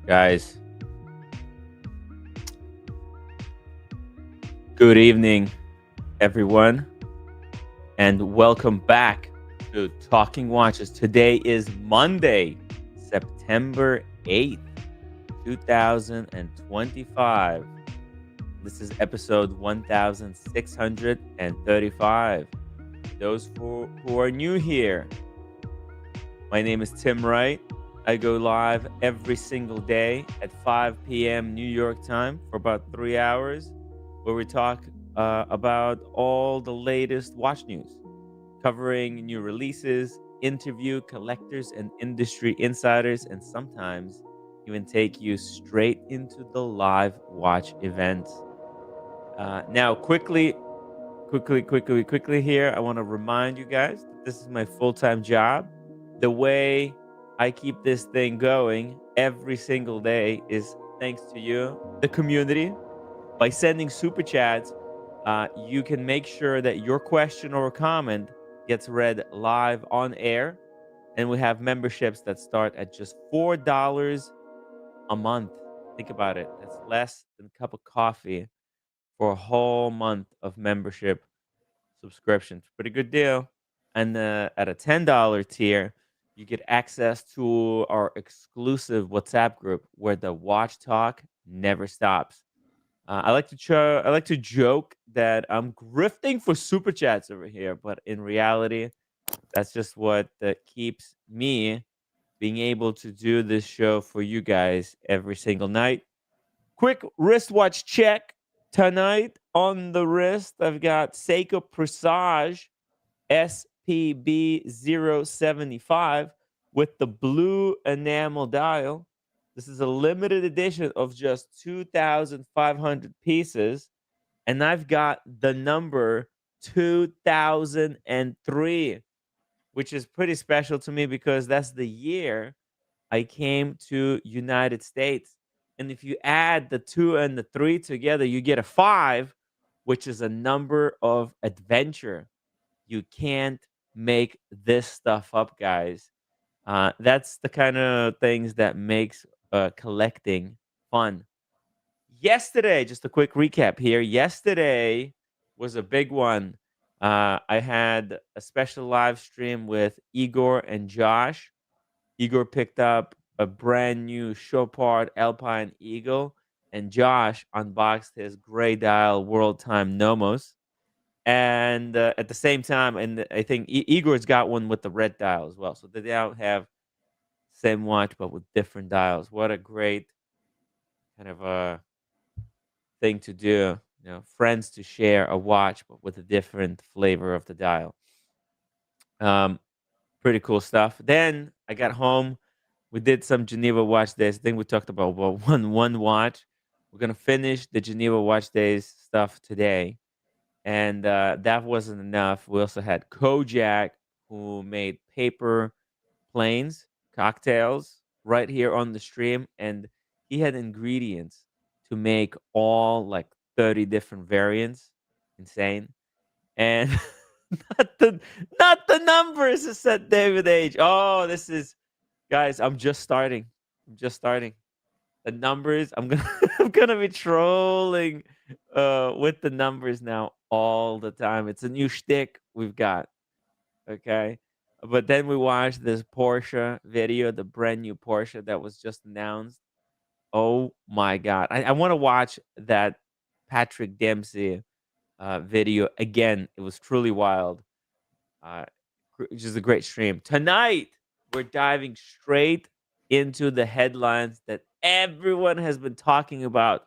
Guys, good evening, everyone, and welcome back to Talking Watches. Today is Monday, September 8th, 2025. This is episode 1635. Those who are new here, my name is Tim Wright. I go live every single day at 5 p.m. New York time for about 3 hours, where we talk about all the latest watch news, covering new releases, interview collectors and industry insiders, and sometimes even take you straight into the live watch events. Now, quickly here, I want to remind you guys that this is my full time job. The way I keep this thing going every single day is thanks to you, the community. By sending super chats, you can make sure that your question or comment gets read live on air. And we have memberships that start at just $4 a month. Think about it. That's less than a cup of coffee for a whole month of membership subscription. Pretty good deal. And at a $10 tier, you get access to our exclusive WhatsApp group where the watch talk never stops. I like to joke that I'm grifting for super chats over here, but in reality, that's just what keeps me being able to do this show for you guys every single night. Quick wristwatch check tonight on the wrist. I've got Seiko Presage SPB075 with the blue enamel dial. This is a limited edition of just 2,500 pieces. And I've got the number 2003, which is pretty special to me because that's the year I came to United States. And if you add the 2 and the 3 together, you get a 5, which is a number of adventure. You can't make this stuff up, guys. That's the kind of things that makes collecting fun. Yesterday, just a quick recap here. Yesterday was a big one. I had a special live stream with Igor and Josh. Igor picked up a brand new Chopard Alpine Eagle, and Josh unboxed his gray dial world time Nomos. And at the same time, and I think Igor's got one with the red dial as well. So they now have same watch but with different dials. What a great kind of thing to do. You know, friends to share a watch but with a different flavor of the dial. Um, Pretty cool stuff. Then I got home. We did some Geneva Watch Days. I think we talked about one watch. We're gonna finish the Geneva Watch Days stuff today, and that wasn't enough. We also had Kojak, who made paper planes, cocktails, right here on the stream, and he had ingredients to make all like 30 different variants. Insane. And not the not the numbers, said David H. Oh, this is guys, I'm just starting. I'm just starting. The numbers, I'm gonna I'm gonna be trolling with the numbers now all the time. It's a new shtick we've got. Okay. But then we watched this Porsche video, the brand new Porsche that was just announced. Oh my god. I want to watch that Patrick Dempsey video again. It was truly wild. Uh, which is a great stream. Tonight, we're diving straight into the headlines that everyone has been talking about.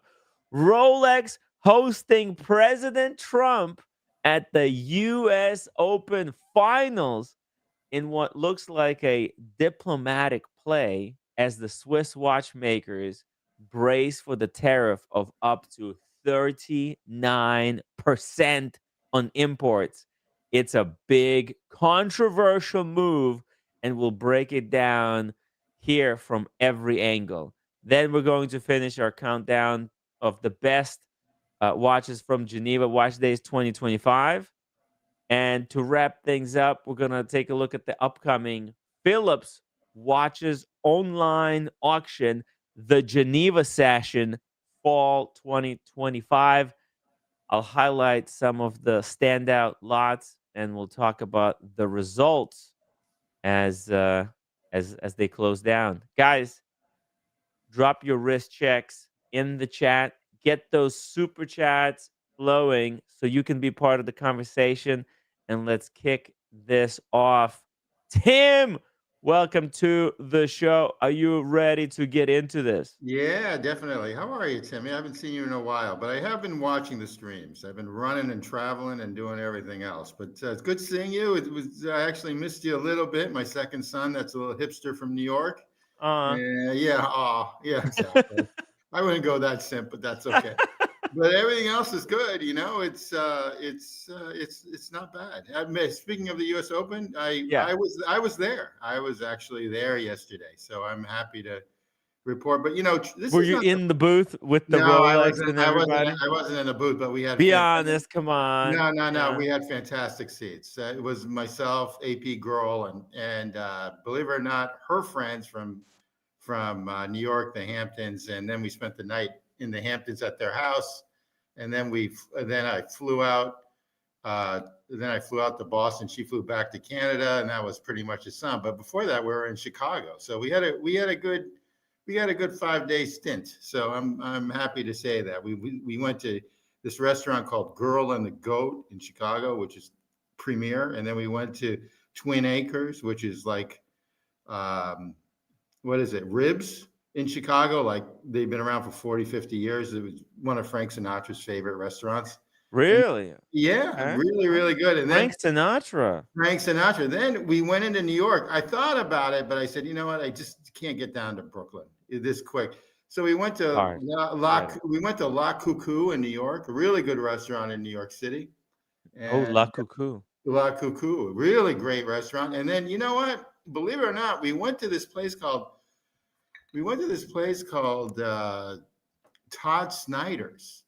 Rolex hosting President Trump at the US Open Finals in what looks like a diplomatic play as the Swiss watchmakers brace for the tariff of up to 39% on imports. It's a big controversial move, and we'll break it down here from every angle. Then we're going to finish our countdown of the best watches from Geneva Watch Days 2025. And to wrap things up, we're going to take a look at the upcoming Philips Watches online auction the Geneva session fall 2025. I'll highlight some of the standout lots, and we'll talk about the results as as they close down. Guys, drop your wrist checks in the chat. Get those super chats flowing so you can be part of the conversation. And let's kick this off. Tim, welcome to the show. Are you ready to get into this? Yeah, definitely. How are you, Timmy? I haven't seen you in a while, but I have been watching the streams. I've been running and traveling and doing everything else. But it's good seeing you. I actually missed you a little bit. My second son, that's a little hipster from New York. Uh Yeah, yeah, exactly. I wouldn't go that simp, but that's okay. But everything else is good. It's not bad. Speaking of the U.S. Open, yeah. I was there. I was actually there yesterday, so I'm happy to report. But this Were is you not the in the booth with the no, I Rolex wasn't. and everybody? I wasn't in the booth, but we had Be fantastic. honest, come on. No, no, no. Yeah. We had fantastic seats. It was myself, AP Girl, and believe it or not, her friends from New York, the Hamptons, and then we spent the night in the Hamptons at their house, and then I flew out. Uh, then I flew out to Boston. She flew back to Canada, and that was pretty much the sum. But before that, we were in Chicago, so we had a good 5 day stint. So I'm happy to say that we went to this restaurant called Girl and the Goat in Chicago, which is premier, and then we went to Twin Acres, which is like what is it, ribs in Chicago. Like they've been around for 40, 50 years. It was one of Frank Sinatra's favorite restaurants. And Really? yeah, Okay. really, really good. And then Frank Sinatra. Frank Sinatra. Then we went into New York. I thought about it, but I said, you know what? I just can't get down to Brooklyn this quick. So we went to Hard. Yeah. La Cuckoo in New York, a really good restaurant in New York City. Oh, And La Cuckoo. La Cuckoo, really great restaurant. And then you know what? Believe it or not, we went to this place called Todd Snyder's,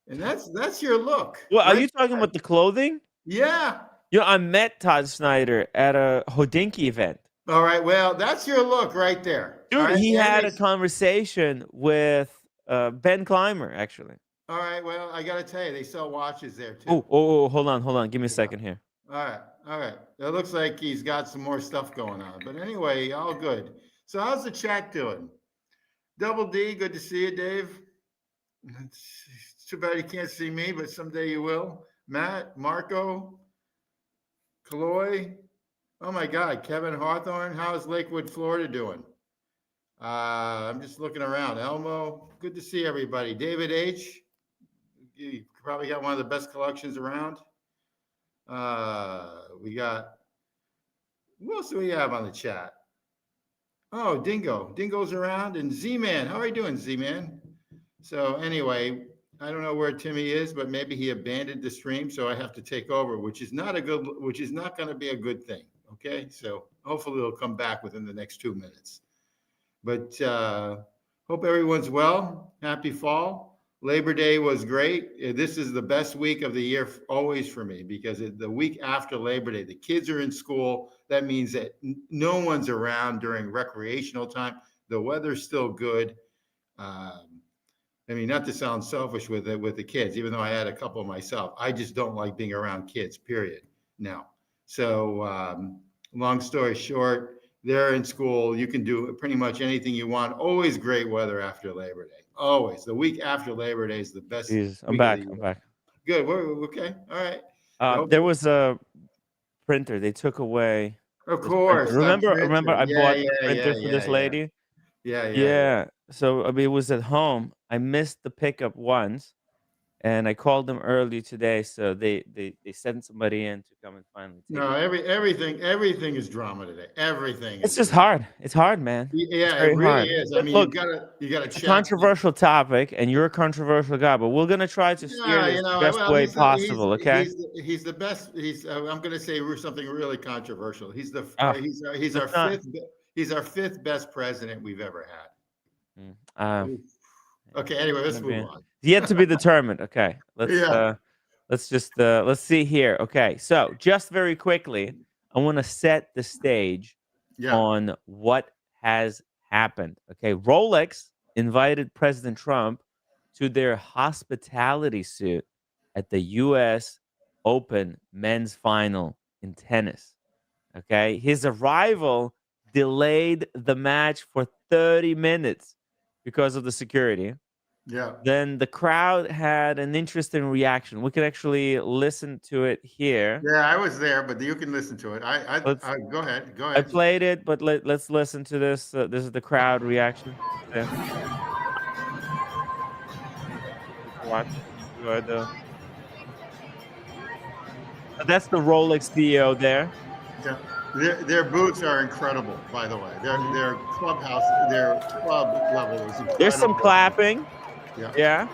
and that's your look, Well, are right? you talking about the clothing? Yeah. I met Todd Snyder at a Hodinkee event. All right. Well, that's your look right there. All Dude, right. he That had a makes. conversation with Ben Clymer, actually. All right. Well, I got to tell you, they sell watches there too. Hold on. Give me a second here. All right. All right. It looks like he's got some more stuff going on. But anyway, all good. So how's the chat doing? Double D, good to see you, Dave. It's too bad you can't see me, but someday you will. Matt, Marco, Kaloy. Oh my God, Kevin Hawthorne. How's Lakewood, Florida doing? I'm just looking around. Elmo, good to see everybody. David H, you probably got one of the best collections around. We got, who else do we have on the chat? Oh, Dingo. Dingo's around. And Z-Man. How are you doing, Z-Man? So anyway, I don't know where Timmy is, but maybe he abandoned the stream, so I have to take over, which is not going to be a good thing. Okay, so hopefully he'll come back within the next 2 minutes. But hope everyone's well. Happy fall. Labor Day was great. This is the best week of the year always for me, because the week after Labor Day, the kids are in school. That means that no one's around during recreational time. The weather's still good. I mean, not to sound selfish with the kids, even though I had a couple myself. I just don't like being around kids, period. No. So long story short, they're in school. You can do pretty much anything you want. Always great weather after Labor Day. Always. The week after Labor Day is the best Jeez, I'm week of the back. I'm year. back. Good. We're okay. All right. There was a printer. They took away Of this printer. course, that Remember printer. I Yeah, bought the yeah, yeah, printer for yeah, this yeah. lady? Yeah, yeah, yeah. Yeah. So I mean, it was at home. I missed the pickup once, and I called them early today, so they sent somebody in to come and finally take No, it. everything is drama today. Everything It's is just drama. hard. It's hard, man. It's Yeah, it very really hard. is. I But mean, look, you gotta it's a chat. controversial topic, and you're a controversial guy, but we're gonna try to steer Yeah, this the best well, way possible, okay? he's the best. I'm going to say something really controversial. Oh, He's our let's not. fifth best president we've ever Mm, had. Okay, anyway, let's gonna move be on. yet to be determined. Okay, Yeah, let's just let's see here. Okay, so just very quickly, I want to set the stage yeah. on what has happened. Okay, Rolex invited President Trump to their hospitality suite at the U.S. Open men's final in tennis. Okay. His arrival delayed the match for 30 minutes because of the security. Yeah. Then the crowd had an interesting reaction. We can actually listen to it here. Yeah, I was there, but you can listen to it. Let's. Go ahead. Go I ahead. played it, but let's listen to this. This is the crowd reaction. Yeah, let's watch. Enjoy the. That's the Rolex CEO there. Yeah. Their boots are incredible, by the way. Mhm. Their club level is There's some incredible. clapping. Yeah. Yeah.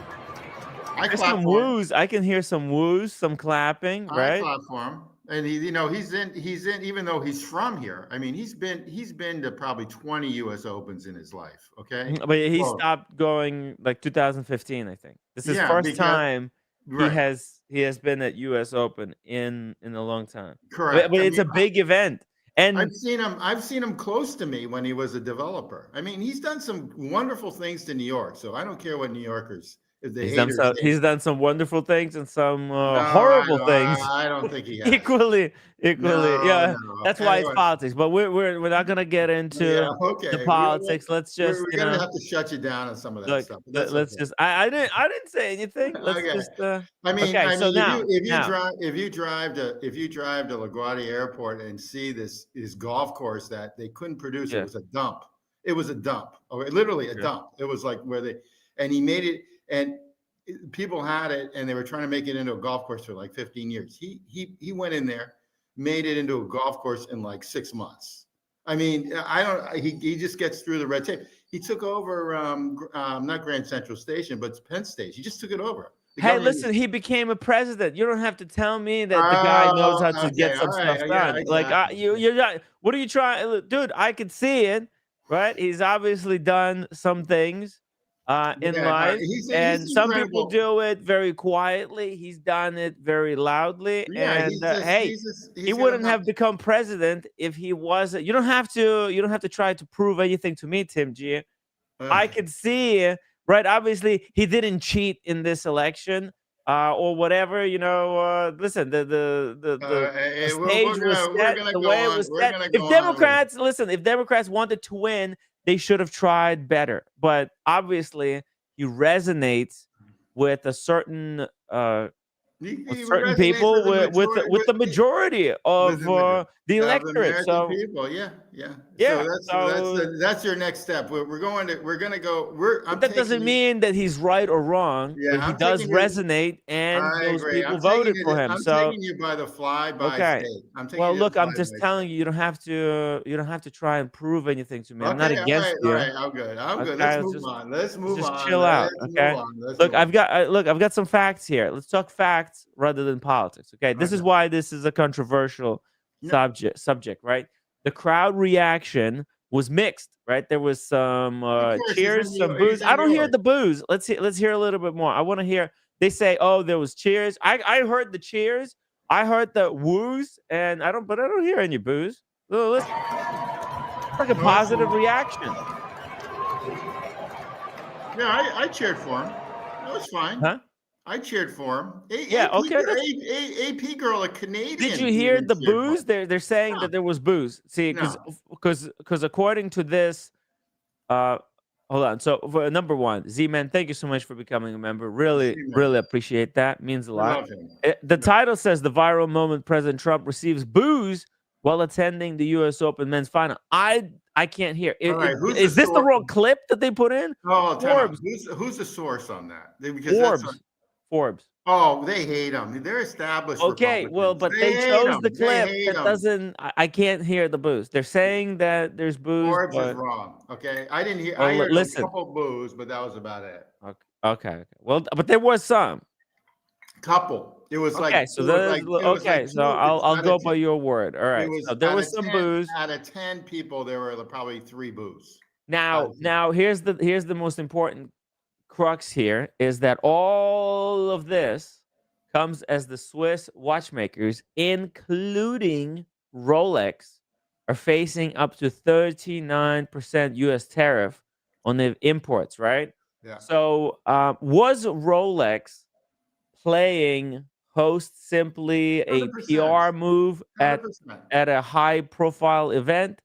I There's clap some for him. woos. I can hear some woos, some clapping, I right? clap for him. And he's in, even though he's from here. I mean, he's been to probably 20 US Opens in his life. Okay. Mhm, but he Well, stopped going like 2015, I think. This is yeah, first because time right. he has been at US Open in a long time. But Correct. I it's mean, a big event. And I've seen him close to me when he was a developer. I mean, he's done some wonderful things to New York. So I don't care what New Yorkers, if the haters say. he's done some wonderful things and some No, horrible things. I don't think he has. Equally, equally. No, Yeah, no. that's why it's Anyway, politics. But we're not gonna get yeah, into the okay. politics. Let's just, We're gonna have to shut you down on some of that look, stuff, but that's let's okay. just I didn't say anything. Let's Okay. just I okay, so mean, now if you drive to LaGuardia Airport and see this golf course that they couldn't produce, it yeah, was a dump. It was a dump. Okay, literally a okay. dump. It was like where they and he made it and people had it and they were trying to make it into a golf course for like 15 years. He went in there, made it into a golf course in like 6 months. I mean, I don't. He just gets through the red tape. He took over not Grand Central Station, but Penn Station. He just took it over. The Hey, government. listen, he became a president. You don't have to tell me that the guy knows Oh, how to okay. get All some stuff right. Yeah, done. Like, exactly. you're not. What are you trying, dude? I could see it, right? He's obviously done some things, in Yeah, no, life, he's and some people incredible. do it very quietly. He's done it very loudly, Yeah, and hey, he he's got wouldn't enough. have become president if he wasn't. You don't have to. You don't have to try to prove anything to me, Tim G. I Uh, could see, right? Obviously, he didn't cheat in this election, or whatever. Listen, the stage was we're set gonna the go way it on. was We're set. gonna go If on with. Democrats listen, if Democrats wanted to win, they should have tried better. But obviously, he resonates with a certain with He certain resonates with people the majority with the majority with of the majority the of electorate. American So people. Yeah, yeah. So yeah, so that's your next step. We're gonna go. but I'm that taking doesn't you. mean that he's right or wrong, Yeah, but he I'm does taking you. resonate, and I those agree. people voted for him. I'm So, taking you by the fly-by okay. state. I'm taking Well, you to the look, I'm just fly-by telling state. you, you don't have to try and prove anything to me. I'm not Okay, against all you. right. I'm good. I'm good. Okay, Let's move on. chill out. Let's move Okay. on. Let's move on. Look, I've got some facts here. Let's talk facts rather than politics. Okay. This is Okay. why this is a controversial Yeah. subject, right? The crowd reaction was mixed, right? There was some Of course, cheers, some He's boos. I in New don't hear York. the boos. Let's hear a little bit more. I want to hear. They say, "Oh, there was cheers." I heard the cheers. I heard the woos, and I don't hear any boos. Listen, it's like a No, that's positive fine. reaction, Yeah, I cheered for him. That was fine. huh? I cheered for him. Yeah. Okay. AP girl, a Did you Canadian, hear even the cheered for booze? him. They're saying No, that there was booze. See, no. because according to this, uh, hold on. So for number one, Z Man, thank you so much for becoming a member. Really, Z-Man. really appreciate that. Means a We lot. love him. The Yeah. title says the viral moment President Trump receives booze while attending the U.S. Open men's final. I can't hear. All right. Who's the Is this the source? wrong clip that they put in? Oh, time out. Forbes, Who's the source on that? Because that's Forbes, Forbes. oh, they hate him. They're established Okay, well, Republicans. but They they hate chose him. the They clip hate that him. doesn't. I can't hear the booze. They're saying that there's booze, Forbes is but wrong. Okay, I didn't hear. well, I heard a listen. couple boos, but that was about it. Okay, okay. Well, but there was some. Couple. Okay, so It was like okay. So two. It's I'll out of go by 10. your word. All It right. So was there was some booze. out of 10 people. There were probably three boos. Out Now, of 10. here's the most important crux here is that all of this comes as the Swiss watchmakers, including Rolex, are facing up to 39% US tariff on the imports, right? Yeah. So was Rolex playing host simply a 100%. PR move 100%. at a high profile event,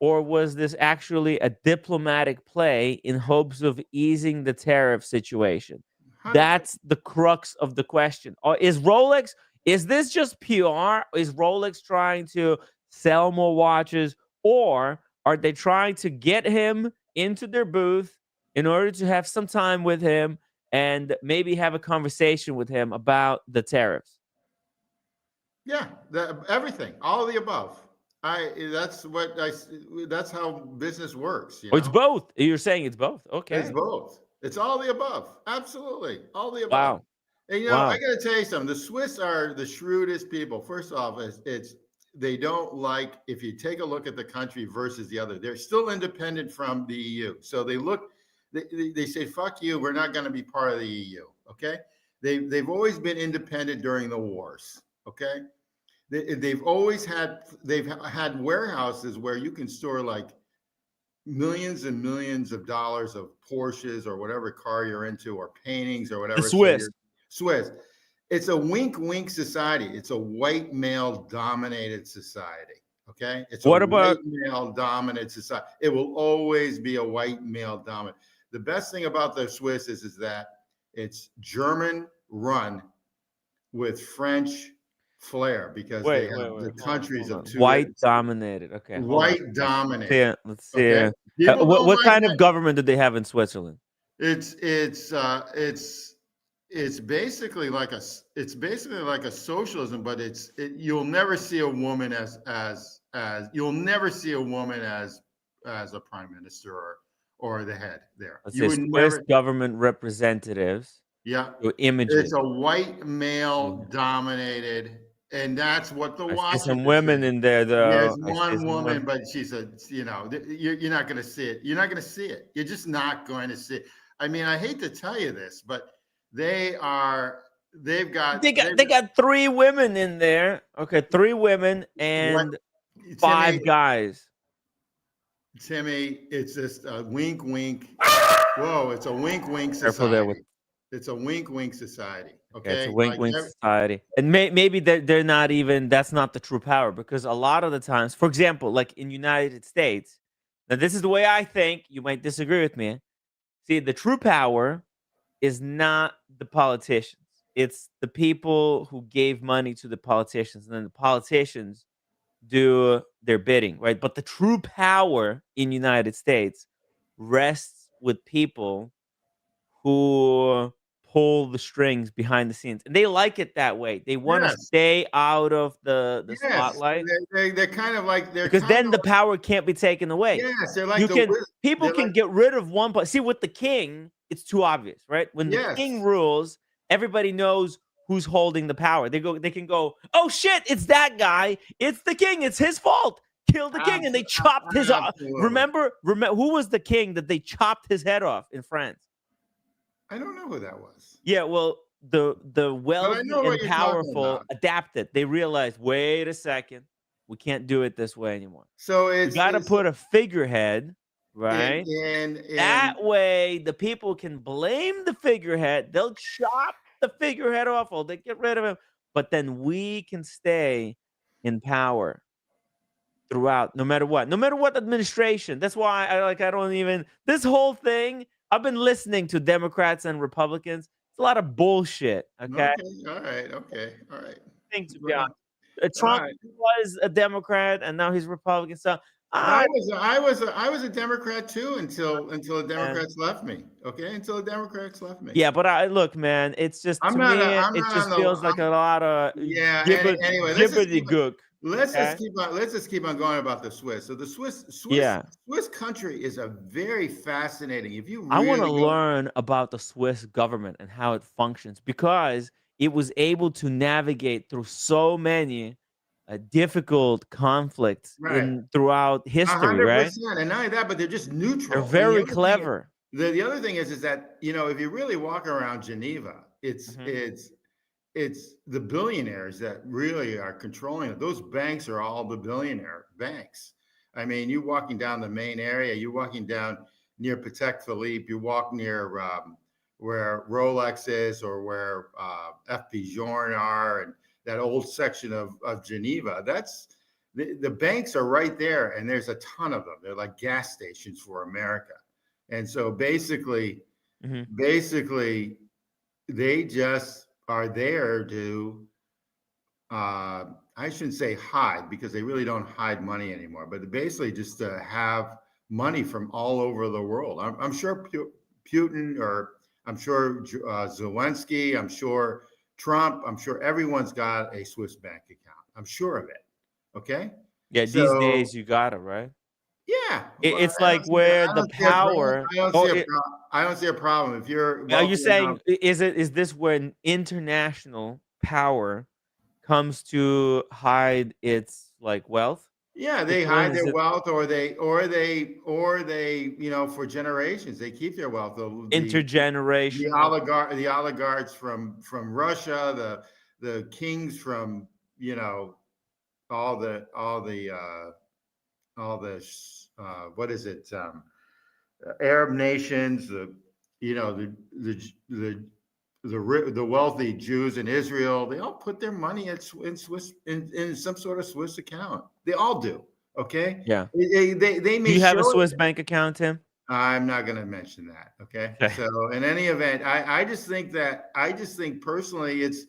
or was this actually a diplomatic play in hopes of easing the tariff situation? 100%. That's the crux of the question. Or is this just PR? Is Rolex trying to sell more watches, or are they trying to get him into their booth in order to have some time with him and maybe have a conversation with him about the tariffs? Yeah, everything, all of the above. That's what that's how business works, Oh, it's both. You're saying it's both. It's Okay. both. It's all the above. Absolutely. All the above. Wow. And I Wow. got to tell you something. The Swiss are the shrewdest people. First off, it's they don't like, if you take a look at the country versus the other, they're still independent from the EU. So they say, fuck you, we're not going to be part of the EU. Okay. They've always been independent during the wars. Okay. They've had warehouses where you can store like millions and millions of dollars of Porsches or whatever car you're into, or paintings or The whatever. So Swiss. you're Swiss. It's a wink wink society. It's a white male dominated society. Okay. It's a What white about male dominant society. It will always be a white male dominant. The best thing about the Swiss is that it's German run with French flair, because they have wait. the Hold on, countries hold of on. two White dominated. Okay, hold on white a second. Let's see dominated. it. Let's see Okay. it. People don't What like kind of that. government do they have in Switzerland? It's basically like a socialism, but you'll never see a woman as you'll never see a woman as a prime minister or the head there. Let's You say would Swiss never. government representatives. Yeah. Your images. It's a white male Yeah. dominated, and that's what the I see watches some are women saying. in there, There's though. I see one some woman, women. but you're not going to see it. You're not going to see it. You're just not going to see it. I mean, I hate to tell you this, but they are, they've They got 3 women in there. Okay, 3 women what, and Timmy, 5 guys. Timmy, it's just a wink, wink. Whoa, it's a wink, wink Careful there with. society. It's a wink, wink society. Okay, it's a Okay. wink wink society. And maybe they're not even that's not the true power, because a lot of the times, for example, like in United States, now this is the way I think, you might disagree with me. See, the true power is not the politicians. It's the people who gave money to the politicians, and then the politicians do their bidding, right? But the true power in United States rests with people who pull the strings behind the scenes, and they like it that way. They want to Yes. stay out of the Yes. spotlight, They're kind of like, because then the power can't be taken away. yes, they're like You the, can People they're can like, get rid of one, but see, with the king, it's too obvious, right? When the king yes. rules, everybody knows who's holding the power. They can go, "Oh shit, it's that guy. It's the king. It's his fault. Kill the king." And they chopped his Absolutely. remember who was the king that they chopped his head off in France? I don't know who that was, Yeah, well, the but I wealthy know what and you're talking powerful about. adapted. They realized, "Wait a second. We can't do it this way anymore. So We gotta it's put a figurehead, in right? in That way, the people can blame the figurehead. They'll chop the figurehead off, or they get rid of him, but then we can stay in power throughout, no matter what administration. That's why I don't even this whole thing. I've been listening to Democrats and Republicans. It's a lot of bullshit. Okay, okay, all right, okay, all right, thing to be honest. well, all Trump right. was a Democrat, and now he's Republican. So I I was a Democrat too, until the man. Democrats left me. Okay, until the Democrats left me. Yeah, but I look, man, it's just to me, I'm it not on just the. feels like a lot of Yeah. Anyway, gibbity-gook, okay? let's just keep on going about the Swiss. So the Yeah. Swiss country is a very fascinating. If you I wanna really go, learn about the Swiss government and how it functions, because it was able to navigate through so many, difficult conflicts right, in throughout history, right? 100%, and not only that, but they're just They're neutral. And very clever. the other thing is that if you really walk around Geneva, Mhm. it's the billionaires that really are controlling it. Those banks are all the billionaire banks. I mean, you walking down the main area, you walking down. near Patek Philippe, you walk near where Rolex is, or where FP Journe are, and that old section of Geneva. That's the banks are right there, and there's a ton of them. They're like gas stations for America. And so basically, they just are there to, I shouldn't say hide, because they really don't hide money anymore, but basically just to have money from all over the world. I'm sure Putin, or I'm sure Zelensky, I'm sure Trump, I'm sure everyone's got a Swiss bank account. I'm sure of it. Okay. Yeah, these So days you got it, right? yeah, well, It's like where the power. I don't see a problem if you're Are you wealthy enough. saying is this when international power comes to hide its like wealth? Yeah, Which they one hide is their it? wealth, or they, for generations, they keep their wealth. The Intergenerational. oligarchs from Russia, the kings from, all the what is it? Arab nations, the wealthy Jews in Israel, they all put their money in Swiss, in some sort of Swiss account. They all do. Okay, Yeah. they Do may you have a show it. Swiss bank account, Tim? I'm not going to mention that. Okay, Okay. so in any event, I just think personally, it's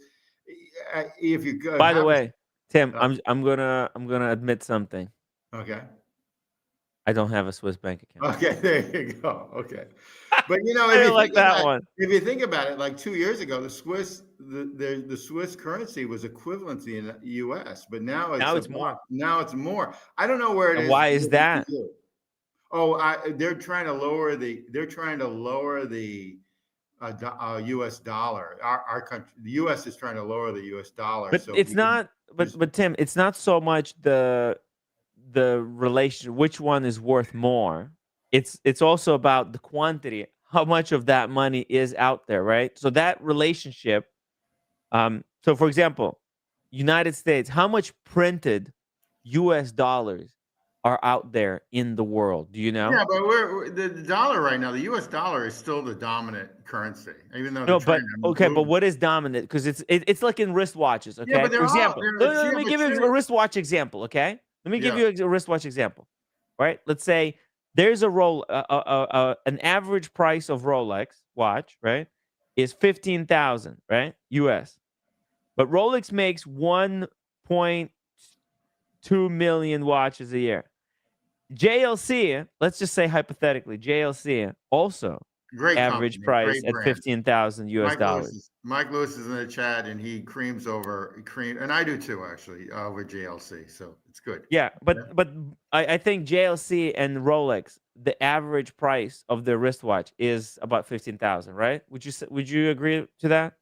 if you By the have way, Tim, a, I'm gonna admit something. okay. I don't have a Swiss bank account. Okay, there you go. Okay, but I didn't like that one. if you think about it, like 2 years ago, the Swiss currency was equivalent to the U.S., but now Now it's more. now it's more. I don't know where it And is why is with the that? EU. Oh, they're trying to lower the U.S. dollar. Our country, the U.S. is trying to lower the U.S. dollar, But so it's we can not just. but Tim, it's not so much the relation which one is worth more. It's also about the quantity, how much of that money is out there, right? So that relationship, so for example, United States, how much printed US dollars are out there in the world? Do you know? Yeah, but the dollar right now. The U.S. dollar is still the dominant currency, even though they're No, trying but to okay, but move. what is dominant? Because it's like in wristwatches, Yeah, okay? but For they're all. example, let Yeah, me but give you a wristwatch example, okay? Let me give yeah, you a wristwatch example, right? Let's say there's an average price of Rolex watch, right, is 15,000, right, US, but Rolex makes 1.2 million watches a year. JLC, let's just say hypothetically, JLC also great average company, price great at brand. 15,000 US dollars. Mike Lewis is in the chat, and he cream, and I do too, actually, with JLC. So it's good. Yeah, Yeah. but I think JLC and Rolex, the average price of the wristwatch is about 15,000, right? Would you agree to that?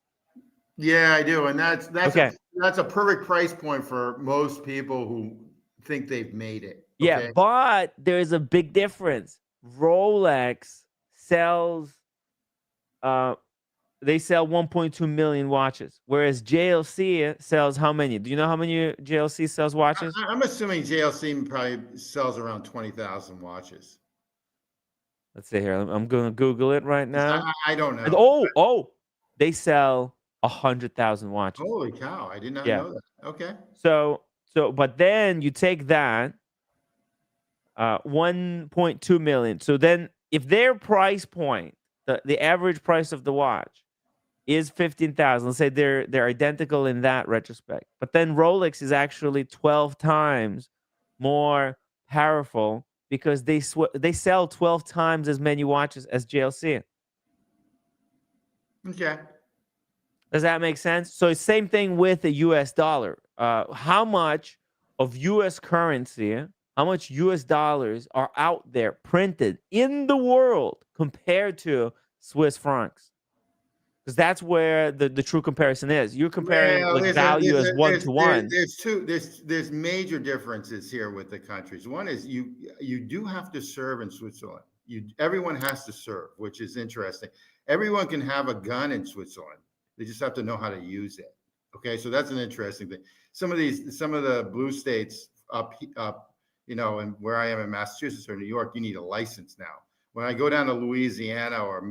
Yeah, I do, and Okay. that's a perfect price point for most people who think they've made it. Yeah, Okay. but there's a big difference. Rolex sells uh they sell 1.2 million watches, whereas JLC sells how many? Do you know how many JLC sells watches? I'm assuming JLC probably sells around 20,000 watches. Let's see here. I'm going to Google it right now. I don't And know. they sell 100,000 watches. Holy cow! I did not Yeah. know that. Okay. But then you take that 1.2 million. So then if their price point, the average price of the watch is 15,000, let's say they're identical in that retrospect. But then Rolex is actually 12 times more powerful because they sell 12 times as many watches as JLC. Okay. Does that make sense? So it's same thing with the US dollar. How much of US currency, how much US dollars are out there printed in the world compared to Swiss francs? Because that's where the true comparison is. You're comparing Well, like value as one to one. there's major differences here with the countries. One is you do have to serve in Switzerland. Everyone has to serve, which is interesting. Everyone can have a gun in Switzerland. They just have to know how to use it. Okay, so that's an interesting thing. Some of the blue states up, and where I am in Massachusetts or New York, you need a license now. when I go down to Louisiana or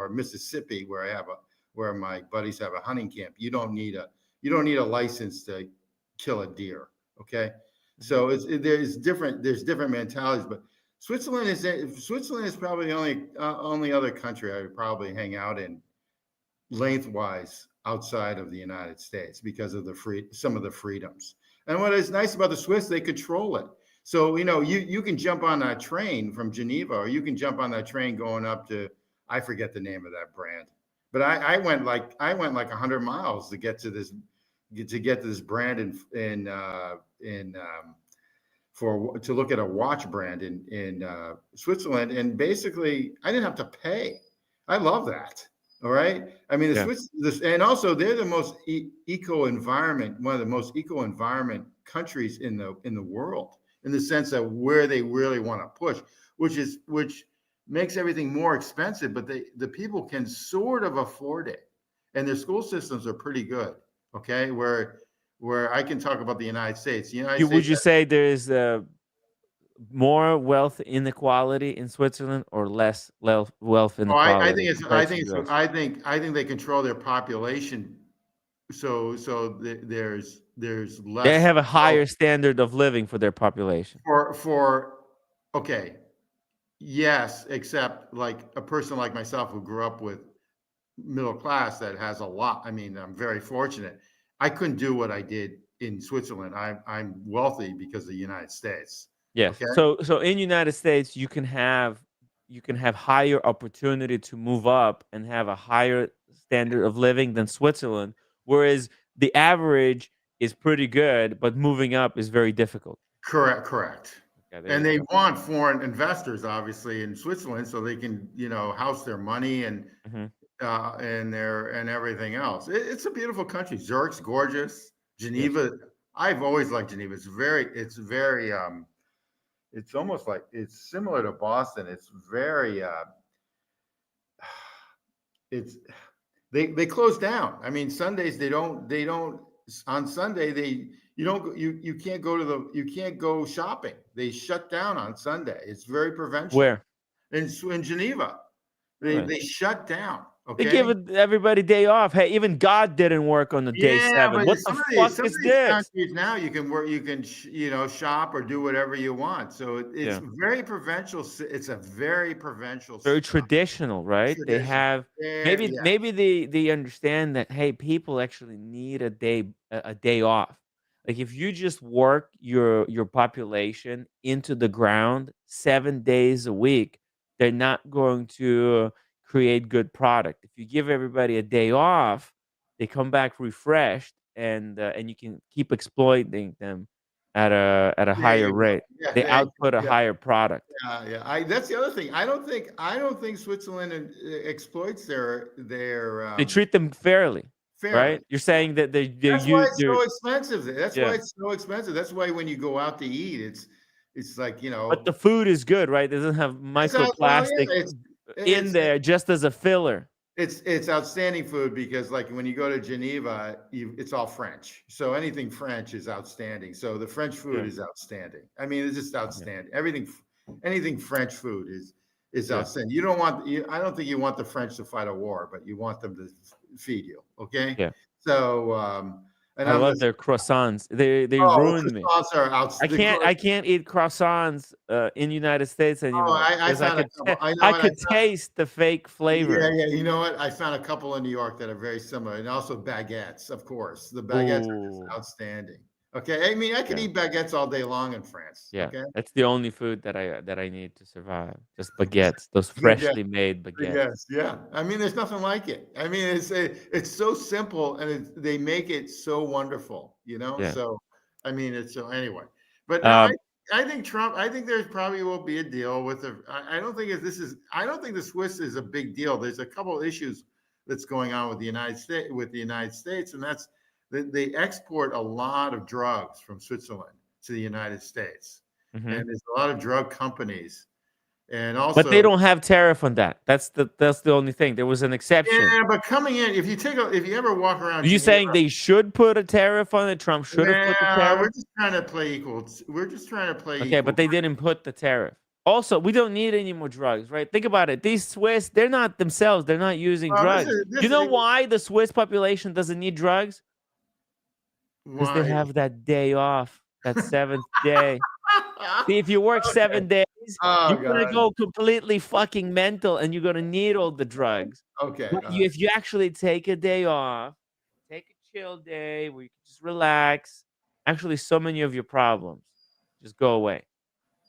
Mississippi, where my buddies have a hunting camp, you don't need a license to kill a deer. Okay, Mhm. so there's different mentalities, but Switzerland is probably the only other country I would probably hang out in lengthwise outside of the United States because of some of the freedoms. And what is nice about the Swiss, they control it. So you can jump on that train from Geneva, or you can jump on that train going up to, I forget the name of that brand, but I went like 100 miles to get to this brand to look at a watch brand in Switzerland, and basically I didn't have to pay. I love that. All right. I mean, the Yeah. Swiss, and also they're the most eco environment, one of the most eco environment countries in the world, in the sense of where they really want to push, which makes everything more expensive, but the people can sort of afford it, and their school systems are pretty good. Okay, where I can talk about the United States. The United Would States. you say there is more wealth inequality in Switzerland or less wealth Oh, I inequality think compared to the US? I think they control their population, so there's They less have a wealth higher standard of living for their population. for okay, yes, except like a person like myself who grew up with middle class that has a lot. I mean, I'm very fortunate. I couldn't do what I did in Switzerland. I'm wealthy because of the United States. Yes. Okay, So in United States, you can have higher opportunity to move up and have a higher standard of living than Switzerland, whereas the average is pretty good, but moving up is very difficult. correct. Okay, there And you they go. want foreign investors, obviously, in Switzerland, so they can, house their money Mhm. and everything else. It's a beautiful country. Zurich's gorgeous. Yes. Geneva, I've always liked Geneva. It's almost like it's similar to Boston. It's very, it's they close down. I mean, Sundays they don't on Sunday they you don't you can't go shopping. They shut down on Sunday. It's very provincial. Where? In Geneva, Really? they shut down. They Okay. give everybody day off. Hey, even God didn't work on the day Yeah, 7. but What the fuck some of is these this? countries now you can work, shop or do whatever you want. So it's Yeah. very provincial. It's a very provincial Very traditional, right? They tradition. have There, yeah, maybe they understand that, hey, people actually need a day off. Like if you just work your population into the ground 7 days a week, they're not going to create good product. If you give everybody a day off, they come back refreshed and you can keep exploiting them at a there higher you go. rate. Yeah, They output a yeah, higher product. yeah. That's the other thing. I don't think Switzerland exploits their They treat them fairly, fairly. right? You're saying that they That's why use it's their so expensive. That's why yeah, it's so expensive. That's why when you go out to eat, it's like but the food is good, right? It doesn't have it's out, well, microplastic yeah, in it's there just as a filler. it's outstanding food because like when you go to Geneva, it's all French. So anything French is outstanding. So the French food Yeah, is outstanding. I mean, it's just yeah, outstanding. Anything French food is yeah, outstanding. I don't think you want the French to fight a war, but you want them to feed you. Okay. yeah. So, and I I'm love listening. their croissants. They Oh, ruined the me. croissants are out. I can't eat croissants, in United States Oh, anymore I because found a couple. I know I what I could found. taste the fake Yeah, flavor. yeah. You know what? I found a couple in New York that are very similar, and also baguettes, of course. The baguettes are just Ooh, outstanding. Okay, I mean, I could yeah. eat baguettes all day long in France. Yeah, Okay, that's the only food that I need to survive. Just baguettes, those baguette, freshly made baguettes. yes, yeah. I mean, there's nothing like it. I mean, it's so simple, and they make it so wonderful. Yeah. So I mean, it's so anyway. But no, Um, I think Trump. I think there's probably will be a deal with the. I don't think this is. I don't think the Swiss is a big deal. There's a couple of issues that's going on with the United States, and that's that they export a lot of drugs from Switzerland to the United States, mhm. and there's a lot of drug companies, and But they also. don't have tariff on that. That's the only thing. There was an exception. Yeah, but coming in, if you ever walk Are around you Geneva, saying they should put a tariff on it? Trump should have put the nah, we're tariff? just trying to play equal. We're just trying to play Okay, equal. but they didn't put the tariff. Also, we don't need any more drugs, right? Think about it. These Swiss, they're not themselves. They're not using Well, drugs. You this know is why the Swiss population doesn't need drugs? Because they why. have that day off, that seventh day. See, if you work Okay. 7 days, Oh you're gonna God. go completely fucking mental, and you're gonna need all the drugs. Okay. But if you actually take a day off, take a chill day where you can just relax, actually, so many of your problems just go away.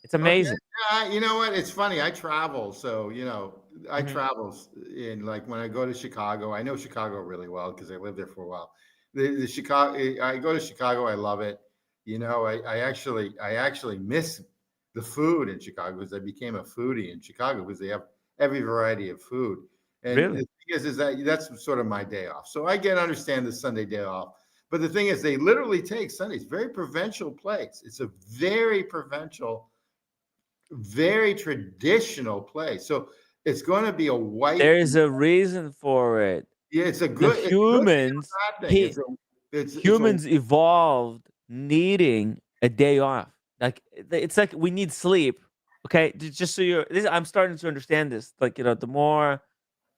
It's Okay. amazing. You know what? It's funny. I travel, so I Mhm. travel in like when I go to Chicago. I know Chicago really well because I lived there for a while. The Chicago. I go to Chicago. I love it. I actually miss the food in Chicago because I became a foodie in Chicago because they have every variety of food. And the Really? thing is that that's sort of my day off. So I get understand the Sunday day off. But the thing is, they literally take Sundays. Very provincial place. It's a very provincial, very traditional place. So it's going to be a white. There's a reason for it. Yeah, The it's a good thing and humans a bad thing. he It's a humans evolved needing a day off. Like it's like we need sleep. Okay, just so you're. I'm starting to understand this. Like the more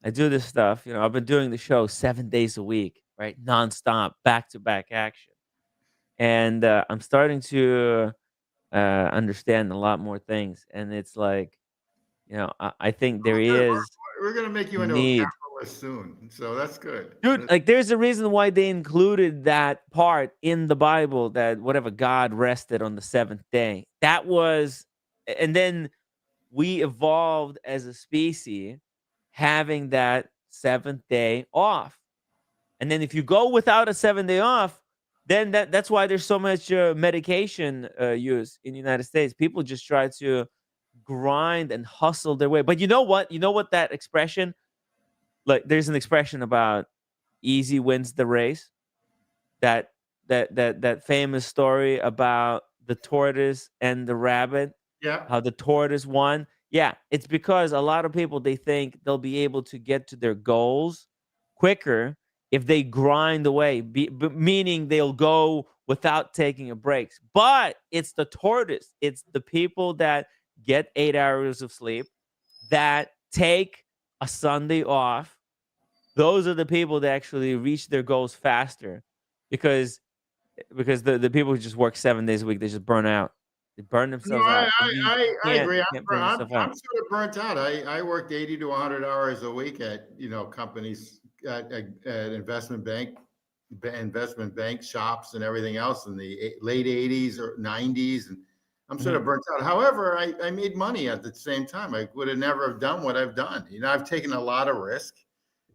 I do this stuff, I've been doing the show 7 days a week, right, nonstop, back to back action, and I'm starting to understand a lot more things. And it's like, I think there good. is We're going to make you into a need. capitalist soon. So that's good. Dude, like there's a reason why they included that part in the Bible that whatever God rested on the seventh day. That was, and then we evolved as a species having that seventh day off. And then if you go without a 7 day off, then that's why there's so much medication use in the United States. People just try to grind and hustle their way. But you know what? You know what that expression, like there's an expression about easy wins the race. That famous story about the tortoise and the rabbit, Yeah. how the tortoise won. Yeah, it's because a lot of people, they think they'll be able to get to their goals quicker if they grind away, meaning they'll go without taking a break. But it's the tortoise. It's the people that get 8 hours of sleep, that take a Sunday off. Those are the people that actually reach their goals faster, because the people who just work 7 days a week, they just burn out. They burn No, themselves out. You I agree. you can't burn yourself I'm out. sort of burnt out. I worked 80 to 100 hours a week at companies at investment bank shops and everything else in the late 80s or 90s, and I'm sort Mhm. of burnt out. However, I made money at the same time. I would have never have done what I've done. I've taken a lot of risk,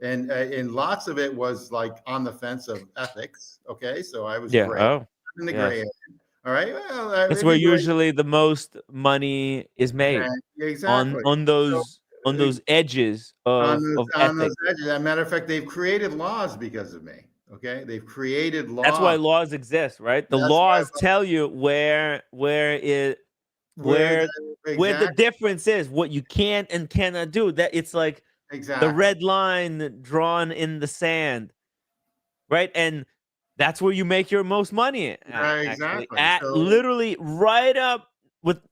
and lots of it was like on the fence of ethics. Okay, so I was Yeah. gray Oh, in the gray yes. area. All right, well, That's it'd where be great. usually the most money is made, on Exactly. on So, those on those edges of on those ethics. edges, as a matter of fact, they've created laws because of me. Okay, they've created That's laws. why laws exist, right? The That's why laws tell you where where the where the exact difference is, what you can and cannot do. That it's like the exactly red line drawn in the sand, right? And that's where you make your most money at, right, actually, exactly. at literally right up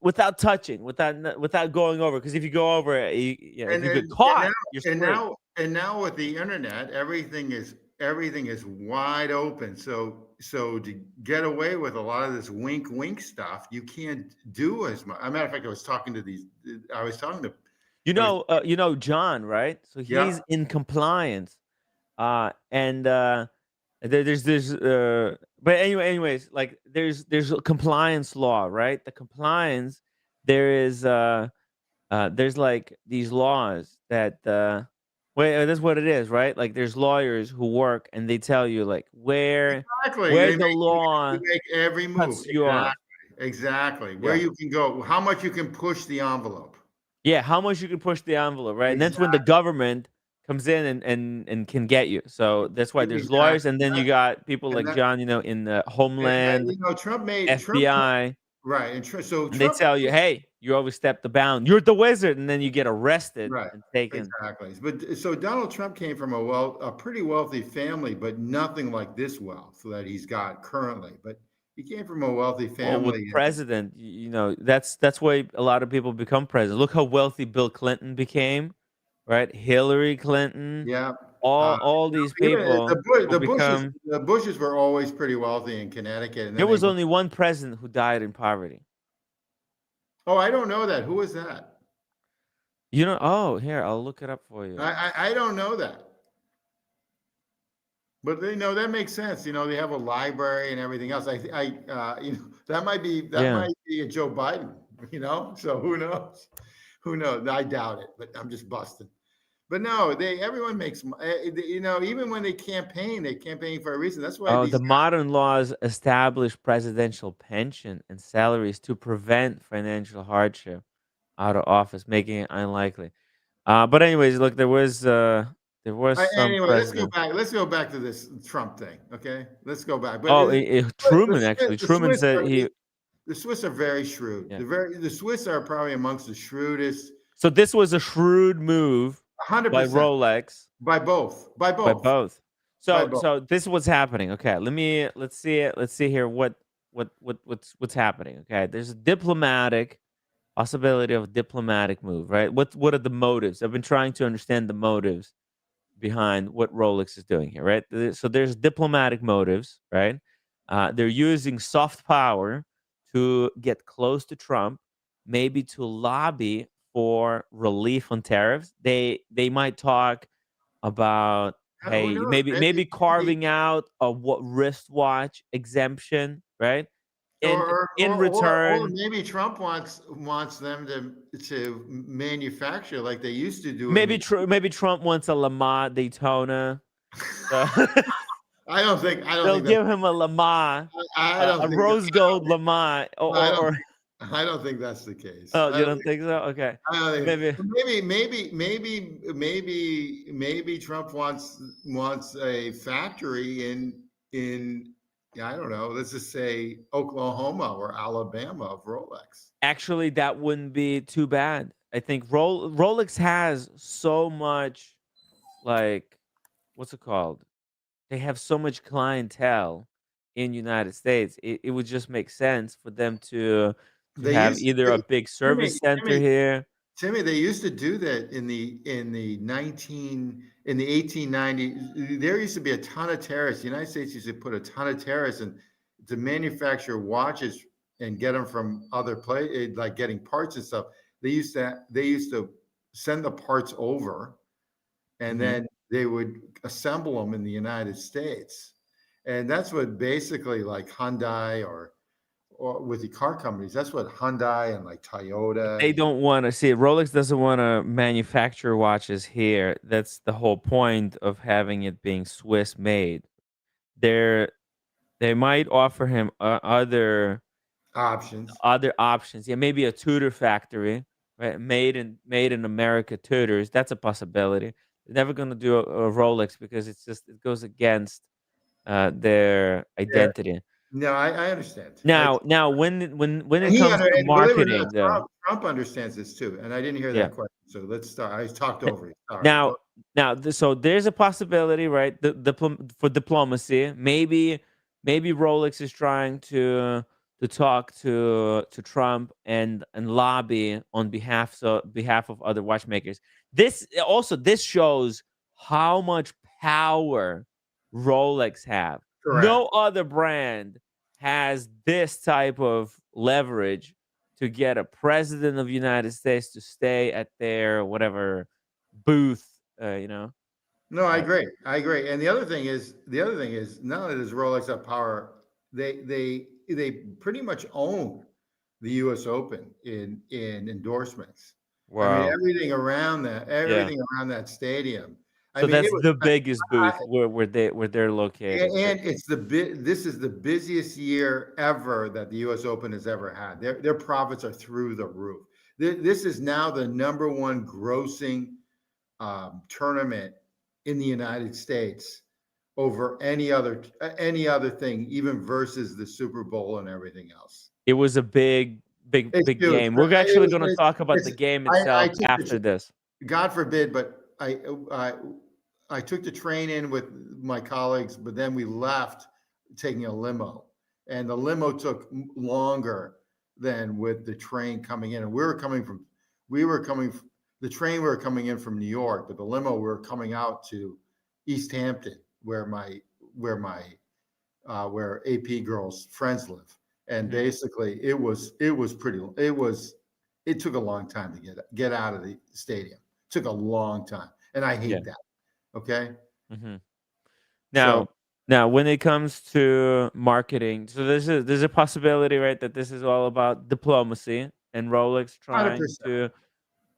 without touching, without going over. Because if you go over, if and you get and, and now caught, you're and screwed. now and now with the internet, everything is wide open. So to get away with a lot of this wink wink stuff, you can't do as much. As a matter of fact, I was talking to I was John, right? So yeah. he's in compliance, and but anyways, like there's a compliance law, right? The compliance, there is there's like these laws that that's what it is, right? Like there's lawyers who work and they tell you like Exactly. where They the make you law make every move. cuts you Exactly. off. Exactly. Where Yeah. you can go, how much you can push the envelope. Yeah, how much you can push the envelope, right? And that's when the Exactly. government comes in and can get you. So that's why there's lawyers, Exactly. and then you got people And like that John, in the and that, Homeland, Trump came, FBI, right. So and they Trump tell you, "Hey, you overstepped the bound. You're the wizard," and then you get arrested right. and taken. Exactly. But so Donald Trump came from a pretty wealthy family, but nothing like this wealth that he's got currently. But He came from a wealthy Well, with family. president, that's why a lot of people become president. Look how wealthy Bill Clinton became, right? Hillary Clinton, Yeah. all these Even people who become. The Bushes were always pretty wealthy in Connecticut, and There then they was went. only one president who died in poverty. Oh, I don't know that. Who was that? Oh, here, I'll look it up for you. I don't know that. But they know that makes sense. They have a library and everything else. That Yeah. might be a Joe Biden. So who knows? Who knows? I doubt it, but I'm just busting. But no, everyone makes. Even when they campaign for a reason. That's why Oh, these the modern laws establish presidential pension and salaries to prevent financial hardship out of office, making it unlikely. But anyways, look, there was some Anyway, let's go president. back. Let's go back to this Trump thing. Okay, let's go back. But Oh, Truman actually. The Truman Swiss said are he. the Swiss are very shrewd. Yeah. The Swiss are probably amongst the shrewdest. So this was a shrewd move by 100% Rolex, by both. By by both. both. By So both. so this is what's happening. Okay, let's see it. Let's see here what's happening. Okay, there's a diplomatic possibility of a diplomatic move, right? What are the motives? I've been trying to understand the motives behind what Rolex is doing here, right? So there's diplomatic motives, right? They're using soft power to get close to Trump, maybe to lobby for relief on tariffs. They might talk about, Who hey, knows? maybe carving out a wristwatch exemption, right? In in Or return, maybe Trump wants them to manufacture like they used to do in maybe the. Maybe Trump wants a Lamar Daytona. So I don't they'll think that. give him a Lamar, I don't a think that. rose gold Lamar, I don't or think. I don't think that's the case. oh, you don't think so? Okay, I don't think. maybe. Maybe Trump wants a factory in yeah, I don't know. Let's just say Oklahoma or Alabama of Rolex. Actually, that wouldn't be too bad. I think Rolex has so much, like, what's it called? They have so much clientele in United States. It would just make sense for them to They have used either a they, big service center here. Timmy, they used to do that in the 1890s. There used to be a ton of tariffs. The United States used to put a ton of tariffs and to manufacture watches and get them from other places, like getting parts and stuff. They used to send the parts over, and Mhm. then they would assemble them in the United States. And that's what basically like Hyundai or with the car companies, that's what Hyundai and like Toyota They and don't wanna see Rolex doesn't wanna manufacture watches here. That's the whole point of having it being Swiss made. They're they might offer him, options. other options. Yeah, maybe a Tudor factory, right? Made in America Tudors. That's a possibility. They're never gonna do a Rolex because it goes against, their Yeah. identity. No, I understand. Now when it He comes under to and believe it or not, marketing though. Trump understands this too. And I didn't hear Yeah. that question. So let's start. I talked over you. Sorry. Now Go. so there's a possibility, right? For diplomacy, maybe Rolex is trying to talk to Trump and lobby on behalf of other watchmakers. This shows how much power Rolex have. No Correct. other brand has this type of leverage to get a president of the United States to stay at their whatever booth, No, I uh, agree. I agree. And the other thing is, not only does Rolex have power, they pretty much own the U.S. Open in endorsements. I mean, wow. Yeah. everything around that stadium. I So mean, it that's was. the biggest booth where they're located. And this is the busiest year ever that the U.S. Open has ever had. Their profits are through the roof. This is now the number one grossing tournament in the United States over any other thing, even versus the Super Bowl and everything else. It was a It's big huge. game. We're It actually was. gonna talk about the game I itself took after this. God forbid, but I I took the train in with my colleagues, but then we left taking a limo, and the limo took longer than with the train coming in. And we were coming, the train we were coming in from New York, but the limo we were coming out to East Hampton, where AP girls' friends live. And Mhm. basically, it took a long time to get out of the stadium. It took a long time, and I Yeah. hate that. Okay, Mhm. so Now, now, when it comes to marketing, so there's a possibility, right, that this is all about diplomacy and Rolex 100%.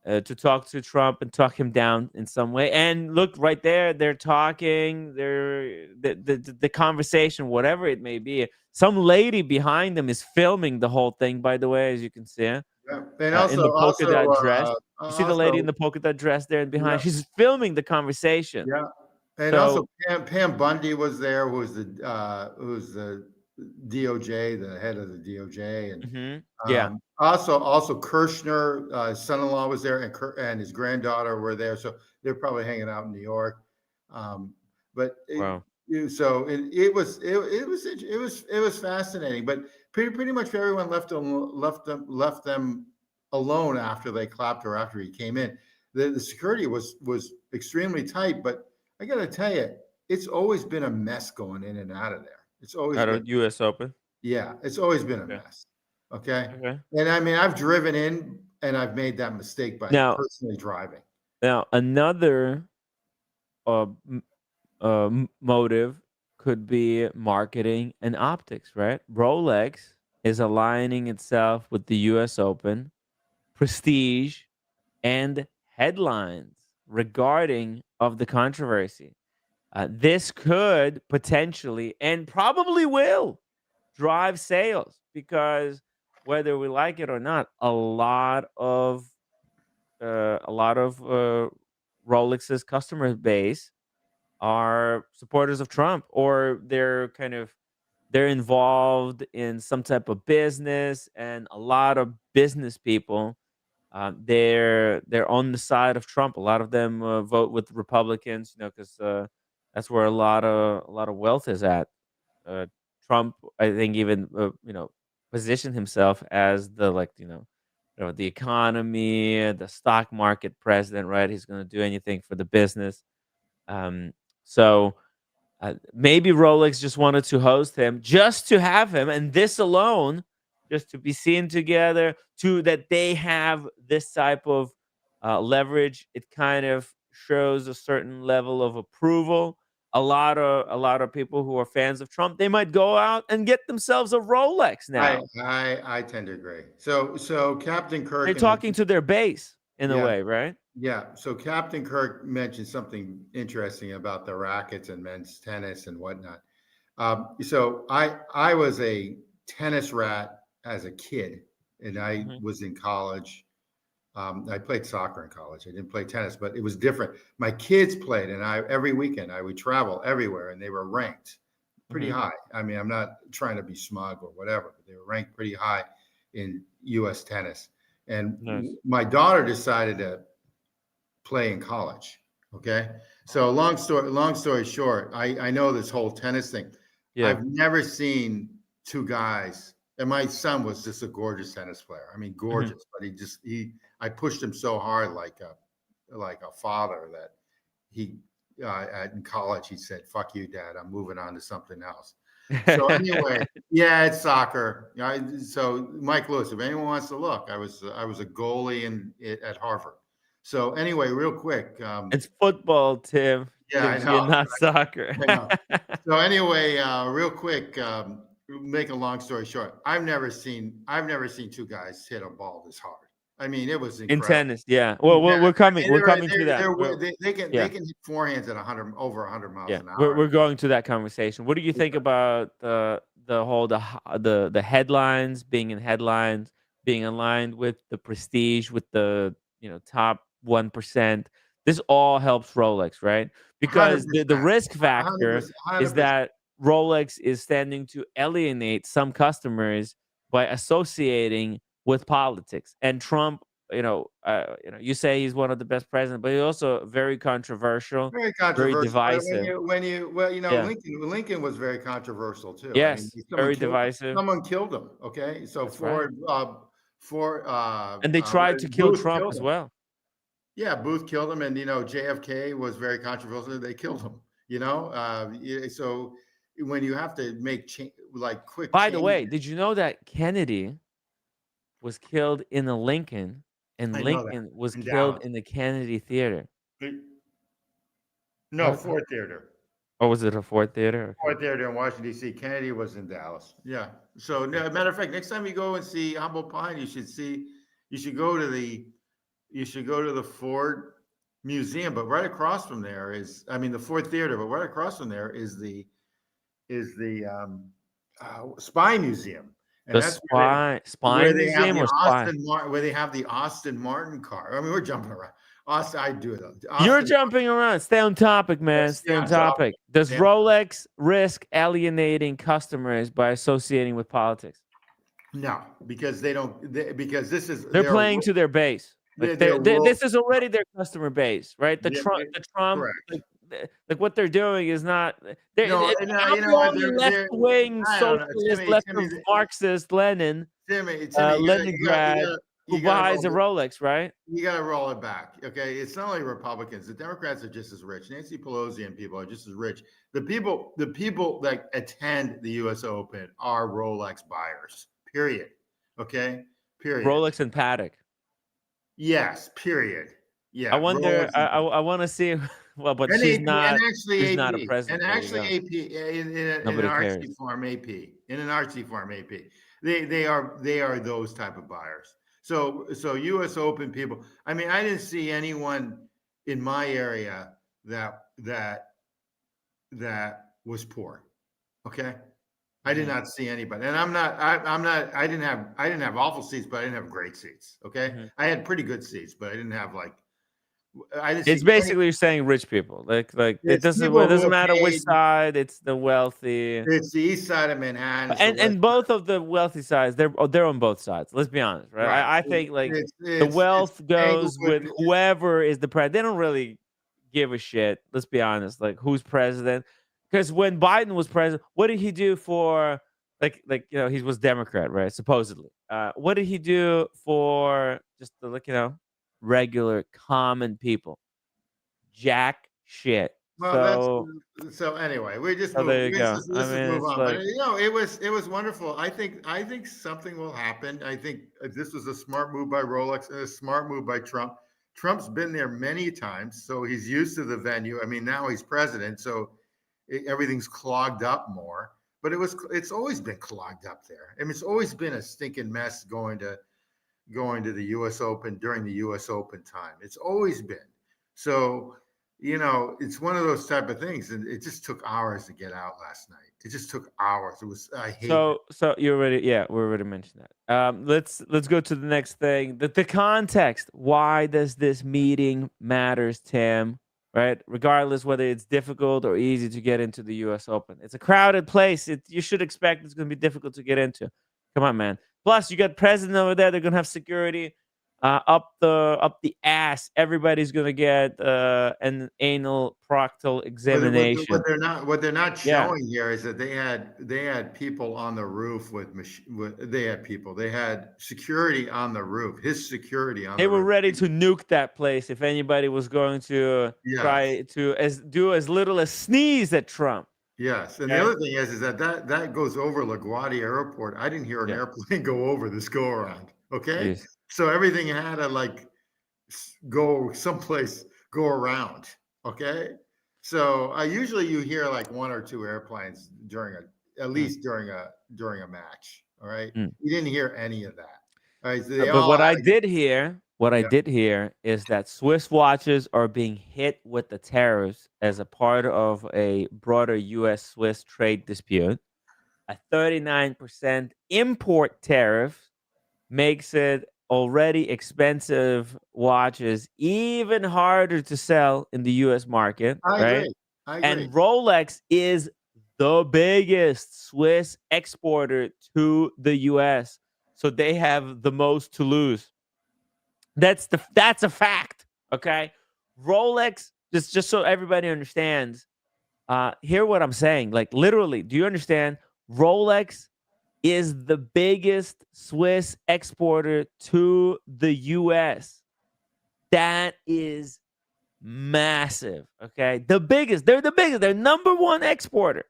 trying to talk to Trump and talk him down in some way. And look, right there, they're talking. The conversation, whatever it may be. Some lady behind them is filming the whole thing. By the way, as you can see, Yeah, and in the polka dot dress. You see the lady in also, the polka dot dress there and yeah, behind. She's filming the conversation. yeah, and also So, Pam Bundy was there, who's the DOJ, the head of the DOJ, and yeah, also Kirshner, son-in-law was there, and his granddaughter were there, so they're probably hanging out in New York. Um, but wow. it was fascinating, but pretty much everyone left them alone after they clapped or after he came in. The security was extremely tight, but I got to tell you, it's always been a mess going in and out of there. It's always Out been, of U.S. Open. yeah, it's always been a Okay. mess. Okay. Okay. And I mean, I've driven in and I've made that mistake by Now, personally driving. another uh, motive could be marketing and optics, right? Rolex is aligning itself with the US Open, prestige, and headlines regarding of the controversy. This could potentially and probably will drive sales because whether we like it or not, a lot of Rolex's customer base are supporters of Trump, or they're involved in some type of business, and a lot of business people they're on the side of Trump. A lot of them vote with Republicans, because that's where a lot of wealth is at. Uh, Trump, I think, even positioned himself as the the economy, the stock market president. Right, he's going to do anything for the business. Um, so maybe Rolex just wanted to host him, just to have him, and this alone, just to be seen together, to that they have this type of leverage. It kind of shows a certain level of approval. A lot of people who are fans of Trump, they might go out and get themselves a Rolex I now. I tend to agree. So Captain They're Kirk talking to their base in a yeah, way, right? yeah. So Captain Kirk mentioned something interesting about the rackets and men's tennis and whatnot. So I was a tennis rat as a kid, and I Hmm. was in college. I played soccer in college. I didn't play tennis, but it was different. My kids played, and every weekend I would travel everywhere, and they were ranked pretty Hmm. high. I mean, I'm not trying to be smug or whatever, but they were ranked pretty high in U.S. tennis. And Nice. my daughter decided to play in college. Okay. So long story short, I know this whole tennis thing. Yeah. I've never seen two guys, and my son was just a gorgeous tennis player. I mean, Hmm. gorgeous, but I pushed him so hard like a father that he in college he said, "Fuck you, Dad. I'm moving on to something else." So anyway, yeah, it's soccer. So Mike Lewis, if anyone wants to look, I was a goalie at Harvard. So anyway, real quick, It's football, Tim. yeah, I You're know, not soccer. I know. So anyway, real quick, make a long story short, I've never seen two guys hit a ball this hard. I mean, it was In incredible. tennis, yeah. Well, Yeah, I mean, we're coming to that. they Yeah, can hit forehands at 100 over 100 miles yeah. an hour. We're going to that conversation. What do you think about the headlines being in headlines, being aligned with the prestige, with the top 1%? This all helps Rolex, right? Because the 100%, risk factor 100%, is 100%. that Rolex is standing to alienate some customers by associating with politics, and Trump you say he's one of the best presidents, but he's also very controversial, Very very controversial. divisive. Well, Yeah. Lincoln was very controversial too. I mean, Yes, very divisive. someone killed him. Okay, so That's right. And they tried to kill Booth Trump killed as him. well. Yeah, Booth killed him, and JFK was very controversial. They killed him. So when you have to make quick By the way, changes, did you know that Kennedy was killed in a Lincoln, and I know that Lincoln was in killed Dallas. in the Kennedy Theater? No, Ford Theater. Or was it a Ford Theater? Okay. Ford Theater in Washington D.C. Kennedy was in Dallas. Yeah. So, matter of fact, next time you go and see Humboldt Pine, you should go to the Ford Museum. But right across from there the Ford Theater. But right across from there is the Spy Museum, and The that's spy where they have museum the or spy? Austin Martin car. I mean, we're jumping around. Austin, I do it though. You're Austin, jumping around. Stay on topic, man. let's stay Stay on on top. topic. Does Yeah. Rolex risk alienating customers by associating with politics? No, because they don't. Because this is They're playing to their base. Like their role. this is already their customer base, right? Yeah, The Trump, correct. like what they're doing is not. No, I'm the what? only left wing I don't know, socialist, left of Marxist, Timmy, Leningrad, who you got to buys a Rolex, right? You got to roll it back. Okay, it's not only Republicans. The Democrats are just as rich. Nancy Pelosi and people are just as rich. The people that attend the U.S. Open are Rolex buyers. Period. Okay. Period. Rolex and Patek. Yes. Period. Yeah. I wonder. I want to see. Well, but And she's AP, not. and actually She's not a AP, president. and There you actually go. AP in an Nobody artsy cares. form AP, in an artsy form AP. They are those type of buyers. So U.S. Open people. I mean, I didn't see anyone in my area that was poor. Okay, I did not see anybody, and I'm not. I didn't have awful seats, but I didn't have great seats. Okay, I had pretty good seats, but I didn't have I didn't It's see any. basically saying rich people. Like it It's doesn't. people It who doesn't are matter which paid. side. It's the wealthy. It's the east side of Manhattan. It's the west And both of the wealthy sides, they're on both sides. Let's be honest, right? right. I think like the It's wealth goes Englewood. with whoever is the president. They don't really give a shit. Let's be honest. Like who's president? Because when Biden was president, what did he do for he was Democrat, right? Supposedly. What did he do for just the regular common people? Jack shit. Well, so anyway. We just So move. there you go. I Let's just mean, move it's on. But like it was wonderful. I think something will happen. I think this was a smart move by Rolex and a smart move by Trump. Trump's been there many times, so he's used to the venue. I mean, now he's president, so everything's clogged up more. But it's always been clogged up there. I mean, it's always been a stinking mess going to the U.S. Open during the U.S. Open time. It's always been. So, it's one of those type of things, and it just took hours to get out last night. It just took hours. I hate it. so you already we already mentioned that. Let's go to the next thing. The context. Why does this meeting matters, Tim? Right? Regardless whether it's difficult or easy to get into the U.S. Open, it's a crowded place. You should expect it's going to be difficult to get into. Come on, man. Plus, you got president over there. They're going to have security up the ass. Everybody's going to get an anal proctal examination. What they're not Yeah. showing here is that they had people on the roof they had security on the roof. His security on They the were roof. ready to nuke that place if anybody was going to try to do as little as sneeze at Trump. Yes, and the other thing is that goes over LaGuardia Airport. I didn't hear an airplane go over this go around. Okay, Jeez. so everything had to go someplace, go around. Okay, so usually you hear one or two airplanes at least during a match. All right, you didn't hear any of that. All right, so they But all what had I to did hear, is that Swiss watches are being hit with the tariffs as a part of a broader U.S.-Swiss trade dispute. A 39% import tariff makes it already expensive watches even harder to sell in the U.S. market, I right? agree. I agree. And Rolex is the biggest Swiss exporter to the U.S., so they have the most to lose. That's a fact. Okay, Rolex. Just so everybody understands. Hear what I'm saying. Like literally, do you understand? Rolex is the biggest Swiss exporter to the US. That is massive. Okay. The biggest. They're the biggest. They're number one exporter.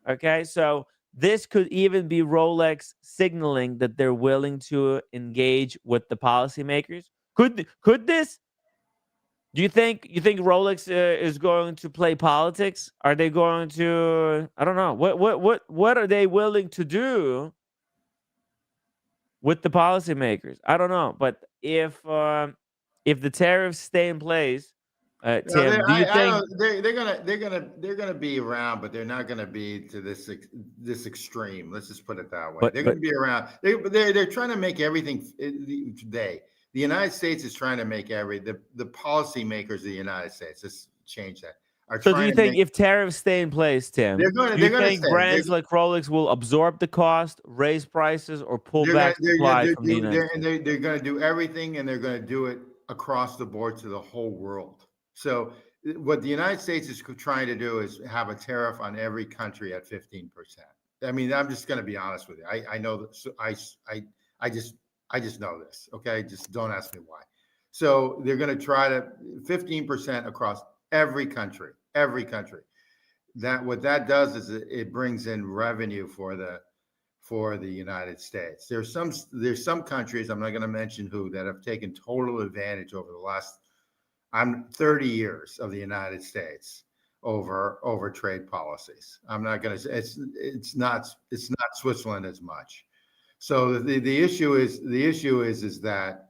Okay. So this could even be Rolex signaling that they're willing to engage with the policymakers. Could this? Do you think Rolex is going to play politics? Are they going to? I don't know. What are they willing to do with the policymakers? I don't know. But if the tariffs stay in place, No, Tim, do you I think? don't. They're gonna be around, but they're not gonna be to this extreme. Let's just put it that way. They're But gonna be around. They're trying to make everything today. The United States is trying to make the policymakers of the United States. Let's change that. Are so do trying you to think make. if tariffs stay in place, Tim? Do They're you gonna think say brands like Rolex will absorb the cost, raise prices, or pull they're gonna back supply from the United States? they're gonna do everything, and they're gonna do it across the board to the whole world. So what the United States is trying to do is have a tariff on every country at 15%. I mean, I'm just going to be honest with you. I know that. So I just know this. Okay, just don't ask me why. So they're going to try to 15% across every country. Every country. That what that does is it brings in revenue for the United States. There's some countries, I'm not going to mention who, that have taken total advantage over the last 30 years of the United States over trade policies. I'm not going to say it's not Switzerland as much. So the issue is that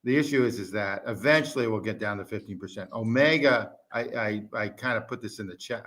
eventually we'll get down to 15%. Omega, I kind of put this in the chat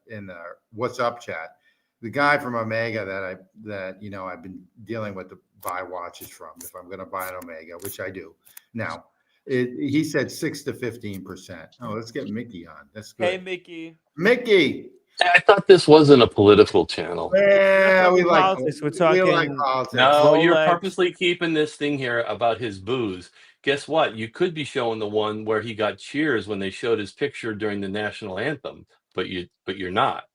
in the What's Up chat. The guy from Omega that I've been dealing with to buy watches from, if I'm going to buy an Omega, which I do now. He said 6 to 15%. Oh, let's get Mickey on. That's good. Hey, Mickey. Mickey. I thought this wasn't a political channel. Yeah, we like politics. We're we like talking. politics. No, you're Rolex. purposely keeping this thing here about his booze. Guess what? You could be showing the one where he got cheers when they showed his picture during the national anthem, but you're not.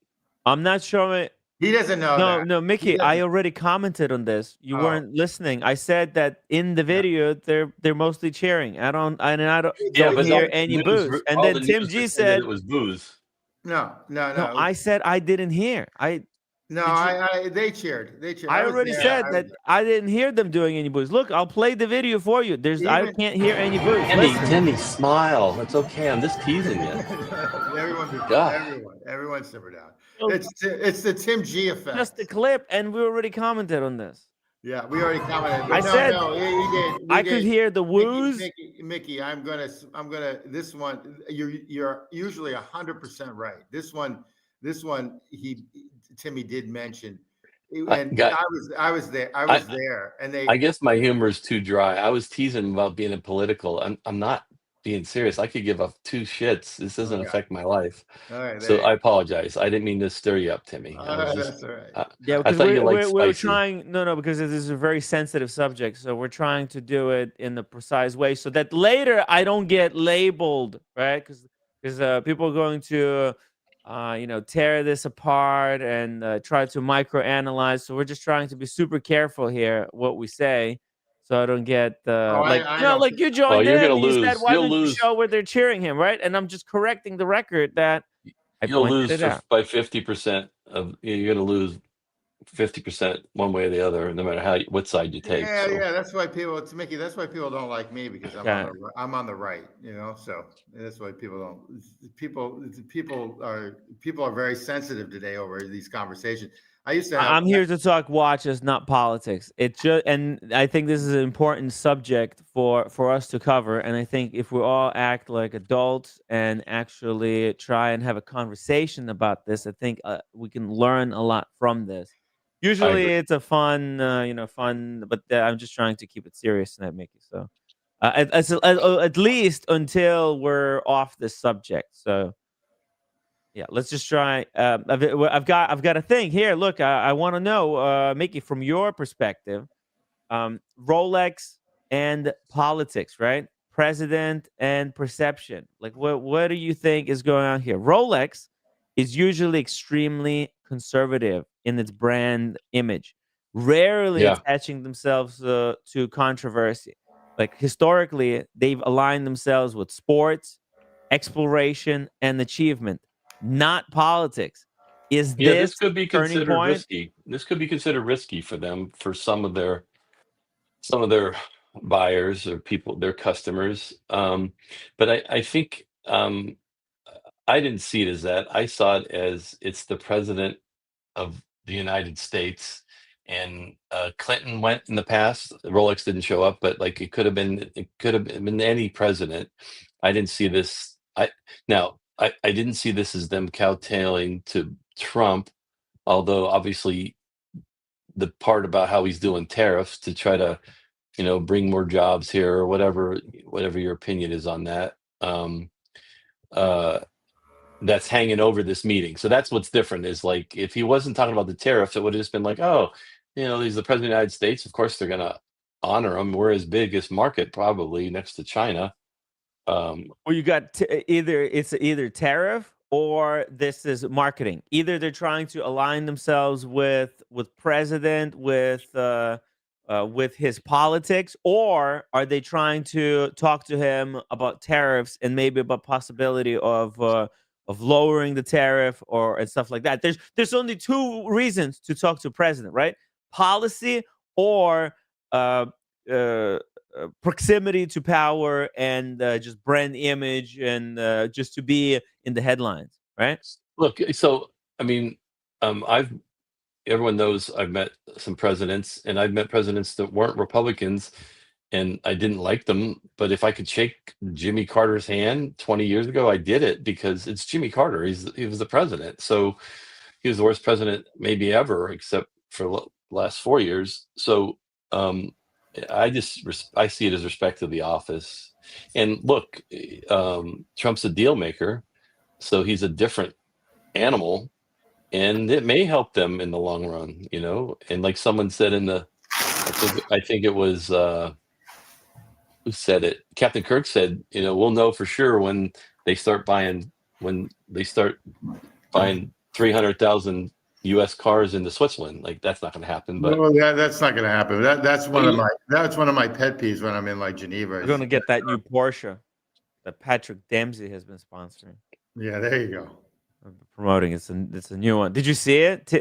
I'm not showing. He doesn't know No, that. no, Mickey, I already commented on this. You Oh. weren't listening. I said that in the video they're mostly cheering. I don't Yeah, but hear all any the booze. news, And all then the Tim news G would say that said it was booze. No. no. I said I didn't hear. They cheered. I already said that I didn't hear them doing any booze. Look, I'll play the video for you. I can't hear any booze. Timmy, smile. That's okay. I'm just teasing you. Everyone simmer down. It's the Tim G effect. Just the clip, and we already commented on this. Yeah, we already commented. I said he did. I could hear the woos. Mickey, I'm gonna. This one, you're usually 100% right. This one, Timmy did mention, and I was there. And I guess my humor is too dry. I was teasing about being a political. I'm not being serious. I could give up two shits. This doesn't affect my life. All right, so I apologize. I didn't mean to stir you up, Timmy. That's all right. Yeah, because we're trying. No, because this is a very sensitive subject. So we're trying to do it in the precise way so that later I don't get labeled, right? Because people are going to tear this apart and try to microanalyze. So we're just trying to be super careful here what we say, so I don't get like you joined in and you said, why don't you show where they're cheering him, right? And I'm just correcting the record that you'll lose by 50% of you're going to lose 50% one way or the other, no matter what side you take. Yeah. That's why Mickey. That's why people don't like me, because I'm on the right. So that's why people don't. People are very sensitive today over these conversations. I'm here to talk watches, not politics. And I think this is an important subject for us to cover. And I think if we all act like adults and actually try and have a conversation about this, I think we can learn a lot from this. Usually it's a fun, but I'm just trying to keep it serious tonight, Mickey. So at least until we're off this subject. So. Yeah, let's just try. I've got a thing here. Look, I want to know, Mickey, from your perspective, Rolex and politics, right? president and perception. Like, what do you think is going on here? Rolex is usually extremely conservative in its brand image, rarely Yeah. attaching themselves to controversy. Like historically, they've aligned themselves with sports, exploration, and achievement, not politics. Is Yeah, this this could be a turning considered point? risky. This could be considered risky for them, for some of their buyers or people, their customers. But I think I didn't see it as that. I saw it as it's the president of the United States. And Clinton went in the past. Rolex didn't show up, but like it could have been any president. I didn't see this. I didn't see this as them kowtowing to Trump, although obviously the part about how he's doing tariffs to try to bring more jobs here or whatever your opinion is on that. Uh, that's hanging over this meeting. So that's what's different is like if he wasn't talking about the tariffs, it would have just been like, oh, he's the president of the United States. Of course, they're going to honor him. We're his biggest market, probably next to China. Well, you got either tariff or this is marketing. Either they're trying to align themselves with president with his politics, or are they trying to talk to him about tariffs and maybe about possibility of lowering the tariff or and stuff like that. There's only two reasons to talk to president, right? Policy or uh, uh, proximity to power and just brand image and just to be in the headlines, right? Look, so I mean, I've everyone knows I've met some presidents, and I've met presidents that weren't Republicans, and I didn't like them. But if I could shake Jimmy Carter's hand 20 years ago, I did it because it's Jimmy Carter. He was the president, so he was the worst president maybe ever, except for the last 4 years. So I see it as respect to the office. And look, Trump's a deal maker, so he's a different animal, and it may help them in the long run, And like someone said I think it was who said it? Captain Kirk said, we'll know for sure when they start buying 300,000 U.S. cars into Switzerland. Like that's not going to happen. But No, that's not going to happen. That's one of my pet peeves when I'm in like Geneva. We're gonna get that new Porsche that Patrick Dempsey has been sponsoring. Yeah, there you go. Promoting. It's a new one. Did you see it,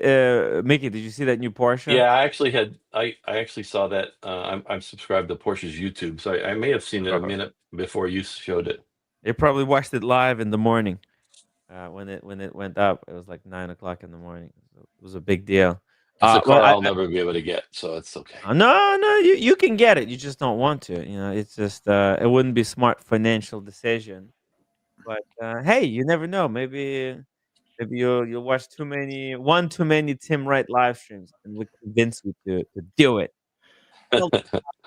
Mickey? Did you see that new Porsche? yeah, I actually saw that. I'm subscribed to Porsche's YouTube, so I may have seen it a minute before you showed it. They probably watched it live in the morning when it went up. It was like 9 o'clock in the morning. It was a big deal. It's a car I'll never be able to get, so it's okay. No, you can get it. You just don't want to. It's just it wouldn't be a smart financial decision. But hey, you never know. Maybe you'll watch too many Tim Wright live streams and we convince you to do it.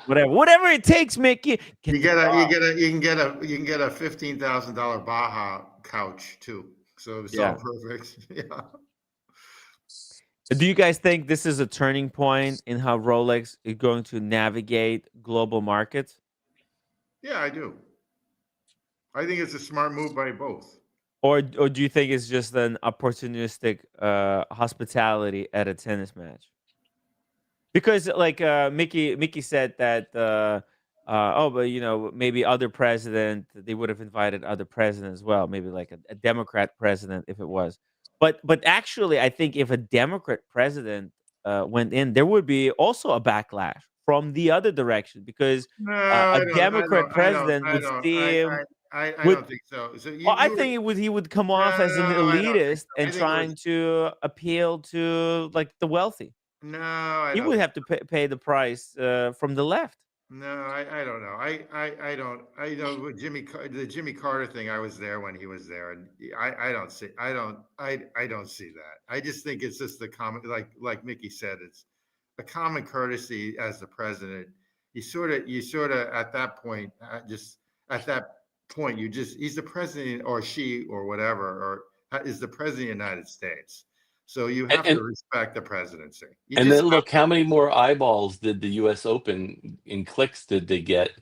Whatever it takes, Mickey. You can get a $15,000 Baja couch too. So it's all perfect. Yeah. Do you guys think this is a turning point in how Rolex is going to navigate global markets? Yeah, I do. I think it's a smart move by both. Or do you think it's just an opportunistic hospitality at a tennis match? Because like Mickey said that but maybe other president, they would have invited other presidents as well, maybe like a Democrat president if it was. But actually I think if a Democrat president went in, there would be also a backlash from the other direction because a Democrat president would seem I don't think so. I think he would come off as an elitist and trying to appeal to like the wealthy. No, He would have to pay the price from the left. No, I don't know. I don't. I know with the Jimmy Carter thing. I was there when he was there, and I don't see. I don't see that. I just think it's just the common, like Mickey said, it's a common courtesy as the president. You sort of at that point, he's the president or she or whatever, or is the president of the United States. So you have to respect the presidency. Then look, how many more eyeballs did the U.S. Open in clicks did they get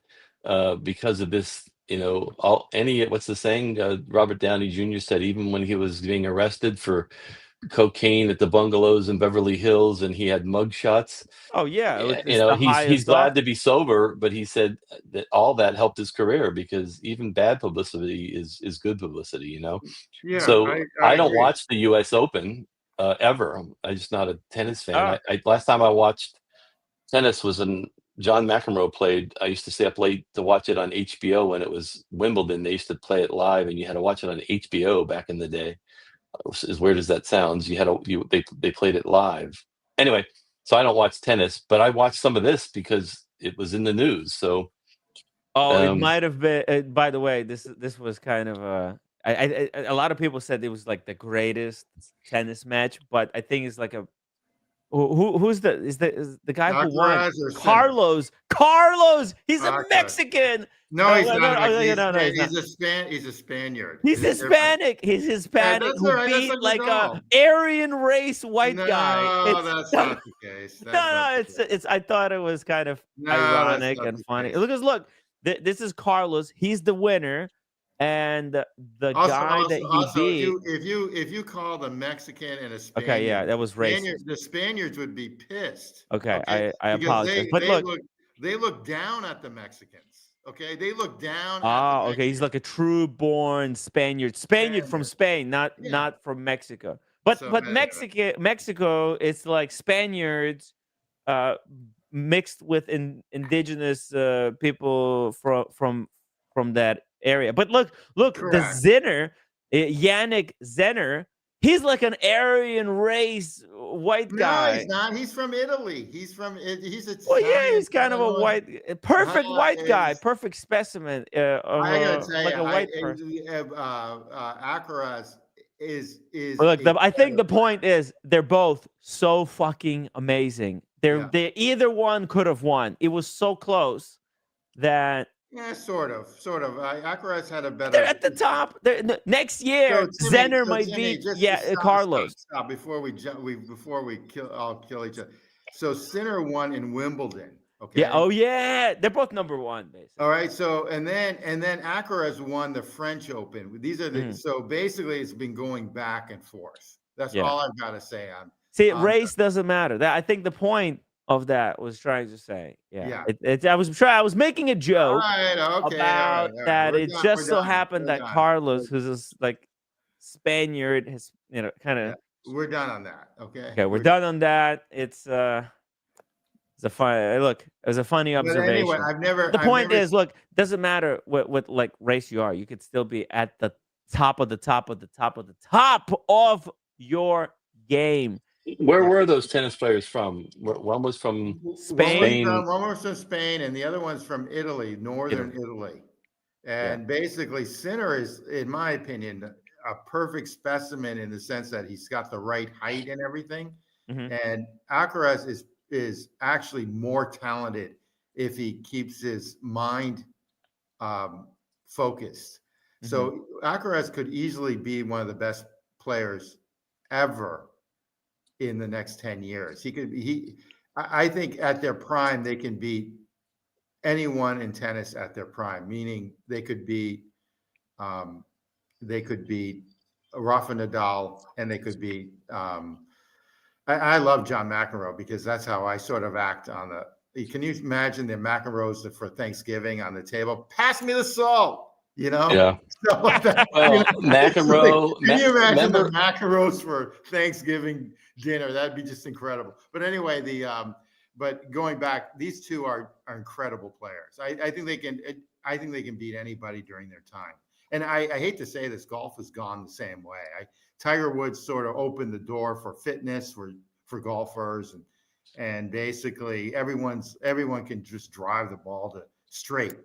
because of this. What's the saying? Robert Downey Jr. said even when he was being arrested for cocaine at the bungalows in Beverly Hills, and he had mug shots. Oh yeah, it's the He's highest glad to office. be sober, but he said that all that helped his career because even bad publicity is good publicity. Yeah, So I I don't agree. watch the U.S. Open ever. I'm just not a tennis fan. Oh, Last time I watched tennis was when John McEnroe played. I used to stay up late to watch it on HBO when it was Wimbledon. They used to play it live, and you had to watch it on HBO back in the day. As weird as that sounds, they played it live. Anyway, so I don't watch tennis, but I watched some of this because it was in the news. So it um, might have been. By the way, this was kind of a lot of people said it was like the greatest tennis match, but I think it's like a who's the guy who won? Alcaraz or Sinner? Carlos. He's a Alcaraz. Mexican. No, he's No, not. no, no, he's not. He's a Spaniard. He's It's different. Hispanic. He's Yeah, Hispanic that's all who right. That's beat what you like a know. Aryan race white guy. No, It's that's no, not the case. no, That's not no. the case. It's. I thought it was kind of No, that's ironic not and the funny. case. Look. This is Carlos. He's the winner, and the guy that he Also, beat. if you call the Mexican and a Okay, yeah, Spaniard, that was racist. the Spaniards would be pissed. Okay, Okay, I because apologize. But look, they look down at the Mexicans. Okay, they look down at the oh, okay, he's Mexicans. like a true born Spaniard. Spaniard from Spaniard. Spain, Yeah. not from Mexico. But So anyway. Mexico, it's like Spaniards uh mixed with indigenous people from that area. But look, the Correct. Zinner, Yannick Zenner, he's like an Aryan race white No, guy. he's not. He's from Italy. He's Well, yeah, he's kind of a perfect white guy, perfect specimen of I gotta tell like you, a white person. Alcaraz is. Look, I think the incredible. point is they're both so fucking amazing. Yeah. They either one could have won. It was so close that Yeah, sort of. Alcaraz had a better. they're at the top. Next year, Zenner might Timmy, beat stop, Carlos. Stop before we all kill each other. So Sinner won in Wimbledon. Okay. Yeah. Oh yeah. They're both number one, basically. All right. So and then Alcaraz won the French Open. These are the so basically it's been going back and forth. That's all I've got to say on. See, race doesn't matter. I think the point of that was trying to say, I was making a joke about that. It just so happened that Carlos, who's like Spaniard, has kind of. We're done on that. Okay. Okay, we're done on that. It's a funny look. It was a funny observation. But anyway, the point is, look, doesn't matter what like race you are. You could still be at the top of the top of the top of the top of your game. Where were those tennis players from? One was from Spain. One was from Spain, and the other one's from Italy, northern Italy. And basically, Sinner is, in my opinion, a perfect specimen in the sense that he's got the right height and everything. And Alcaraz is actually more talented if he keeps his mind focused. So Alcaraz could easily be one of the best players ever in the next 10 years. I think at their prime, they can beat anyone in tennis at their prime, meaning they could beat Rafa Nadal, and they could beat I love John McEnroe because that's how I sort of act on the. Can you imagine the McEnroes for Thanksgiving on the table? Pass me the salt, Yeah. So McEnroe. Can you imagine the McEnroes for Thanksgiving dinner? That'd be just incredible. But anyway, but going back, these two are incredible players. I think they can. I think they can beat anybody during their time. And I hate to say this, golf has gone the same way. Tiger Woods sort of opened the door for fitness for golfers, and basically everyone can just drive the ball straight.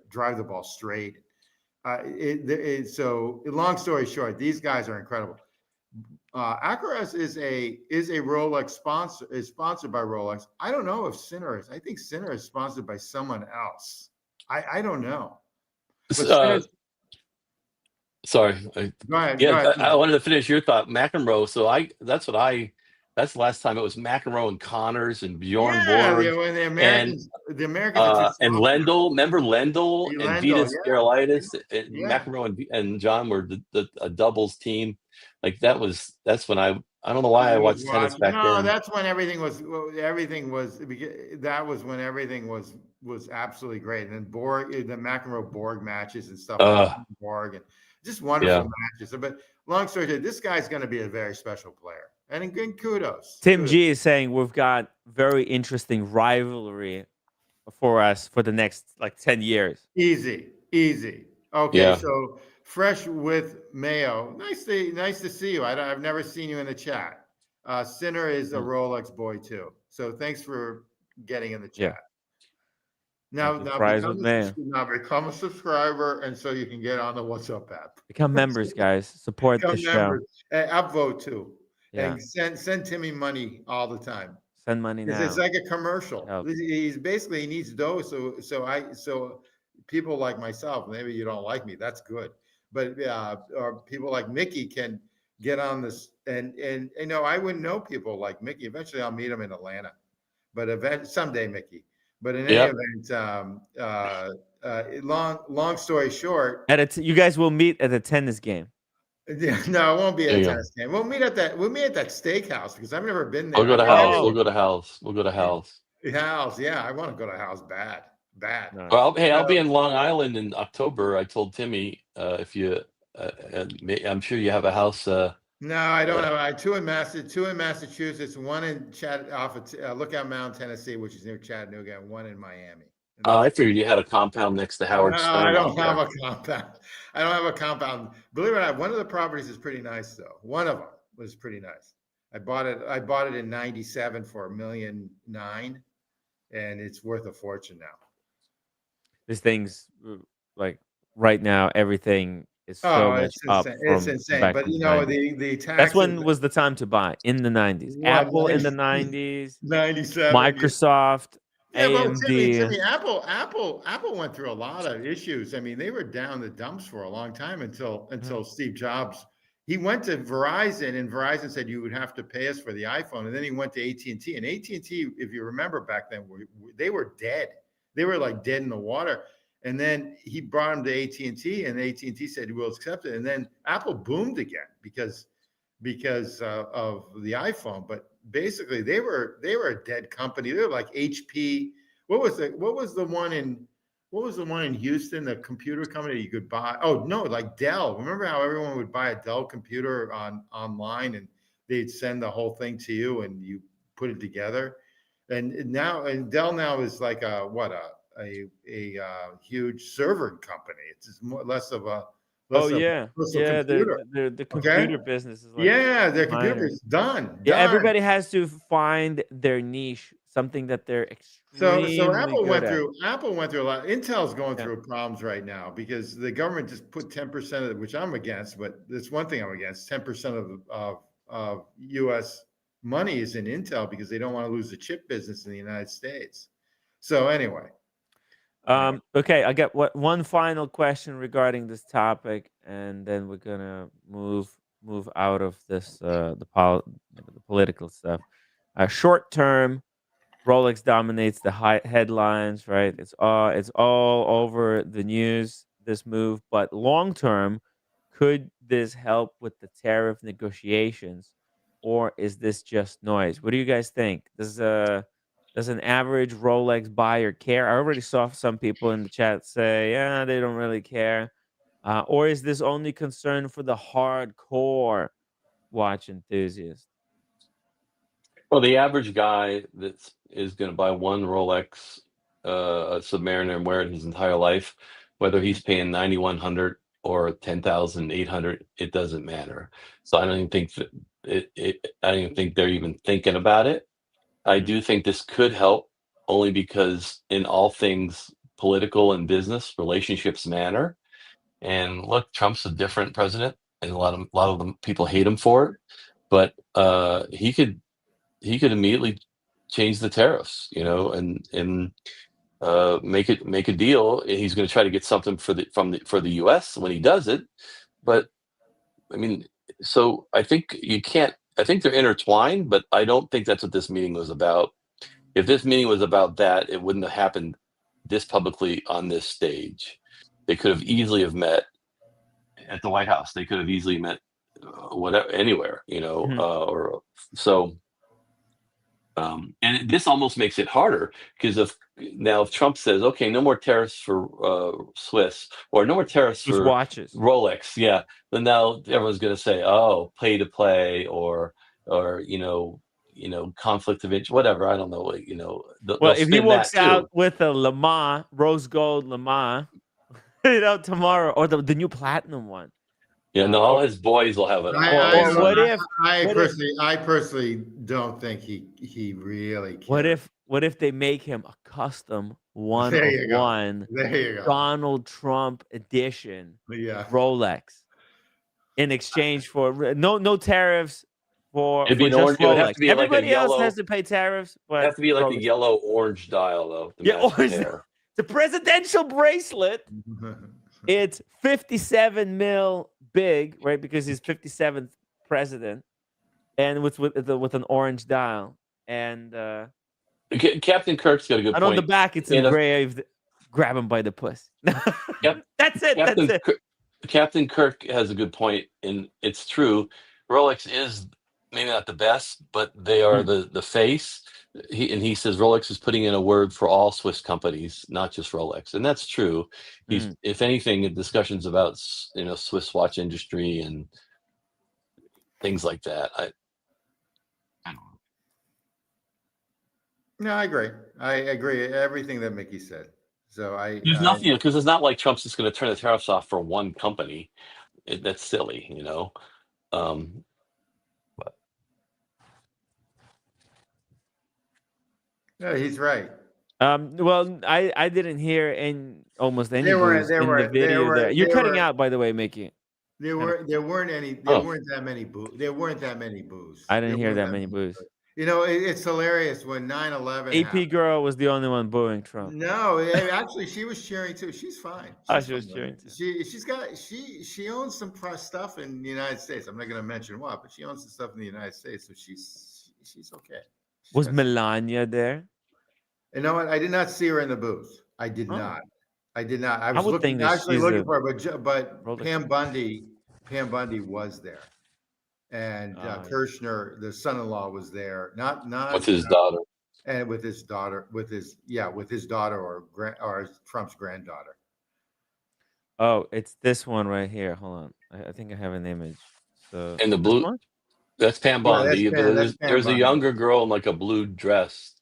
So long story short, these guys are incredible. Alcaraz is a Rolex sponsor, is sponsored by Rolex. I don't know if Sinner is. I think Sinner is sponsored by someone else. I don't know. Sorry. Go ahead. I wanted to finish your thought. McEnroe. So that's That's the last time it was McEnroe and Connors and Bjorn Yeah, Borg when and the Americans are too and soft now. Lendl. Remember Lendl and Lendl, Vitas Gerulaitis and yeah. McEnroe and John were a doubles team. Like that's when I don't know why I I was watched tennis watching. back No, then. that's when everything was. That was when everything was absolutely great. And then the McEnroe Borg matches and stuff like Uh, Borg and just wonderful yeah, matches. But long story short, this guy's going to be a very special player. And kudos. Tim G is saying we've got very interesting rivalry for us for the next like 10 years. Easy, easy. Okay, yeah. so fresh with Mayo. Nice to see you. I've never seen you in the chat. Sinner is a Mm. Rolex boy too. So thanks for getting in the Yeah. chat. Now, Thank you. Fries with mayo. become a subscriber, and so you can get on the WhatsApp app. Become members, guys. Support the Become show. members. And upvote too. Yeah. And send Timmy money all the time. Send money Because now. it's like a commercial. Helps. He's basically he needs dough. So people like myself, maybe you don't like me, that's good. But or people like Mickey can get on this and you know, I wouldn't know people like Mickey. Eventually I'll meet him in Atlanta. But someday, Mickey. But in any Yep. event, long story short, You guys will meet at a tennis game. yeah, no, it won't be at There a you go. tennis game. We'll meet at that steakhouse because I've never been there. We'll go to I've been Hal's. Oh. We'll go to Hal's. We'll go to Hal's. House, yeah, I want to go to House bad. Nice. Well, hey, I'll be in Long Island in October. I told Timmy if you, I'm sure you have a house. No, I don't have. I have two in Massachusetts, one in Lookout Mountain, Tennessee, which is near Chattanooga, and one in Miami. And I figured you had a compound next to Howard no, Stern. I don't have a compound. I don't have a compound. Believe it or not, one of the properties is pretty nice, though. One of them was pretty nice. I bought it in '97 for $1.9 million, and it's worth a fortune now. This thing's like right now, everything is so much it's up. insane. It's insane. Back But from you the know, 90s. the taxes. That's when was the time to buy in the 90s. What, Apple in the 90s, 97. Microsoft, Yeah, well, AMD. Timmy, Apple went through a lot of issues. I mean, they were down the dumps for a long time until Steve Jobs. He went to Verizon, and Verizon said you would have to pay us for the iPhone, and then he went to AT&T. And AT&T, if you remember back then, they were dead. They were like dead in the water. And then he brought him to AT&T, and AT&T said we'll accept it. And then Apple boomed again because of the iPhone. But basically, they were a dead company. They were like HP. What was the one in Houston? The computer company you could buy. Oh no, like Dell. Remember how everyone would buy a Dell computer online, and they'd send the whole thing to you, and you put it together. And Dell now is like a huge server company. It's just less of a computer. The computer business is like Their computer is done. Yeah, everybody has to find their niche, something that they're extremely So Apple good at. went through a lot. Intel's going through problems right now because the government just put 10% of it, which I'm against, but that's one thing I'm against. 10% of U.S. money is in Intel because they don't want to lose the chip business in the United States. So anyway. Okay, I got one final question regarding this topic, and then we're gonna move out of this the political stuff. Short term, Rolex dominates the headlines, right? It's all over the news, this move. But long term, could this help with the tariff negotiations, or is this just noise? What do you guys think? Does an average Rolex buyer care? I already saw some people in the chat say, yeah, they don't really care. Or is this only concern for the hardcore watch enthusiast? Well, the average guy is going to buy one Rolex Submariner and wear it his entire life, whether he's paying 9,100 or 10,800, it doesn't matter. So I don't even think I don't even think they're even thinking about it. I do think this could help only because in all things political and business, relationships matter. And look, Trump's a different president, and a lot of them people hate him for it. But he could immediately change the tariffs, and make a deal. He's going to try to get something for the U.S. when he does it. But I mean, so I think you can't I think they're intertwined, but I don't think that's what this meeting was about. If this meeting was about that, it wouldn't have happened this publicly on this stage. They could have easily have met at the White House. They could have easily met whatever anywhere, or so. And this almost makes it harder because if Trump says, okay, no more tariffs for Swiss or no more tariffs Those for watches. Rolex, yeah, then now everyone's going to say, oh, pay to play or conflict of interest, whatever. I don't know, Well, they'll if he spin that walks too. out with a Lamar, rose gold Lamar, tomorrow, or the new platinum one. Yeah, no, all his boys will have it. I personally don't think he really cares. What if they make him a custom one There of you go. one There you go. Donald Trump edition Yeah. Rolex in exchange for no tariffs for It'd be an just orange. It would have Rolex. to be like a Everybody else yellow. has to pay tariffs, It but have to be like a Rolex. yellow orange dial though. To Yeah, match the orange. hair. The presidential bracelet. It's 57 mil big, right? Because he's 57th president, and with an orange dial. And Captain Kirk's got a good and point. on the back, it's engraved, "Grab him by the puss." Yep. That's it. That's it. Captain Kirk has a good point, and it's true. Rolex is maybe not the best, but they are the face. He says Rolex is putting in a word for all Swiss companies, not just Rolex, and that's true. He's, if anything, in discussions about Swiss watch industry and things like that. I don't know. No, I agree. I agree everything that Mickey said. So There's nothing because it's not like Trump's just going to turn the tariffs off for one company. That's silly, But no, he's right. Well, I didn't hear almost any There booze in the video there. You're cutting out, by the way, Mickey. There weren't that many boos. There weren't that many boos. I didn't hear that many boos. It's hilarious when 9/11 AP happened. girl was the only one booing Trump. No, actually, she was cheering too. She's fine. She was cheering too. She owns some stuff in the United States. I'm not going to mention what, but she owns some stuff in the United States, so she's okay. Was Melania there? You know what? I did not see her in the booth. I did not. I was looking for her, but Pam Bundy was there. And Kirshner, the son-in-law, was there. Not with his daughter. And with his daughter, with his daughter or Trump's granddaughter. Oh, it's this one right here. Hold on, I think I have an image. So and the blue, that's Pam Bondi. There's a younger girl in like a blue dress.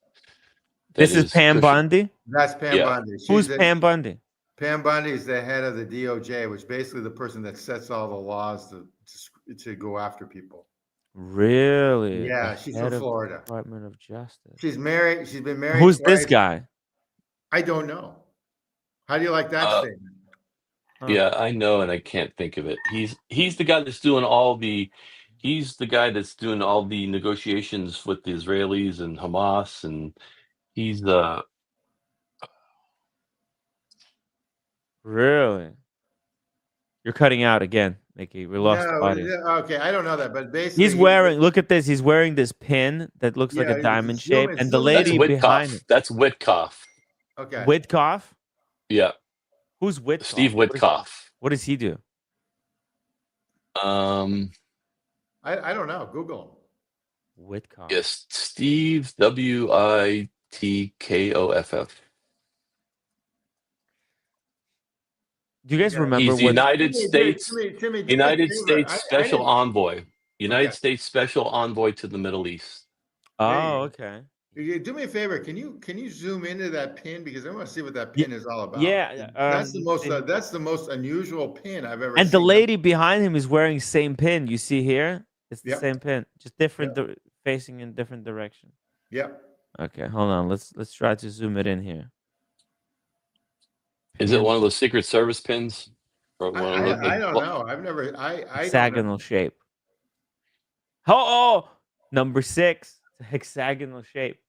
This is Pam Bondi. That's Pam Bondi. Who's Pam Bondi? Pam Bondi is the head of the DOJ, which is basically the person that sets all the laws to go after people. Really? Yeah, she's from Florida. Department of Justice. She's married. She's been married. Who's this guy? I don't know. How do you like that statement? Yeah, I know, and I can't think of it. He's the guy that's doing all the negotiations with the Israelis and Hamas, and he's the. Really? You're cutting out again, Mickey. We lost the audio. Okay, I don't know that, but basically he's wearing. Look at this. He's wearing this pin that looks like a diamond shape, and the lady behind him. That's Witkoff. Okay. Witkoff? Yeah. Who's Witkoff? Steve Witkoff. What does he do? I don't know. Google him. Witkoff. Yes, Steve Witkoff. Do you guys remember? He's United States Special Envoy. United States Special Envoy to the Middle East. Oh, okay. Do me a favor. Can you zoom into that pin, because I want to see what that pin is all about. Yeah, that's the most unusual pin I've ever seen. And the lady behind him is wearing same pin. You see here? It's the same pin, just different facing in different direction. Yep. Okay, hold on. Let's try to zoom it in here. Is it one of those Secret Service pins? I don't know. I've never. Hexagonal shape. Oh, number 6. It's a hexagonal shape.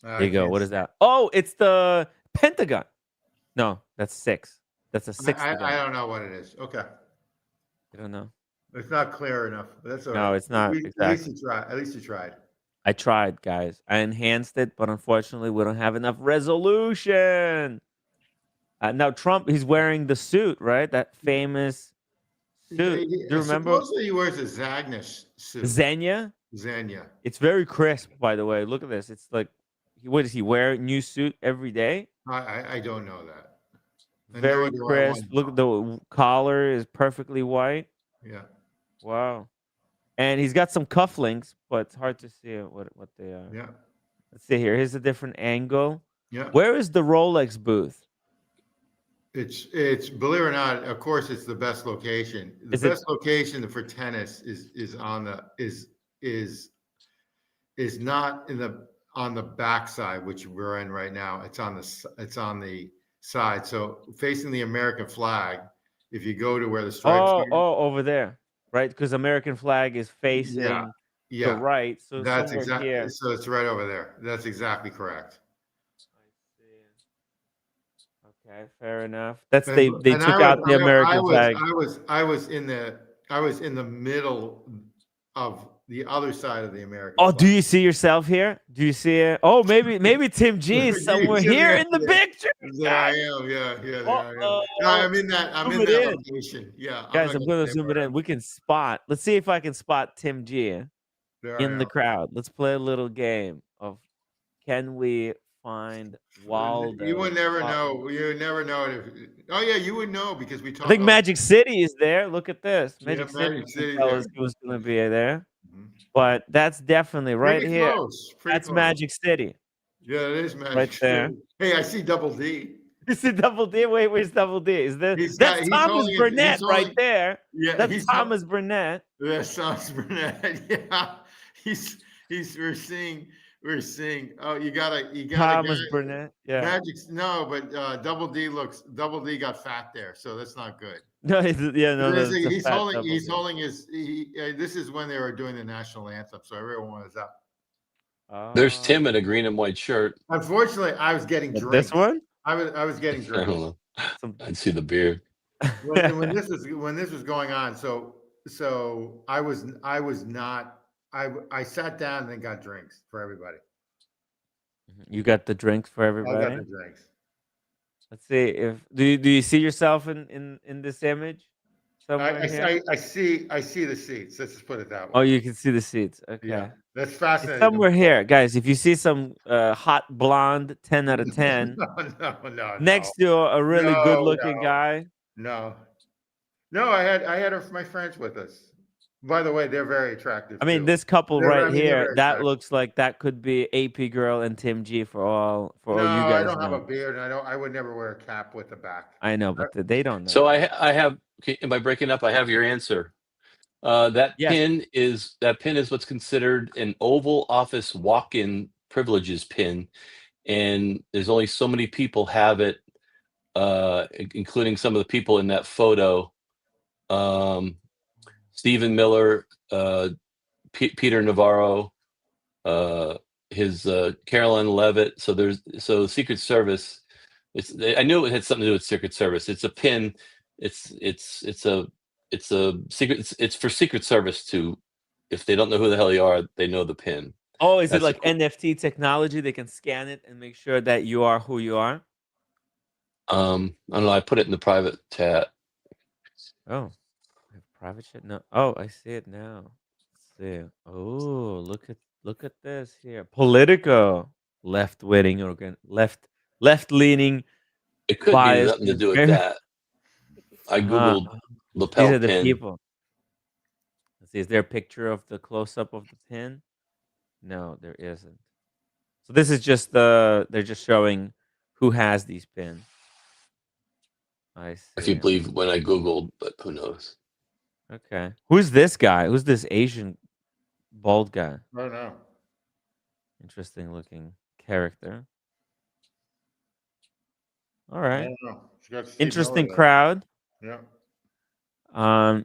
There you go. What is that? Oh, it's the Pentagon. No, that's 6. That's a 6. I don't know what it is. Okay. I don't know. It's not clear enough. But that's all No, right. it's not At least exactly. you tried. At least you tried. I tried, guys. I enhanced it, but unfortunately, we don't have enough resolution. Now Trump, he's wearing the suit, right? That famous suit. Do you remember Supposedly he wears a Zagnus suit. Xenia? Xenia. It's very crisp, by the way. Look at this. It's like, what does he wear? New suit every day? I don't know that. And nor Very do I want crisp. to Look at know. the collar is perfectly white. Yeah. Wow. And he's got some cufflinks, but it's hard to see what they are. Yeah. Let's see here. Here's a different angle. Yeah. Where is the Rolex booth? It's believe it or not, of course, it's the best location. The Is it? best location for tennis is on the is not in the on the backside, which we're in right now. It's on the side. So facing the American flag, if you go to where the stripes are, Over there, right? Because American flag is yeah, facing the yeah, right, so that's somewhere exactly. here. So it's right over there. That's exactly correct. I see. Okay, fair enough. That's And they and took out the American flag. I was in the middle of the other side of the American Oh, do flag. you see yourself here? Do you see it? Oh, maybe Tim G is somewhere here in the picture, There I guys. am. Yeah, yeah, there I am. No, Uh-oh. I'm Zoom in it that in. location. Yeah, I'm Guys, not I'm gonna gonna say zoom it where I in. am. We can spot. Let's see if I can spot Tim G There I in the am. crowd. Let's play a little game of can we find You Waldo? would never know. You would never know it. Oh yeah, you would know because we I talk think all the Magic time. City is there. Look at this. Yeah, Magic City Magic didn't City tell there. us he was gonna be there. Mhm. But that's definitely right Pretty here. close. Pretty That's close. Magic City Yeah, it is right Magic there. City. Hey, I see Double D. You see Double D? Wait, where's Double D? Is this He's got. that's Thomas Burnett He's right holding. there. Yeah, That's he's. Thomas Burnett. That sounds Burnett. Yeah, he's. We're seeing. Oh, you got a Thomas guy. Burnett. Yeah. Magic's no, but Double D got fat there, so that's not good. No, yeah, no, no, it's a He's fat holding. Double He's D. holding his. This is when they were doing the national anthem, so everyone was up. There's Oh, Tim in a green and white shirt. Unfortunately, I was getting this drinks. one? I was getting I don't drinks know. Some I'd see the beard. when this was going on. So I was not. I sat down and then got drinks for everybody. You got the drinks for I got everybody? the drinks. Let's see if do you see yourself in this image somewhere here? I see the seats. Let's just put it that Oh, way. you can see the seats. Yeah, Okay. that's It's fascinating. somewhere here, guys. If you see some hot blonde 10 out of 10 No. next to a really good looking guy. No. I had my friends with us. By the way, they're very attractive I mean, too. this couple right They're here, very that attractive. looks like that could be AP Girl and Tim G for all No, you I guys don't have a know. beard, and I would never wear a cap with the back. I know, but they don't know So that. I have. Okay, am I breaking up? I have your answer. That Yes. pin is what's considered an Oval Office walk-in privileges pin, and there's only so many people have it, including some of the people in that photo. Stephen Miller, Peter Navarro, his Carolyn Levitt. So Secret Service. I knew it had something to do with Secret Service. It's a pin. It's a secret. It's for Secret Service to, if they don't know who the hell you are, they know the pin. Oh, is it That's like NFT technology? They can scan it and make sure that you are who you are? I don't know. I put it in the private chat. Oh, I have private shit? No. Oh, I see it now. Let's see. Oh, look at this here. Politico. Left-wing left-leaning It could be bias. nothing to do with that. I googled These lapel are the pin. people. Let's see, is there a picture of the close-up of the pin? No, there isn't. So this is just they're just showing who has these pins. I If you see. believe when I googled, but who knows? Okay. Who's this guy? Who's this Asian bald guy? I don't know. Interesting looking character. All I right. don't know. She got Steve Interesting Miller there. crowd. Yeah.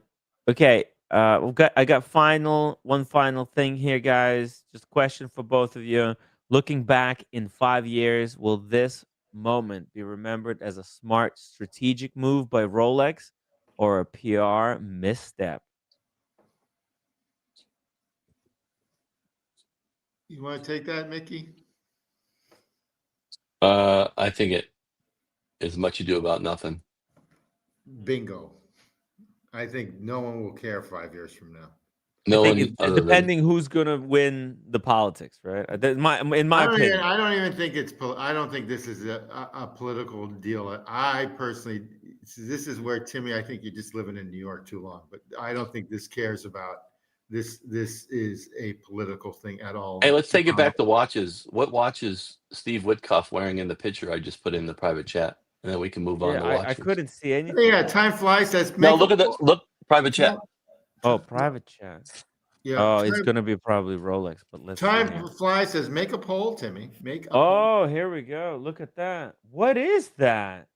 Okay. I got one final thing here, guys. Just a question for both of you. Looking back in 5 years, will this moment be remembered as a smart strategic move by Rolex or a PR misstep? You want to take that, Mickey? I think it is much ado about nothing. Bingo. I think no one will care 5 years from now. No I think one it's other than depending who's gonna win the politics, right? In my opinion. I don't even think it's. I don't think this is a political deal. I personally, this is where Timmy. I think you're just living in New York too long. But I don't think this cares about this. This is a political thing at all. Hey, let's take it back to watches. What watch is Steve Witkoff wearing in the picture I just put in the private chat? And then we can move on to watches. I couldn't see anything. Yeah, time flies. No, look at that. Look, private chat. Oh, private chat. Yeah. Oh, it's gonna be probably Rolex, but let's see Time here. flies says make a poll, Timmy. Make a poll. Oh, here we go. Look at that. What is that?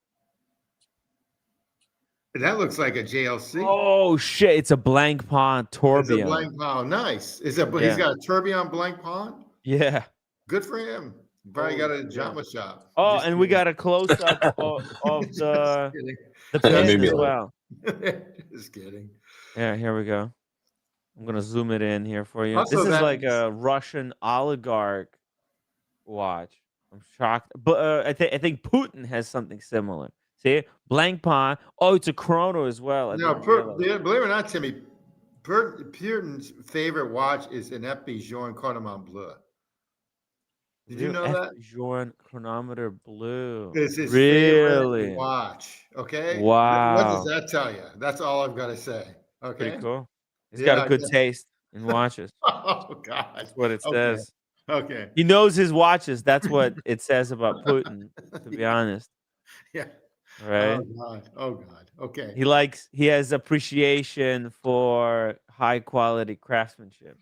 That looks like a JLC. Oh shit! It's a blank pawn It's a tourbillon. blank pawn. Nice. Is that? He's got a tourbillon blank pawn. Yeah. Good for him. Probably got a Jama shop. Oh, Just and we kidding. got a close up of Just kidding. the That made pin me as laugh. well. Just kidding. Yeah, here we go. I'm gonna zoom it in here for you. Also, This is that like is- a Russian oligarch watch. I'm shocked, but I think Putin has something similar. See, blank pawn. Oh, it's a chrono as well. I No, didn't realize. believe it or not, Timmy, Putin's favorite watch is an FB Journe Cardamom Bleu. Did you know that? Journe chronometer blue. It's his Really? favorite watch. Okay. Wow. What does that tell you? That's all I've got to say. Okay. Pretty cool. He's got a good Yeah. taste in watches. Oh God. That's what it Okay. says. Okay. He knows his watches. That's what it says about Putin, to be honest. Yeah. Right? Oh God. Oh God. Okay. He has appreciation for high quality craftsmanship.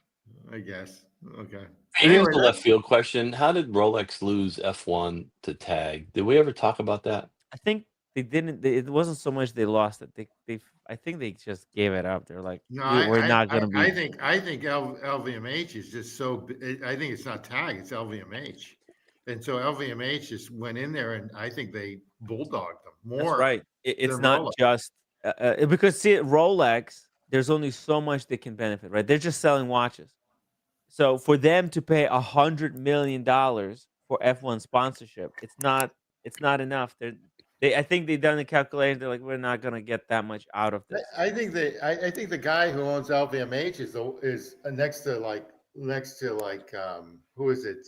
I guess. Okay. Hey, here's Anyway, the left field question. How did Rolex lose F1 to tag? Did we ever talk about that? I think they didn't. It wasn't so much they lost it. I think they just gave it up. They're like, No, we're not going to be. I think LVMH is just so. I think it's not tag. It's LVMH, and so LVMH just went in there, and I think they bulldogged them more. That's right. It's than not Rolex. just because see, Rolex. There's only so much they can benefit. Right? They're just selling watches. So for them to pay $100 million for F1 sponsorship, it's not enough. I think they've done the calculation. They're like, we're not gonna get that much out of this. I think the guy who owns LVMH is next to who is it?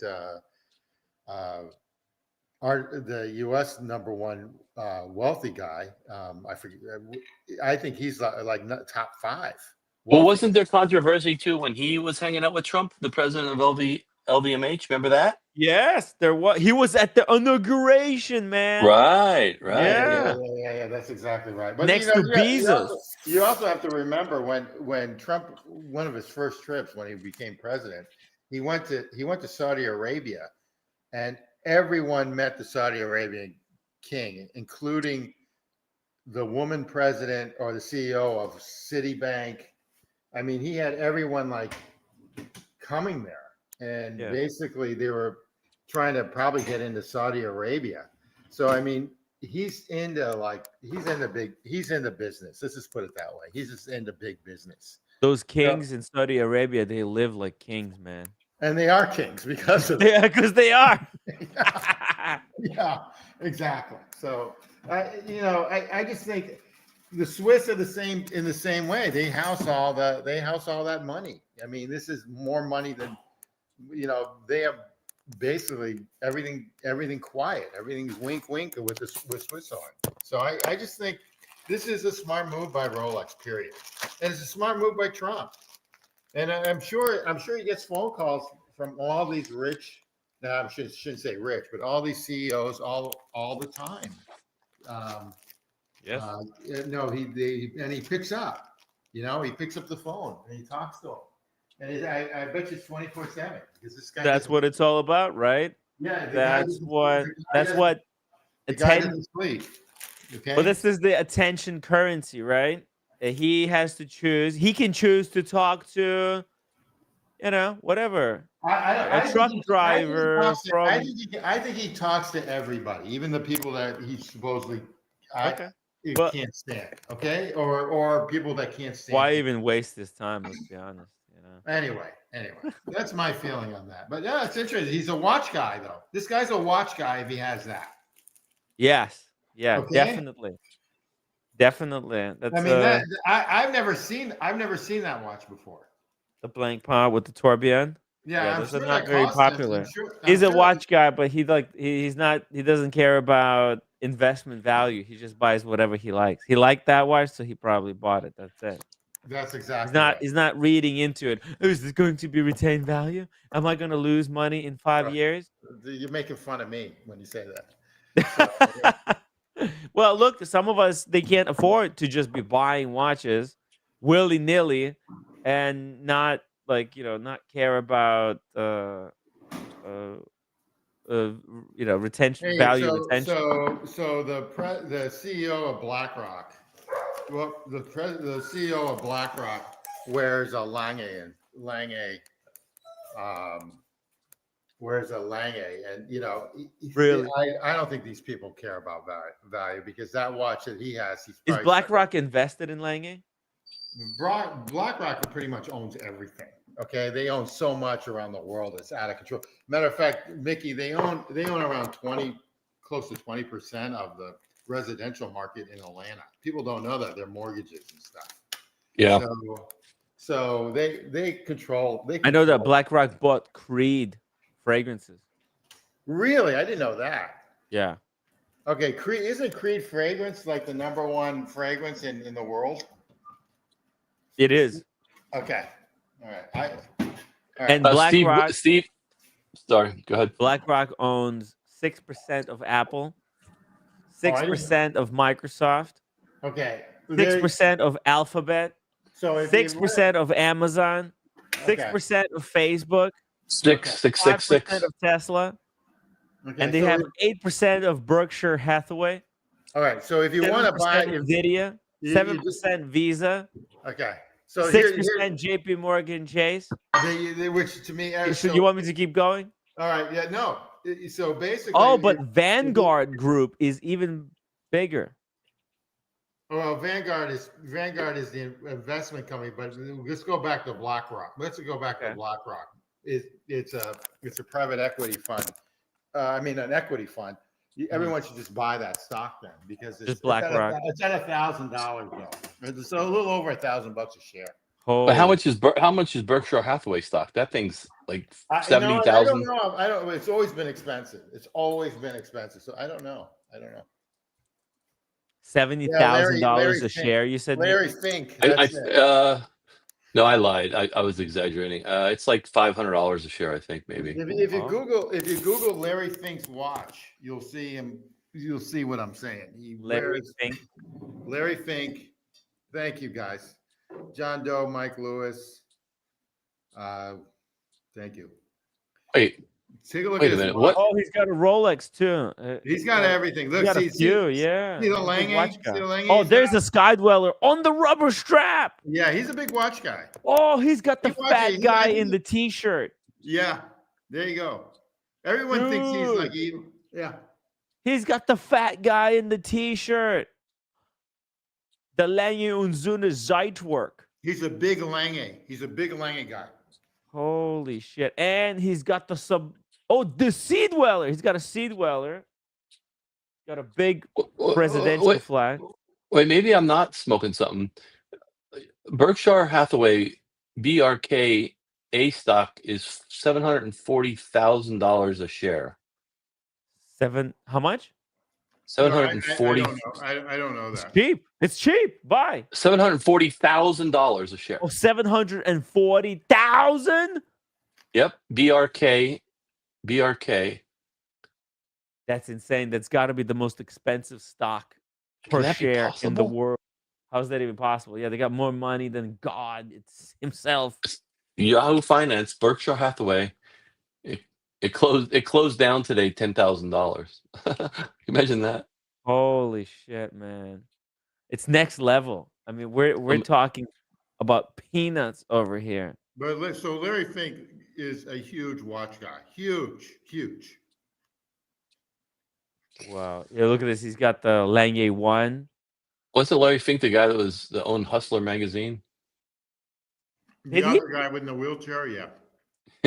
The U.S. #1 wealthy guy. I forget. I think he's like top 5. Well, wasn't there controversy too when he was hanging out with Trump, the president of LVMH? Remember that? Yes, there was. He was at the inauguration, man. Right. Yeah, that's exactly right. But Next to Bezos. You also have to remember when Trump, one of his first trips when he became president, he went to Saudi Arabia, and everyone met the Saudi Arabian king, including the woman president or the CEO of Citibank. I mean, he had everyone like coming there, and basically they were trying to probably get into Saudi Arabia. So I mean, he's into business. Let's just put it that way. He's just into big business. Those kings in Saudi Arabia, they live like kings, man. And they are kings because of because they are. Yeah, exactly. So I just think the Swiss are in the same way. They house all that money. I mean, this is more money than they have basically everything quiet. Everything's wink with Swiss on. So I just think this is a smart move by Rolex, period. And it's a smart move by Trump. And I'm sure he gets phone calls from all these rich. Now I shouldn't say rich, but all these CEOs all the time. Yes. He picks up. He picks up the phone and he talks to them. And I bet you it's 24/7 because this guy. That's what it's all about, right? Yeah. That's what attention. Sleep. Okay. Well, this is the attention currency, right? He has to choose. He can choose to talk to, whatever. A truck driver. I think he talks to everybody, even the people that he supposedly can't stand. Okay, or people that can't stand. Why even waste his time? Let's be honest. Anyway, Anyway, that's my feeling on that. But yeah, it's interesting. He's a watch guy, though. This guy's a watch guy if he has that. Yes. Yeah, Okay. definitely. Definitely. I That's mean, I've never seen that watch before. the blank pot with the tourbillon. Yeah, Yeah, I'm those are sure not that very costs him. popular. I'm He's a sure watch guy, but he's not he doesn't care about investment value. He just buys whatever he likes. He liked that watch, so he probably bought it. That's it. that's exactly right. He's not reading into it. Oh, is this going to be retained value? Am I going to lose money in 5 years? You're making fun of me when you say that. So, Well, look, some of us they can't afford to just be buying watches willy nilly and not not care about retention hey, value retention. so the CEO of BlackRock, well, the CEO of BlackRock wears a Lange, and Really? I don't think these people care about value because that watch that he has, he's Is probably BlackRock invested in Lange? BlackRock pretty much owns everything. Okay, they own so much around the world; it's out of control. Matter of fact, Mickey, they own around close to 20% of the residential market in Atlanta. People don't know that, their mortgages and stuff. Yeah. So they control. I know that BlackRock bought Creed fragrances. Really, I didn't know that. Yeah. Okay, isn't Creed fragrance like the #1 fragrance in the world? It is. Okay, all right. And BlackRock, Steve, sorry, go ahead. BlackRock owns 6% of Apple, 6% of Microsoft, Okay, 6% of Alphabet, so 6% of Amazon, 6% of Facebook, 6 of Tesla, Okay, and they have 8% of Berkshire Hathaway. All right, so if you want to buy Nvidia, 7% Visa, okay, so 6% JP Morgan Chase. which to me, So you want me to keep going? all right, yeah, no. So basically, Oh, but Vanguard Group is even bigger. Well, Vanguard is the investment company, but let's go back to BlackRock. Let's go back to BlackRock. It's a private equity fund. I mean, an equity fund. Everyone should just buy that stock then because it's BlackRock. It's at $1,000 though. So a little over $1,000 a share. But how much is Berkshire Hathaway stock? That thing's like 70,000. I don't know. I don't. It's always been expensive. So I don't know. $70,000 a share. You said Larry Fink. No, I lied. I was exaggerating. It's like $500 a share, I think, maybe. If you Google Larry Fink's watch, you'll see him. You'll see what I'm saying. Larry Fink. Larry Fink. Thank you, guys. John Doe, Mike Lewis. Thank you. Wait. Take a look Wait at a his minute. watch. What? Oh, he's got a Rolex too. He's got everything. Look, yeah. See the Lange? See the Lange? Oh, there's a Skydweller on the rubber strap. Yeah, he's a big watch guy. Oh, he's got the fat guy in the T-shirt. Yeah, there you go. Everyone thinks he's like evil. Yeah. He's got the fat guy in the T-shirt. The Lange und Söhne Zeitwerk. He's a big Lange. He's a big Lange guy. Holy shit. And he's got the the Seed Weller. He's got a Seed Weller. Got a big presidential flag. Wait, maybe I'm not smoking something. Berkshire Hathaway BRK A stock is $740,000 a share. How much? 740. I don't know that. It's cheap. It's cheap. Buy. $740,000 a share. Oh, 740,000? Yep. BRK. That's insane. That's got to be the most expensive stock per share in the world. How's that even possible? Yeah, they got more money than God himself. Yahoo Finance, Berkshire Hathaway. It closed down today, $10,000. Imagine that. Holy shit, man! It's next level. I mean, we're talking about peanuts over here. But so Larry Fink is a huge watch guy. Huge. Wow. Yeah, look at this. He's got the Lange 1. Wasn't Larry Fink the guy that owned Hustler magazine? The other guy with the wheelchair, yeah.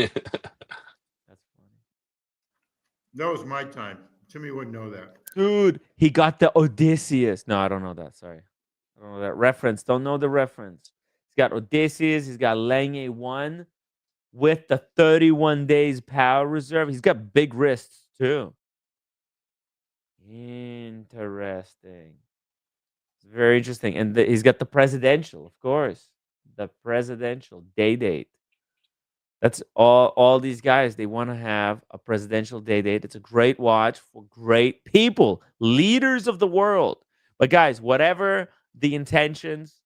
That's funny. That was my time. Timmy wouldn't know that. Dude, he got the Odysseus. No, I don't know that. Sorry. I don't know that reference. Don't know the reference. He's got Odysseus. He's got Lang 1 with the 31 days power reserve. He's got big wrists too. Interesting. It's very interesting. And he's got the presidential, of course. The presidential day date. That's all these guys, they want to have a presidential day date. It's a great watch for great people, leaders of the world. But guys, whatever the intentions,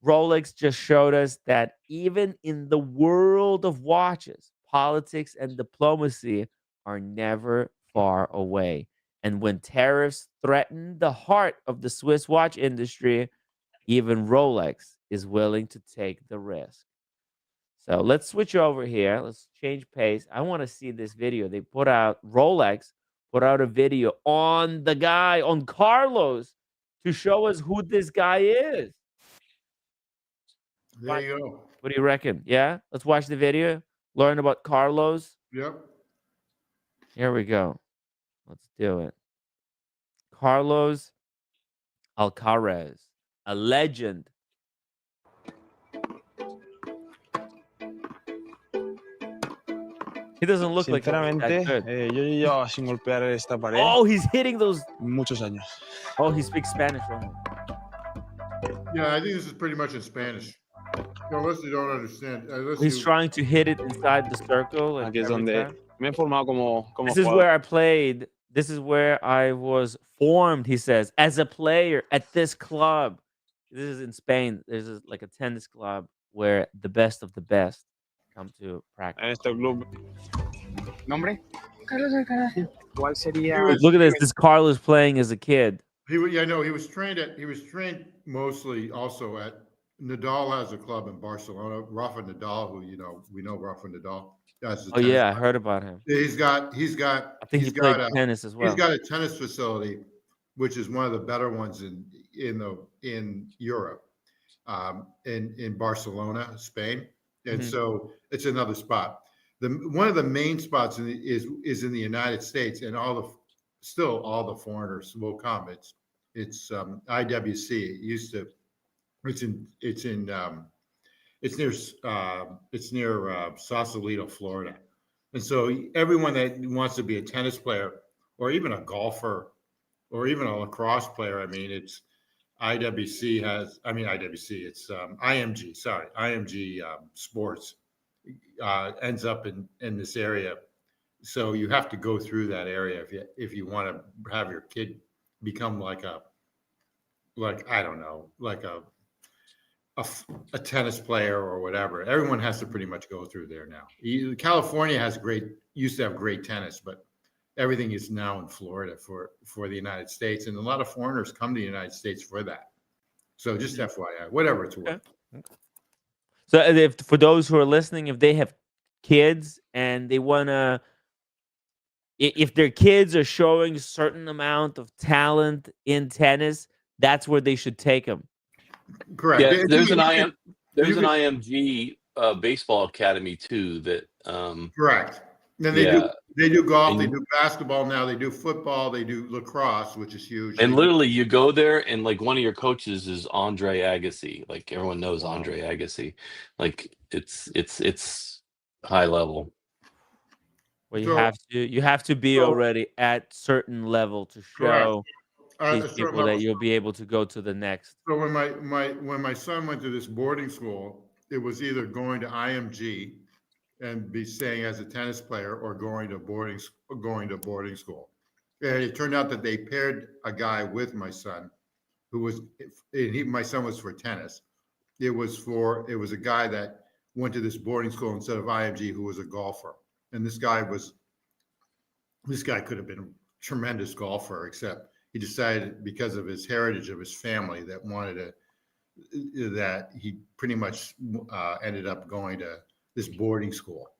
Rolex just showed us that even in the world of watches, politics and diplomacy are never far away. And when tariffs threaten the heart of the Swiss watch industry, even Rolex is willing to take the risk. So let's switch over here. Let's change pace. I want to see this video. Rolex put out a video on the guy, on Carlos, to show us who this guy is. There you go. What do you reckon? Yeah? Let's watch the video. Learn about Carlos. Yep. Here we go. Let's do it. Carlos Alcaraz, a legend. He doesn't look like he's that Sinceramente, good. yo llevaba sin golpear esta pared Oh, he's hitting those. muchos años. Oh, he speaks Spanish. Yeah, I think this is pretty much in Spanish. Unless you don't understand. He's trying to hit it inside the circle. Like Aquí es every donde time. me he formado como This is jugador. where I played. This is where I was formed, he says, as a player at this club. This is in Spain. There's like a tennis club where the best of the best come to practice. En este club. ¿Nombre? Carlos Alcaraz. ¿Cuál sería? Look at this. This Carlos playing as a kid. He was trained mostly also at Nadal has a club in Barcelona. Rafa Nadal, who we know Rafa Nadal. Oh yeah, I heard about him. He's got. I think he played tennis as well. He's got a tennis facility, which is one of the better ones in Europe, in Barcelona, Spain, and so it's another spot. One of the main spots is in the United States, and all the foreigners will come. It's IWC. It used to. It's near Sausalito, Florida, and so everyone that wants to be a tennis player or even a golfer or even a lacrosse player, it's IWC has. IWC. It's IMG. Sorry, IMG Sports ends up in this area, so you have to go through that area if you want to have your kid become like a tennis player or whatever. Everyone has to pretty much go through there now. California used to have great tennis, but everything is now in Florida for the United States, and a lot of foreigners come to the United States for that. So just FYI, whatever it's worth. Okay. So for those who are listening, if they have kids and they want to, if their kids are showing a certain amount of talent in tennis, that's where they should take them. Correct. Yeah, there's an IMG baseball academy too that correct. Then they do golf, they do basketball now, they do football, they do lacrosse, which is huge. And literally you go there and like one of your coaches is Andre Agassi. Like everyone knows Andre Agassi. Like it's high level. Well, you have to be already at certain level to show these people that you'll be able to go to the next. So when my son went to this boarding school, it was either going to IMG and be staying as a tennis player or going to boarding school. And it turned out that they paired a guy with my son, my son was for tennis. It was a guy that went to this boarding school instead of IMG, who was a golfer. And this guy could have been a tremendous golfer, except he decided because of his heritage of his family that he pretty much ended up going to this boarding school.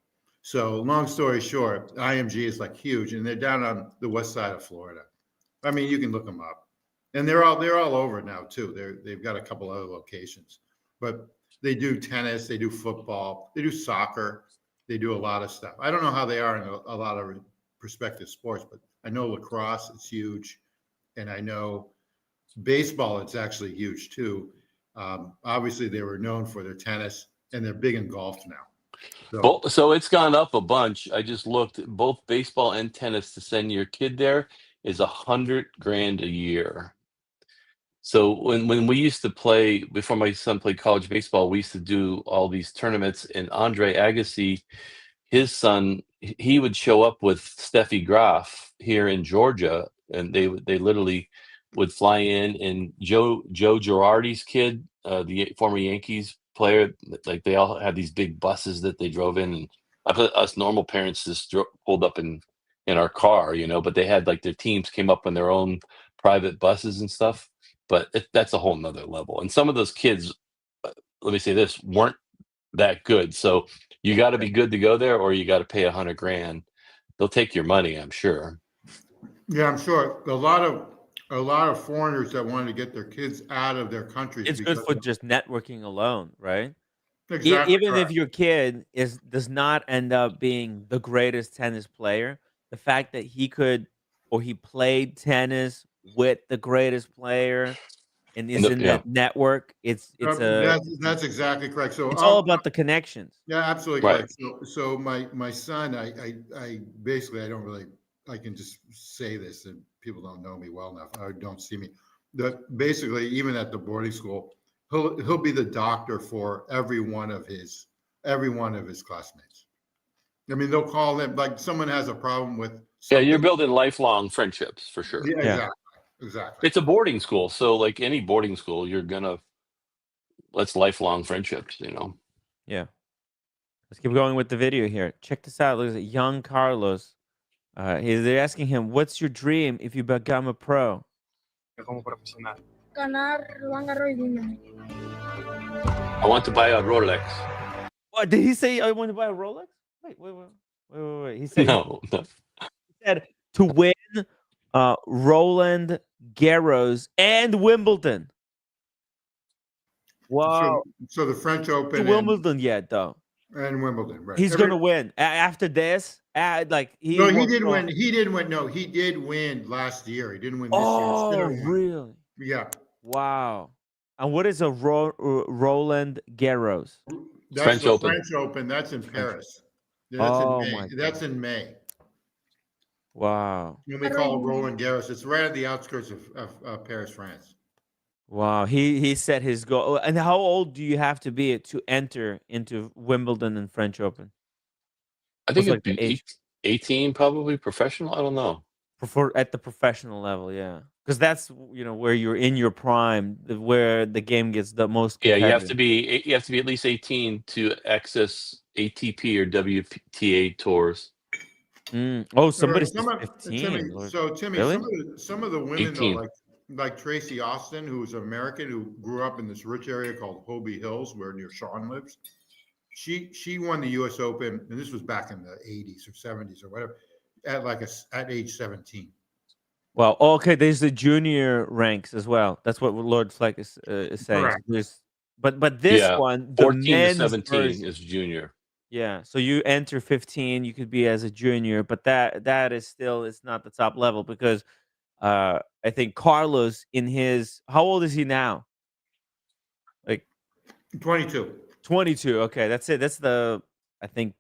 So long story short, IMG is like huge, and they're down on the west side of Florida. You can look them up, and they're all over now too. They've got a couple other locations, but they do tennis, they do football, they do soccer. They do a lot of stuff. I don't know how they are in a lot of prospective sports, but I know lacrosse is huge, and I know baseball it's actually huge too. Obviously, they were known for their tennis, and they're big in golf now. So Well, so it's gone up a bunch. I just looked. Both baseball and tennis to send your kid there is $100,000 a year. So when we used to play before my son played college baseball, we used to do all these tournaments. And Andre Agassi, his son, he would show up with Steffi Graf here in Georgia, and they literally would fly in. And Joe Girardi's kid, the former Yankees player, like they all had these big buses that they drove in, and us normal parents just pulled up in our car, But they had like their teams came up in their own private buses and stuff. But that's a whole nother level. And some of those kids, let me say this, weren't that good. So you got to be good to go there, or you got to pay $100,000. They'll take your money, I'm sure. yeah, I'm sure a lot of foreigners that wanted to get their kids out of their countries. It's good because for just networking alone, right? exactly Even if correct. your kid does not end up being the greatest tennis player, the fact that he could or he played tennis with the greatest player and is in Yeah, that network, That's exactly correct. So it's all about the connections. yeah, absolutely right. correct. So my son, I basically I don't really I can just say this and people don't know me well enough or don't see me. That basically even at the boarding school, he'll be the doctor for every one of his classmates. I mean, they'll call him like someone has a problem with Yeah, you're something. building lifelong friendships for sure. Yeah, Yeah. exactly. It's a boarding school. So like any boarding school, that's lifelong friendships, Yeah. Let's keep going with the video here. Check this out. Look at young Carlos. They're asking him, "What's your dream if you become a pro?" Como profesional. Ganar Roland Garros y Wimbledon. I want to buy a Rolex. What did he say? I want to buy a Rolex. Wait. He said No. he said to win Roland Garros and Wimbledon. Wow. So the French To Open Wimbledon yet though. and Wimbledon, right? He's gonna win after this. Like he No, he worked did on- win. He didn't win. No, he did win last year. He didn't win this year. It's Oh, gonna win. really? Yeah, Wow. And what is a Roland Garros? that's French the Open. French Open. That's in Paris. Yeah, that's Oh, in May. my That's in May. Wow. When they call it Roland Garros, it's right at the outskirts of Paris, France. Wow. He set his goal. And how old do you have to be to enter into Wimbledon and French Open? I think What's it'd like the be age 18, probably professional. I don't know. at the professional level? Yeah, because that's where you're in your prime, where the game gets the most Yeah, competitive. you have to be at least 18 to access ATP or WTA tours. Oh, somebody says Timmy, 15. Lord. so Timmy, Really? some of the women 18. though, like Tracy Austin, who's American, who grew up in this rich area called Hobie Hills, where near Sean lives. She won the U.S. Open, and this was back in the 80s or 70s or whatever, at age 17. Well, okay. There's the junior ranks as well. That's what Lord Fleck is saying. Correct. There's, but this Yeah, one, the 14 to men's 17 version. is junior. Yeah, so you enter 15, you could be as a junior, but that is still it's not the top level because I think Carlos in his how old is he now? Like 22. 22. Okay, that's it. That's I think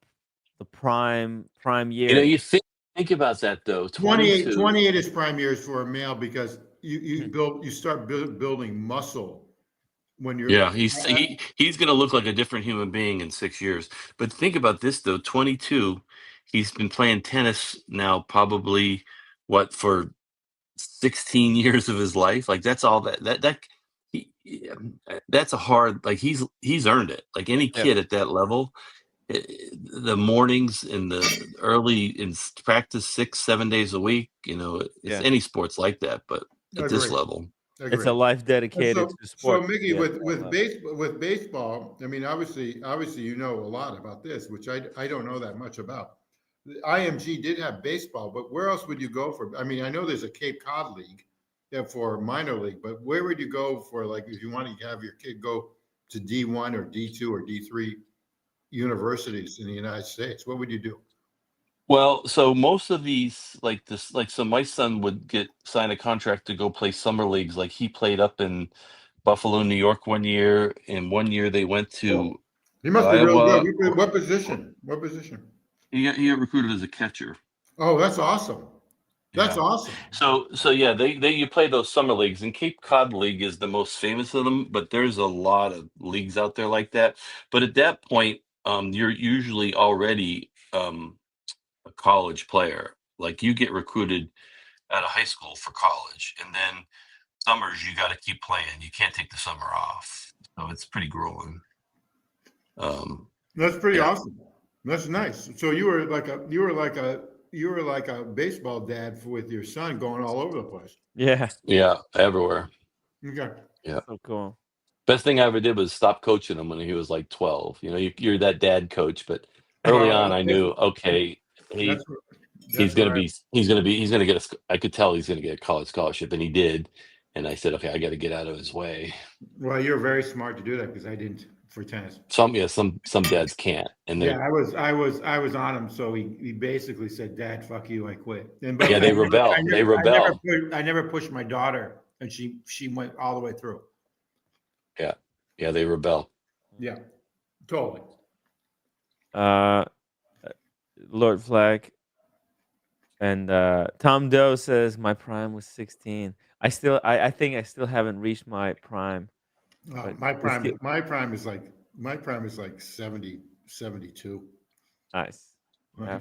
the prime year. You think about that though. 22. 28 is prime years for a male because you Mhm. start building muscle when you're Yeah, he's going to look like a different human being in 6 years. But think about this though. 22. He's been playing tennis now probably for 16 years of his life. Like that's all that's a hard, like he's earned it. Like any Yeah. kid at that level, the mornings and the early in practice 6-7 days a week, it's Yeah. any sports like that, but at this Agreed. level. It's a life dedicated to So sport. Mickey, Yeah, with baseball, I mean, obviously, you know a lot about this, which I don't know that much about. The IMG did have baseball, but where else would you go for? I mean, I know there's a Cape Cod league, for minor league, but where would you go for like if you want to have your kid go to D1 or D2 or D3? universities in the United States? What would you do? Well, so most of these, so my son would sign a contract to go play summer leagues. Like he played up in Buffalo, New York 1 year, and 1 year they went to He must be real Iowa. good. What position? What position? He got recruited as a catcher. Oh, that's awesome. That's Yeah. awesome. So yeah, they you play those summer leagues, and Cape Cod League is the most famous of them, but there's a lot of leagues out there like that. But at that point, you're usually already a college player. Like you get recruited out of high school for college, and then summers you got to keep playing. You can't take the summer off, so it's pretty grueling. That's pretty Yeah. awesome. That's nice. So you were like a baseball dad with your son going all over the place. Yeah. Yeah, everywhere. Okay. Yeah. So cool. Best thing I ever did was stop coaching him when he was like 12. You know, you're that dad coach, but early on I knew, okay, he's gonna get I could tell he's gonna get a college scholarship, and he did. And I said, okay, I got to get out of his way. Well, you're very smart to do that because I didn't for tennis. Some dads can't. And Yeah, I was on him. So he basically said, "Dad, fuck you, I quit." And yeah, they rebel. They rebel. I never pushed my daughter, and she went all the way through. Yeah, they rebel. Yeah, totally. Lord Flag and Tom Doe says my prime was 16. I think I still haven't reached my prime. But My let's get- prime is like 70, 72. Nice.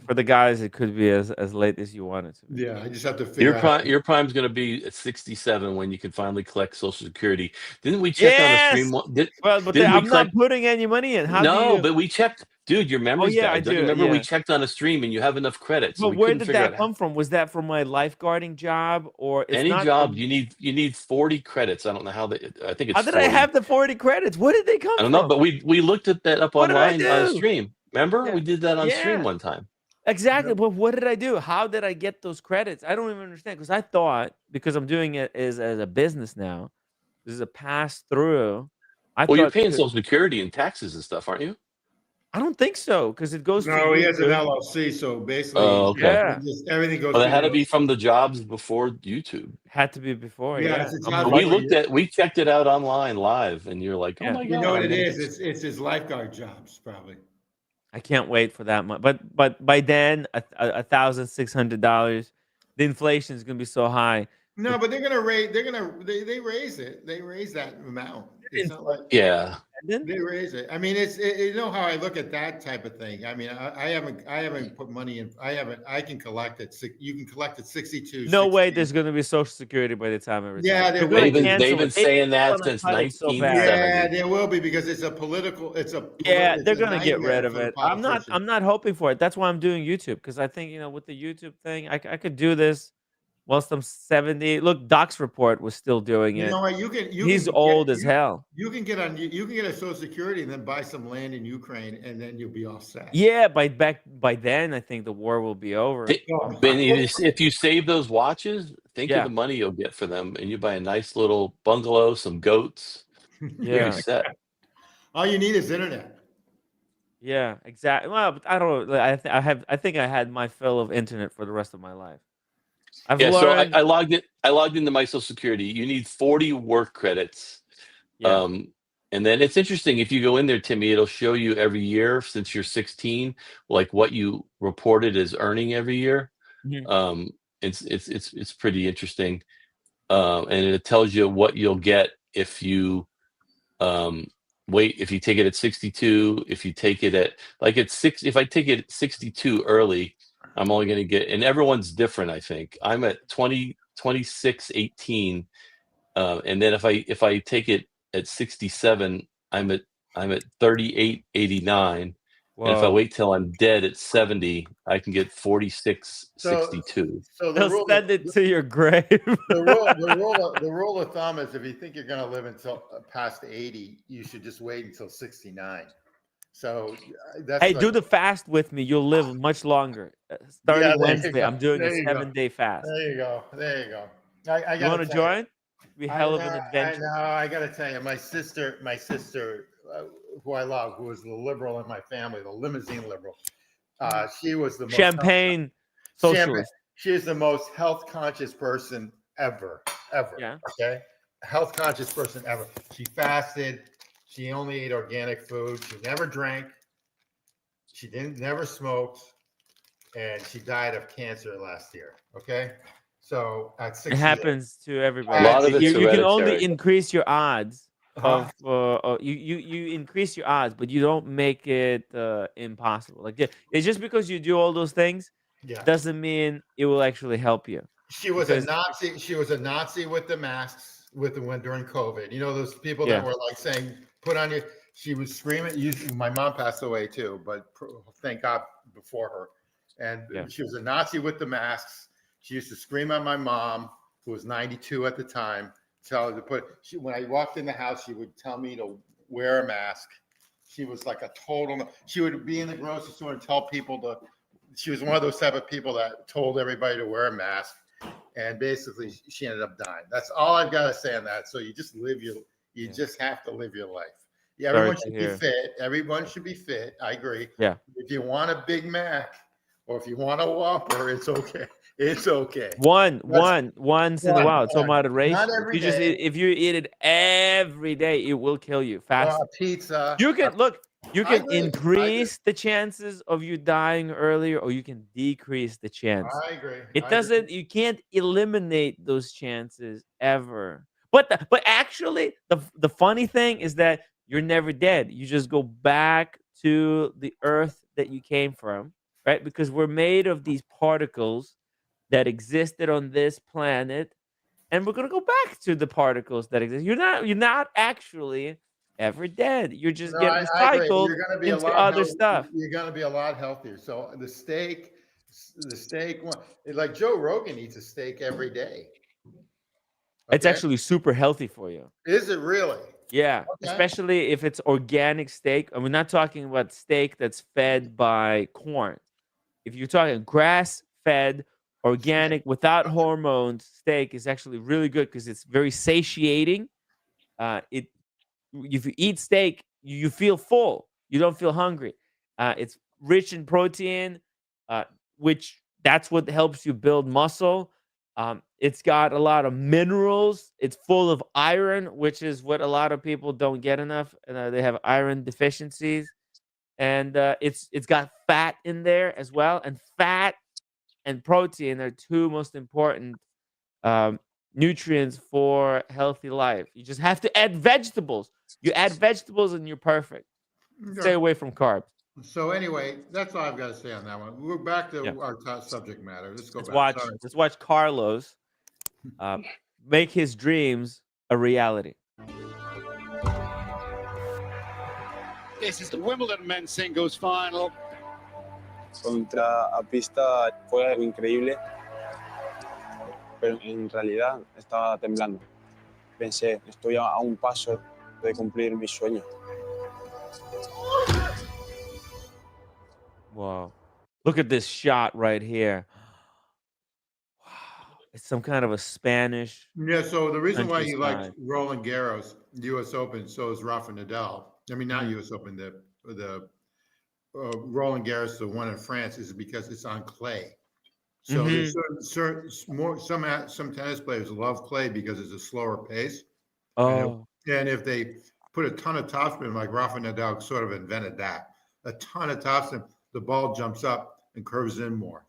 For the guys, it could be as late as you want it to be. Yeah, I just have to figure out. Your prime's going to be at 67 when you can finally collect Social Security. Didn't we check on the stream? I'm not putting any money in. But we checked. Dude, your memory's bad. I do. Remember Yeah. we checked on a stream and you have enough credits. But where did that come from? Was that from my lifeguarding job or any job? You need 40 credits. I don't know how I think it's. How did I have the 40 credits? Where did they come from? I don't know, but we looked at that up online on a stream. Remember, we did that on stream one time. Exactly. But what did I do? How did I get those credits? I don't even understand because I thought because I'm doing it as a business now, this is a pass through. You're paying Social Security and taxes and stuff, aren't you? I don't think so because it goes. No, he has an LLC, so basically, everything goes. Well, it had to be from the jobs before YouTube. Had to be before. Yeah, we checked it out online live, and you're like, oh my god, you know what it is? It's his lifeguard jobs, probably. I can't wait for that much. But by then, $1,600. The inflation is gonna be so high. No, but they're gonna raise. They raise it. They raise that amount. It's not like they raise it. I mean, you know how I look at that type of thing. I mean, I haven't put money in. I can collect it. You can collect it 62. No way. There's gonna be Social Security by the time everything. Yeah, they've been saying that since 1970. Yeah, there will be because it's a political. Yeah, they're gonna get rid of it. I'm not hoping for it. That's why I'm doing YouTube because I think with the YouTube thing, I could do this. Whilst I'm 70, look, Doc's report was still doing it. You know what? He's old as hell. You can get a Social Security and then buy some land in Ukraine, and then you'll be all set. Yeah, by then, I think the war will be over. If you save those watches, think of the money you'll get for them, and you buy a nice little bungalow, some goats. Yeah, you're set. All you need is internet. Yeah, exactly. Well, I don't know. I think I had my fill of internet for the rest of my life. So I logged into my Social Security. You need 40 work credits. Yeah. And then it's interesting if you go in there, Timmy, it'll show you every year since you're 16, like what you reported as earning every year. Mm-hmm. It's pretty interesting. And it tells you what you'll get if you if you take it at 62, if you take it at if I take it at 62 early, I'm only going to get, and everyone's different. I think I'm at 26.18, and then if I take it at 67, I'm at 38.89. And if I wait till I'm dead at 70, I can get 46.62. So they'll send it to your grave. the rule of thumb is if you think you're going to live until past 80, you should just wait until 69. So that's do the fast with me. You'll live much longer. Starting Wednesday, I'm doing a 7-day fast. There you go. You want to join? Be hell of an adventure. I know. I got to tell you, my sister who I love, who was the liberal in my family, the limousine liberal. She was the most Champagne socialist. She is the most health conscious person ever. Yeah. Okay, health conscious person ever. She fasted. She only ate organic food. She never drank. She never smoked, and she died of cancer last year. Okay, so at 68. It happens to everybody. A lot of it's You can only hereditary. increase your odds Huh? of you increase your odds, but you don't make it impossible. Like it's just because you do all those things Yeah. doesn't mean it will actually help you. She was Because- a Nazi. She was a Nazi with the masks during COVID. You know those people Yeah. that were like saying, "Put on your." She was screaming. My mom passed away too, but thank God before her. And Yeah. she was a Nazi with the masks. She used to scream at my mom, who was 92 at the time, tell her to put. When I walked in the house, she would tell me to wear a mask. She was like a total. She would be in the grocery store and tell people to. She was one of those type of people that told everybody to wear a mask. And basically, she ended up dying. That's all I've got to say on that. So you just just have to live your life. Yeah, everyone should be fit. Everyone should be fit. I agree. Yeah. If you want a Big Mac or if you want a Whopper, it's okay. It's okay. Once in a while. It's all moderation. Not every If day. if you eat it every day, it will kill you fast. Pizza. You can You I can agree. increase the chances of you dying earlier, or you can decrease the chance. I agree. It doesn't. You can't eliminate those chances ever. But actually, the funny thing is that you're never dead. You just go back to the earth that you came from, right? Because we're made of these particles that existed on this planet, and we're gonna go back to the particles that exist. You're not actually ever dead. You're just No, getting I agree. recycled You're going to be a into lot other stuff. You're going to be a lot healthier. So the steak, like Joe Rogan eats a steak every day. It's Okay? actually super healthy for you. Is it really? Yeah, Okay. especially if it's organic steak. And we're not talking about steak that's fed by corn. If you're talking grass-fed, organic, without hormones, steak is actually really good because it's very satiating. If you eat steak, you feel full. You don't feel hungry. It's rich in protein, which that's what helps you build muscle. It's got a lot of minerals. It's full of iron, which is what a lot of people don't get enough. They have iron deficiencies, and it's got fat in there as well. And fat and protein are two most important nutrients for healthy life. You just have to add vegetables. You add vegetables, and you're perfect. Stay away from carbs. So anyway, that's all I've got to say on that one. We're back to our top subject matter. Let's go back. Sorry. Let's watch Carlos make his dreams a reality. This is the Wimbledon men's singles final. Contra a pista fue algo increíble, pero en realidad estaba temblando. Pensé, estoy a un paso de cumplir mi sueño. Wow. Look at this shot right here. Wow. It's some kind of a Spanish. Yeah, so the reason why you like countryside. Roland Garros, U.S. Open, so is Rafa Nadal. I mean, not U.S. Open, the Roland Garros, the one in France, is because it's on clay. So there's some tennis players love clay because it's a slower pace. Oh, And if they put a ton of topspin, like Rafa Nadal sort of invented that, a ton of topspin, the ball jumps up and curves in more.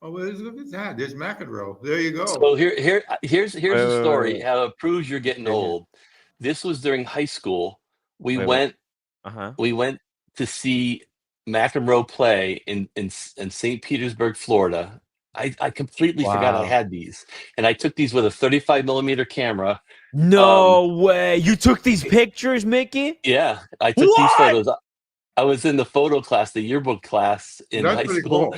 Oh, well, look at that. There's McEnroe. There you go. So here's the story wait. how it proves you're getting old. This was during high school. We Wait. went to see McEnroe play in St. Petersburg, Florida. I completely forgot I had these, and I took these with a 35 millimeter camera. No way. You took these pictures, Mickey? Yeah, I took these photos. I was in the photo class, the yearbook class in high school.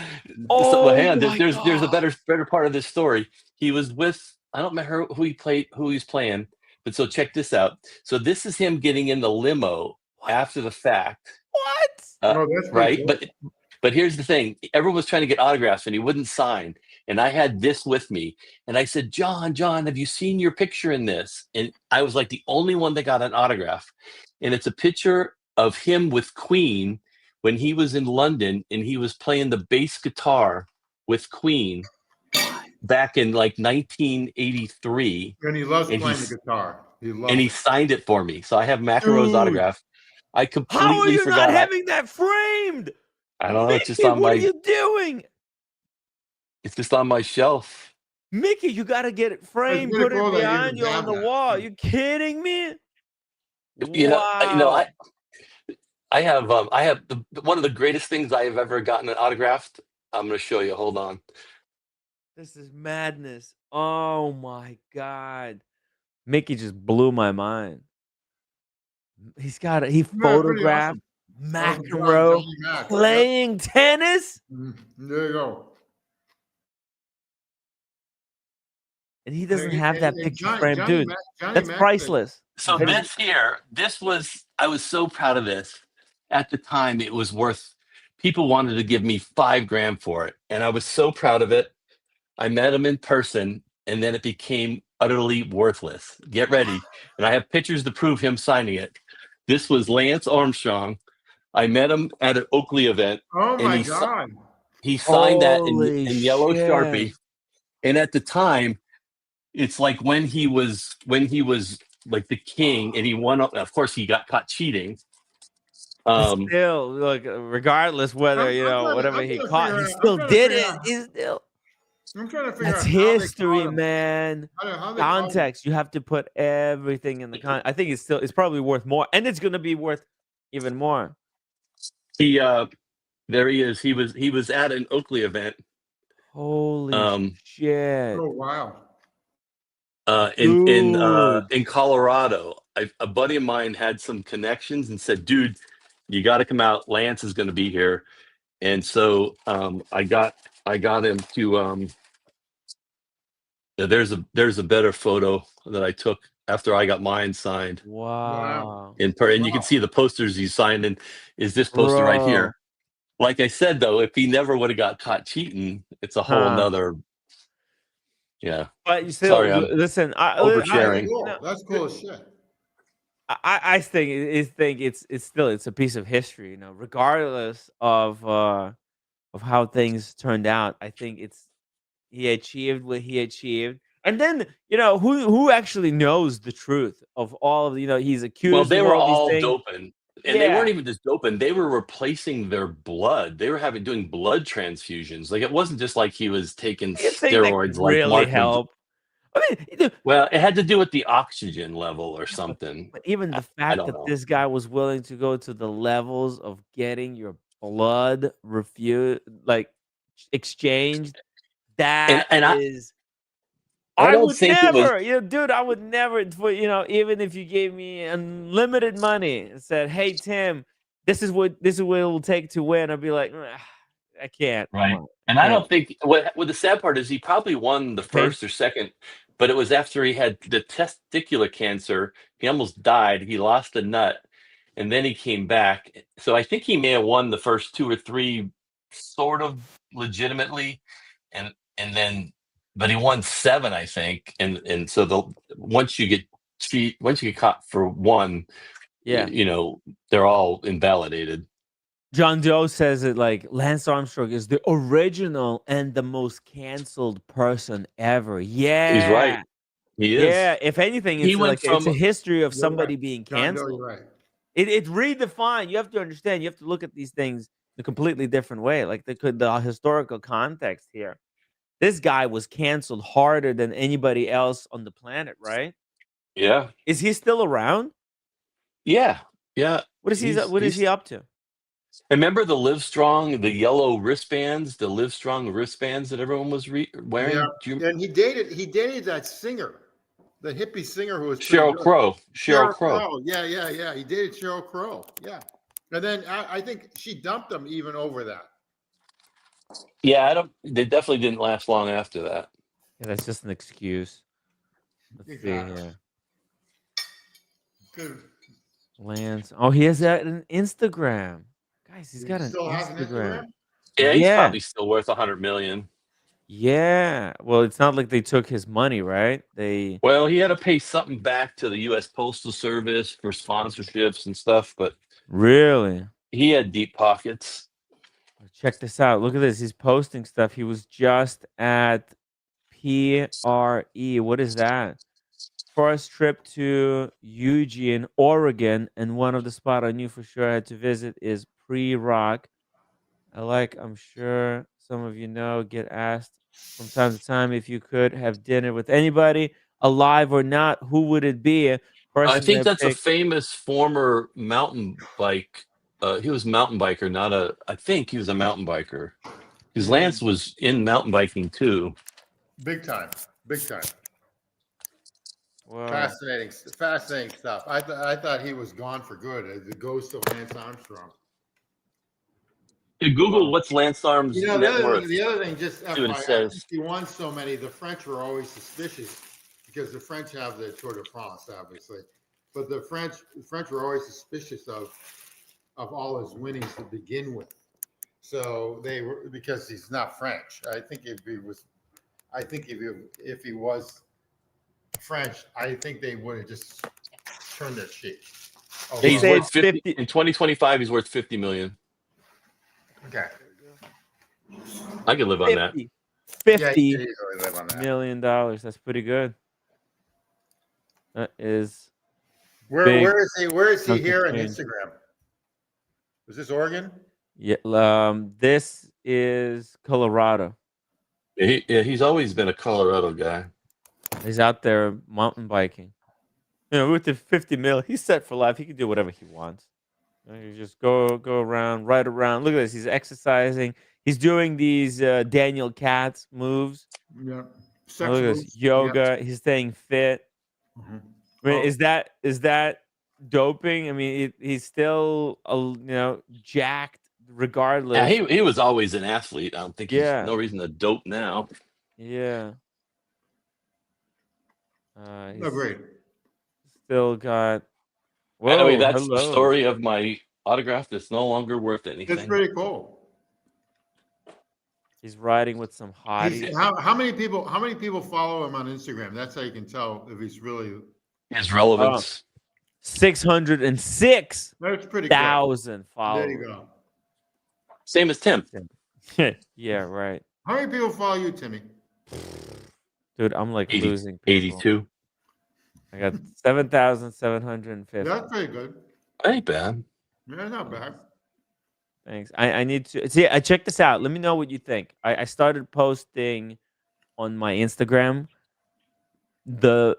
Cool. So hang on, there's a better part of this story. He was with, I don't remember who he's playing, but so check this out. So this is him getting in the limo after the fact. What? That's right? cool. But here's the thing. Everyone was trying to get autographs and he wouldn't sign. And I had this with me. And I said, John, have you seen your picture in this? And I was like the only one that got an autograph. and it's a picture of him with Queen when he was in London and he was playing the bass guitar with Queen back in like 1983. And he loves And playing the guitar. He loves and he it. signed it for me. So I have McEnroe's Dude. autograph. I How are completely you not forgot. having that framed? I don't know. It's just Mickey, on what are my. you doing? It's just on my shelf. Mickey, you got to get it framed. really Put it cool that you behind even you on have the that. wall. You kidding me? You know. Wow. I have one of the greatest things I have ever gotten autographed. I'm going to show you. Hold on. This is madness. Oh my God. Mickey just blew my mind. He's got it. He pretty photographed awesome. McEnroe Johnny Mac. playing tennis. There you go. And he doesn't have that picture framed, dude. Johnny That's Mac priceless. So I was so proud of this. At the time, it was worth. People wanted to give me $5,000 for it, and I was so proud of it. I met him in person, and then it became utterly worthless. Get ready, and I have pictures to prove him signing it. This was Lance Armstrong. I met him at an Oakley event, Oh and my God. he signed that Holy in yellow shit. Sharpie. And at the time, it's like when he was like the king, and he won. Of course, he got caught cheating. Still, look, regardless whether whatever he caught, he still did it. He's still. I'm trying to figure That's out how they history, caught him. man. How they caught him. Context. You have to put everything in the I think it's probably worth more, and it's gonna be worth even more. He there he is. He was at an Oakley event. Holy shit. Oh wow. In Colorado. A buddy of mine had some connections and said, "Dude, you got to come out. Lance is going to be here." And so I got him to. There's a better photo that I took after I got mine signed. Wow. And you can see the posters he signed. And is this poster right here? Like I said, though, if he never would have got caught cheating, it's a whole nother. Yeah. But you still listen. Oversharing. That's cool as shit. I think it's a piece of history, regardless of how things turned out. I think he achieved what he achieved. And then, who actually knows the truth of all of he's accused Well, they of were all all these things. doping. And they weren't even just doping. They were replacing their blood. They were doing blood transfusions. Like, it wasn't just like he was taking steroids like really help. I mean, well, it had to do with the oxygen level or something. But even the fact that this guy was willing to go to the levels of getting your blood exchanged, that is. I would never, dude. I would never, even if you gave me unlimited money and said, "Hey, Tim, this is what it will take to win," I'd be like, I can't. Right. And I don't think what the sad part is he probably won the first or second, but it was after he had the testicular cancer. He almost died. He lost a nut, and then he came back. So I think he may have won the first 2 or 3 sort of legitimately, and then. But he won 7, I think, and so once you get caught for one, they're all invalidated. John Doe says it like Lance Armstrong is the original and the most canceled person ever. Yeah, he's right. He is. Yeah, if anything, it's it's a history of somebody being canceled. John Doe, you're right. It's redefined. You have to understand. You have to look at these things in a completely different way. Like the historical context here. This guy was canceled harder than anybody else on the planet, right? Yeah. Is he still around? Yeah. What is he up to? Remember the Livestrong, the yellow wristbands, the Livestrong wristbands that everyone was wearing? Yeah. And he dated that singer, the hippie singer who was Sheryl Crow. Sheryl Crow. Yeah. He dated Sheryl Crow. Yeah. And then I think she dumped him even over that. Yeah, they definitely didn't last long after that. Yeah, that's just an excuse. Let's see here. Good. Lance. Oh, he has an Instagram. Guys, he's got an Instagram. Yeah, he's probably still worth $100 million. Yeah. Well, it's not like they took his money, right? They Well, he had to pay something back to the U.S. Postal Service for sponsorships and stuff, but really. he had deep pockets. Check this out. Look at this. He's posting stuff. He was just at PRE. What is that? First trip to Eugene, Oregon, and one of the spot I knew for sure I had to visit is Pre-Rock. I'm sure some of you know, get asked from time to time if you could have dinner with anybody, alive or not, who would it be? I Person think that that's a picked. famous former mountain bike. He was a mountain biker, not a. I think he was a mountain biker because Lance was in mountain biking too. Big time. Big time. Whoa. Fascinating stuff. I thought he was gone for good. The ghost of Lance Armstrong. Hey, Google what's Lance Arm's You know, net worth. the other thing, just See what it FYI, says. since he won so many, the French were always suspicious because the French have the Tour de France, obviously, but the French were always suspicious of all his winnings to begin with. So they were, because he's not French. I think if he was French, I think they would have just turned their cheek. They He's say worth it's 50 50. in 2025. He's worth 50 million. Okay. I could live on that. 50. Yeah, $50 you could easily live on that. million dollars. That's pretty good. That is Where big is he? Where is he chunk of here on change. Instagram? Was this Oregon? Yeah. This is Colorado. He's always been a Colorado guy. He's out there mountain biking. You know, with the 50 mil, he's set for life. He can do whatever he wants. You just go around, right around. Look at this. He's exercising. He's doing these Daniel Katz moves. Yeah. Oh, Sex look at this. moves. Yoga. He's staying fit. Mhm. I mean, Oh. is that doping? I mean, he's still jacked regardless. Yeah, he was always an athlete. I don't think he's Yeah. no reason to dope now. Yeah. Oh, He's great. still got. Anyway, Whoa, that's the hello. story of my autograph that's no longer worth It's anything. pretty cool. He's riding with some hotties. How many people follow him on Instagram? That's how you can tell if he's really. His relevance. 606,000 That's pretty good. followers. There you go. Same as Tim. Yeah, right. How many people follow you, Timmy? Dude, I'm like 80 losing people. 82. I got 7,750. That's pretty good. Ain't bad. Yeah, not bad. Thanks. I need to see. I check this out. Let me know what you think. I started posting on my Instagram the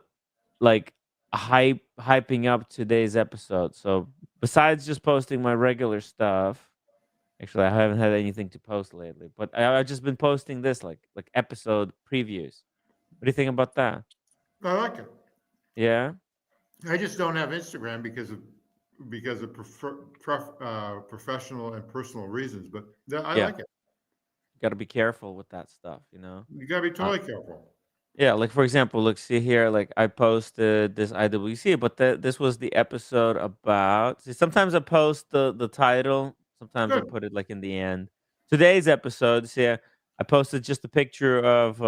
hyping up today's episode. So besides just posting my regular stuff, actually I haven't had anything to post lately. But I've just been posting this like episode previews. What do you think about that? I like it. Yeah. I just don't have Instagram because of professional and personal reasons. But I Yeah. like it. Got to be careful with that stuff, you know. You gotta be totally careful. Yeah, like for example, look, see here, like I posted this IWC, but this was the episode about. See, sometimes I post the title, sometimes I Good. put it like in the end. Today's episode, see, I posted just a picture of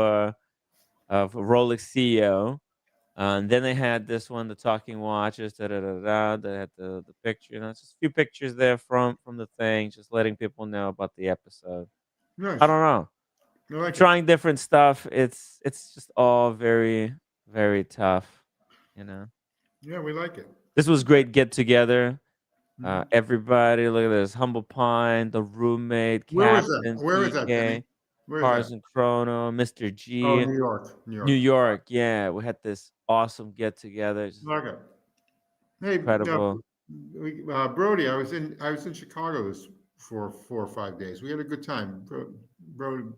Rolex CEO, and then they had this one, the talking watches, da da da da. They had the picture, just a few pictures there from the thing, just letting people know about the episode. Nice. I don't know. I like it. Trying different stuff. It's just all very, very tough, you know. Yeah, we like it. This was great get together. Mhm. Everybody, look at this. Humble Pine, the roommate, Where was that? Captain, Where is that, Timmy? PK, Where is Cars that? and Chrono, Mr. G, Oh, New York. New York. New York. Yeah, we had this awesome get together. I like it. Hey, Incredible. Brody, I was in Chicago for 4 or 5 days. We had a good time, bro.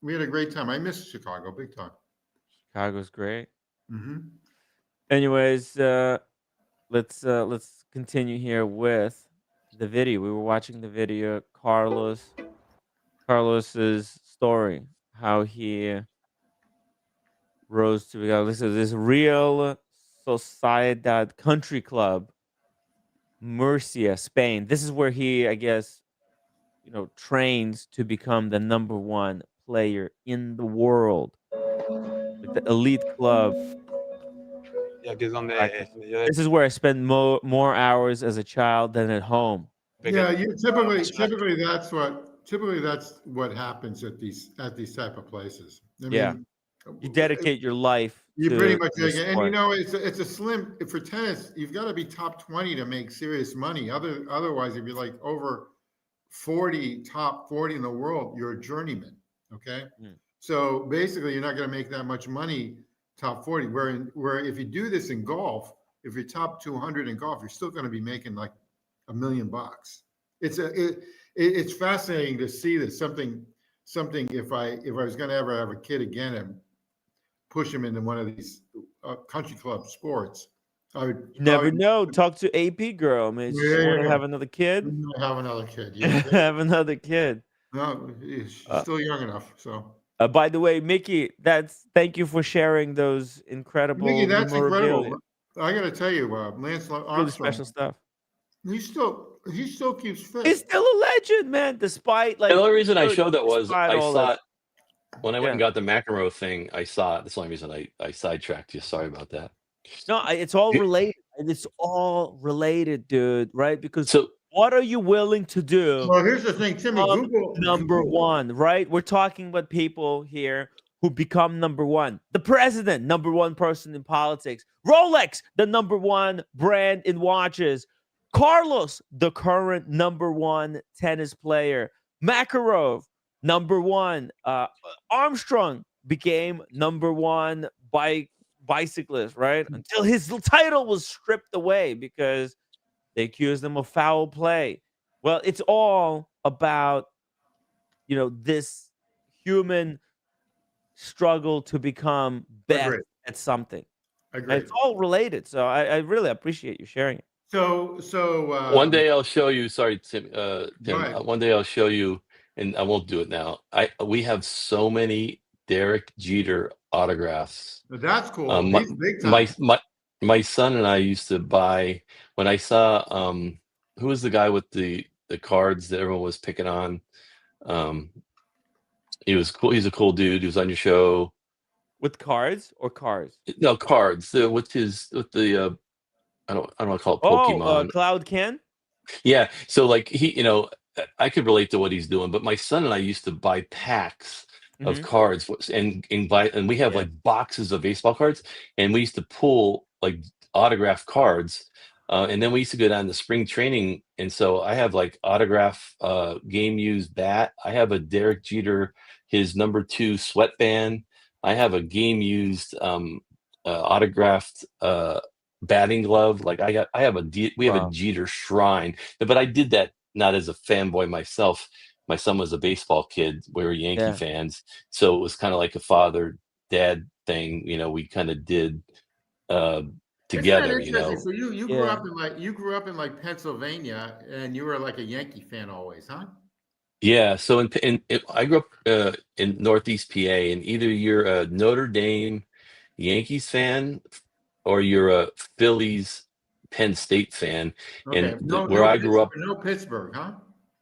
We had a great time. I miss Chicago big time. Chicago's great. Mm-hmm. Anyways, let's continue here with the video. We were watching the video, Carlos's story, how he rose to become this Real Sociedad Country Club, Murcia, Spain. This is where he, I guess, trains to become the #1 player in the world, like the elite club. Y aquí es Practice. donde yo This is where I spend more hours as a child than at home. Yeah, pequeño you apasionado. typically that's what happens at these type of places. I Yeah. mean, You dedicate your life you pretty to much the and you sport. know it's a slim for tennis. You've got to be top 20 to make serious money. Otherwise, if you're like over 40, top 40 in the world, you're a journeyman. Okay, Mm. so basically, you're not going to make that much money top 40. Where if you do this in golf, if you're top 200 in golf, you're still going to be making like $1 million. It's fascinating to see this something if I was going to ever have a kid again and push him into one of these country club sports, I would You never probably know. Talk to AP girl. Maybe she want to yeah, have another kid. have another kid. Yeah, Have another kid. no, she's Uh, still young enough. So, by the way, Mickey, thank you for sharing those Mickey, incredible that's incredible. memorabilia. I got to tell you, Lance Really Armstrong, special stuff. he still keeps He's fit. still a legend, man. Despite And the only reason I dude, showed that was despite I all saw this. it when I went Yeah. and got the McEnroe thing. I saw it. That's the only reason I sidetracked you. Sorry about that. No, it's all Yeah. related. It's all related, dude. Right? Because So what are you willing to do? Well, here's the thing, Timmy. Become number one, right? We're talking about people here who become number one. The president, number one person in politics. Rolex, the number one brand in watches. Carlos, the current number one tennis player. Makarov, number one. Armstrong became number one bicyclist, right? Until his title was stripped away because they accused him of foul play. Well, it's all about, this human struggle to become best Agreed. at something. Agreed. It's all related. So I really appreciate you sharing it. So one day I'll show you. Sorry, Tim. go Tim. ahead. One day I'll show you, and I won't do it now. We have so many Derek Jeter autographs. That's cool. My, He's big time. my son and I used to buy when I saw who was the guy with the cards that everyone was picking on. He was cool. He's a cool dude. He was on your show. With cards or cars? No, cards. With the I don't want to call it Pokemon. Cloud Ken? Yeah. So like I could relate to what he's doing, but my son and I used to buy packs of cards and we have Yeah. like boxes of baseball cards, and we used to pull like autographed cards. And then we used to go down to spring training, and so I have like autograph game used bat. I have a Derek Jeter, his number 2 sweatband. I have a game used autographed batting glove. Like we have a Jeter shrine, but I did that not as a fanboy myself. My son was a baseball kid. We were Yankee fans, so it was kind of like a father-dad thing. We kind of did together. So you grew up in like Pennsylvania, and you were like a Yankee fan always, huh? Yeah. So I grew up in Northeast PA, and either you're a Notre Dame Yankees fan or you're a Phillies Penn State fan. Okay. And where I grew up, no Pittsburgh, huh?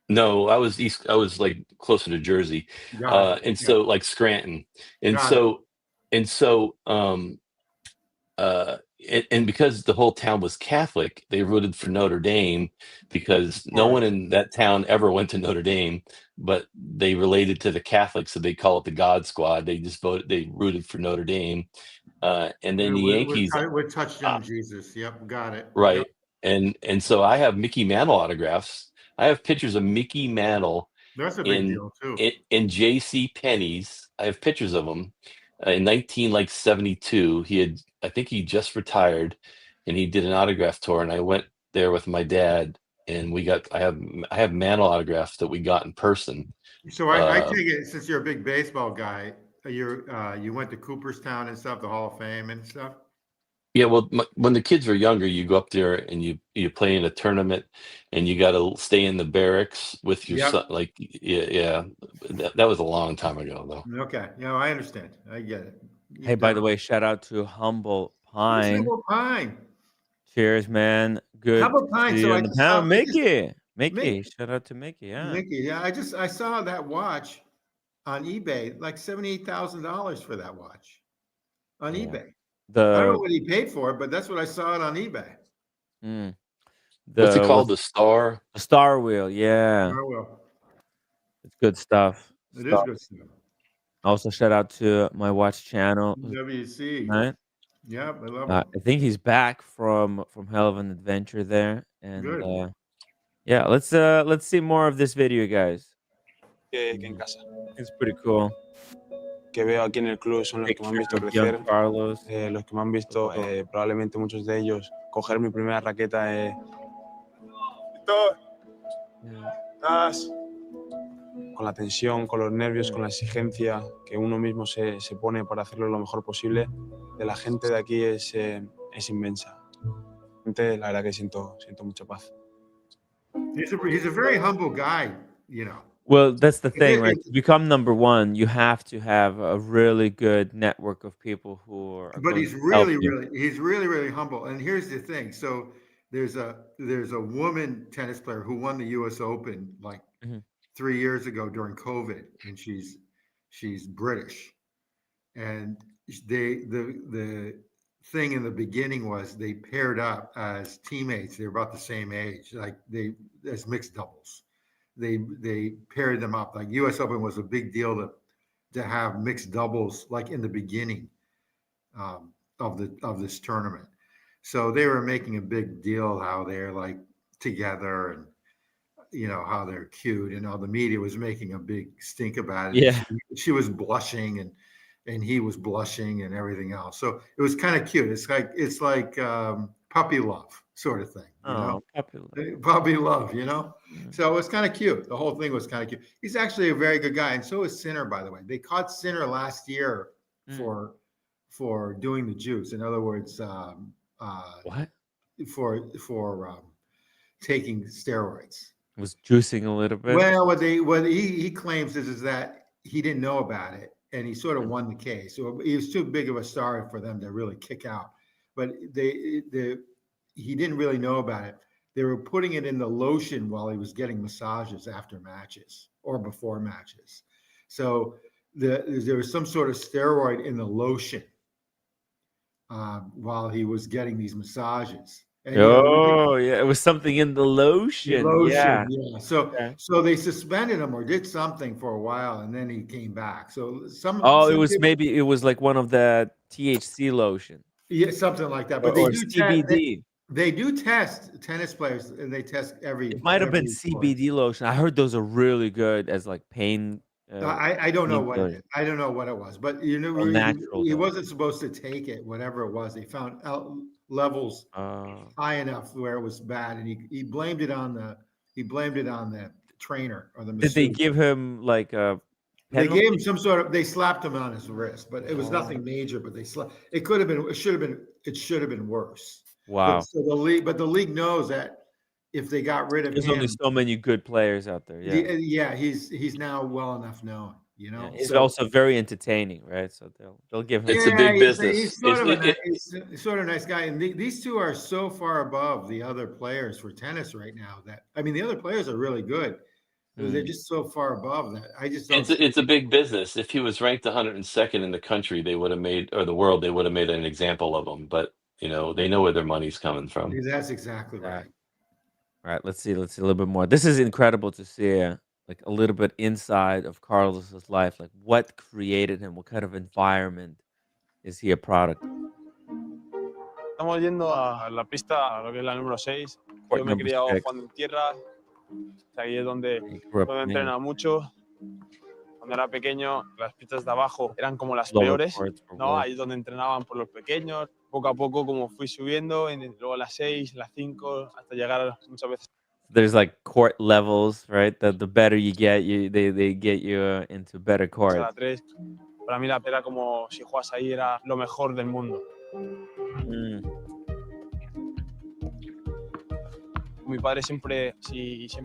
no, I was east. I was like closer to Jersey, and so like Scranton, and and because the whole town was Catholic, they rooted for Notre Dame because no one in that town ever went to Notre Dame, but they related to the Catholics, so they call it the God Squad. They just they rooted for Notre Dame, and then the Yankees with touchdown Jesus. Yep, got it. right. Yep. And so I have Mickey Mantle autographs. I have pictures of Mickey Mantle That's a big deal too. in J.C. Penney's. I have pictures of him in 1972. I think he just retired, and he did an autograph tour. And I went there with my dad, and I have Mantle autographs that we got in person. So I take it, since you're a big baseball guy, you went to Cooperstown and stuff, the Hall of Fame and stuff. Yeah, well, when the kids were younger, you go up there and you play in a tournament, and you got to stay in the barracks with your son. Like, yeah, that was a long time ago, though. Okay, I understand. I get it. Hey, by the way, shout out to Humble Pine. Humble Pine. Cheers, man. Good. Humble Pine. So I saw Mickey. Shout out to Mickey. Yeah. Mickey. Yeah, I saw that watch. on eBay, like $78,000 for that watch on Yeah. eBay. I don't know The what he paid for it, but that's what I saw it on eBay. mm, What's it the called? what's The Star? the Star Wheel? Yeah, Oh, well, it's good stuff. it is Star. good stuff. Also, shout out to my watch channel. WC. Right? Yeah, I love him. I think he's back from Hell of an Adventure there, and Good. yeah, let's see more of this video, guys. que en casa. It's pretty cool. Que veo aquí en el club son los que me han Pictures visto of young crecer, Carlos. los que me han visto, probablemente muchos de ellos, coger mi primera raqueta. Víctor, Yeah. ¿estás? Con la tensión, con los nervios, con la exigencia que uno mismo se pone para hacerlo lo mejor posible, de la gente de aquí es inmensa. La verdad que siento mucha paz. He's a very humble guy, you know. Well, that's the thing, right? It- To become number one, you have to have a really good network of people who are but going he's to help really, you. really humble. And here's the thing. So there's a woman tennis player who won the US Open like Mhm. 3 years ago during COVID, and she's British. And the thing in the beginning was they paired up as teammates. They're about the same age, like as mixed doubles. They paired them up. Like US Open was a big deal to have mixed doubles like in the beginning of this tournament. So they were making a big deal how they're like together, and you know how they're cute, and all the media was making a big stink about it. Yeah. She was blushing, and he was blushing, and everything else. So it was kind of cute. It's like puppy love sort of thing, you know. Oh, popular. Puppy love, you know. Mm. So it was kind of cute. The whole thing was kind of cute. He's actually a very good guy, and so is Sinner, by the way. They caught Sinner last year Mm. for doing the juice. In other words, What? for taking steroids. Was juicing a little bit? Well, what he claims is that he didn't know about it, and he sort of won the case. So he was too big of a star for them to really kick out. But he didn't really know about it. They were putting it in the lotion while he was getting massages after matches or before matches. So there was some sort of steroid in the lotion while he was getting these massages. And, Oh, yeah, it was something in the lotion. Yeah. yeah. Okay. So they suspended him or did something for a while, and then he came back. So Oh, some maybe it was like one of the THC lotion yeah, something like that. But or CBD. They do test tennis players, and they test every. It might have been sport. CBD lotion. I heard those are really good as like pain. I don't know what painkillers. I don't know what it was, but you know All natural, he though. wasn't supposed to take it. Whatever it was, they found levels Oh. high enough where it was bad, and he blamed it on the trainer or the Did they masseuse. give him like a They penalty? gave him some sort of. They slapped him on his wrist, but it was nothing major. But they slapped. It could have been. It should have been worse. Wow. But the league knows that if they got rid of There's him, only so many good players out there. Yeah. he's now well enough known. You know, Yeah, he's so, also very entertaining, right? So they'll give him. It's a big he's business. sort of he's sort of a nice guy, and these two are so far above the other players for tennis right now that I mean the other players are really good. They're just so far above that I just don't. It's a big business. If he was ranked 102nd in the country, they would have made, or the world, they would have made an example of him. But you know, they know where their money's coming from. That's exactly right. All right, let's see a little bit more. This is incredible to see, like a little bit inside of Carlos's life. Like what created him? What kind of environment is he a product of? Estamos yendo a la pista, a lo que es la número 6. Court Yo me he number criado 6. jugando en tierra. Ahí es donde He grew up playing entrena mucho. Cuando era pequeño, las pistas de abajo eran como las lower peores, courts for ¿no? work. Ahí es donde entrenaban por los pequeños. Poco a poco, como fui subiendo, luego las 6, las 5, hasta llegar muchas veces There's like court levels, right? The better you get, they get you into better a courts. la 3. Para mí era como si jugas ahí era lo mejor del mundo. Mm. Mi padre siempre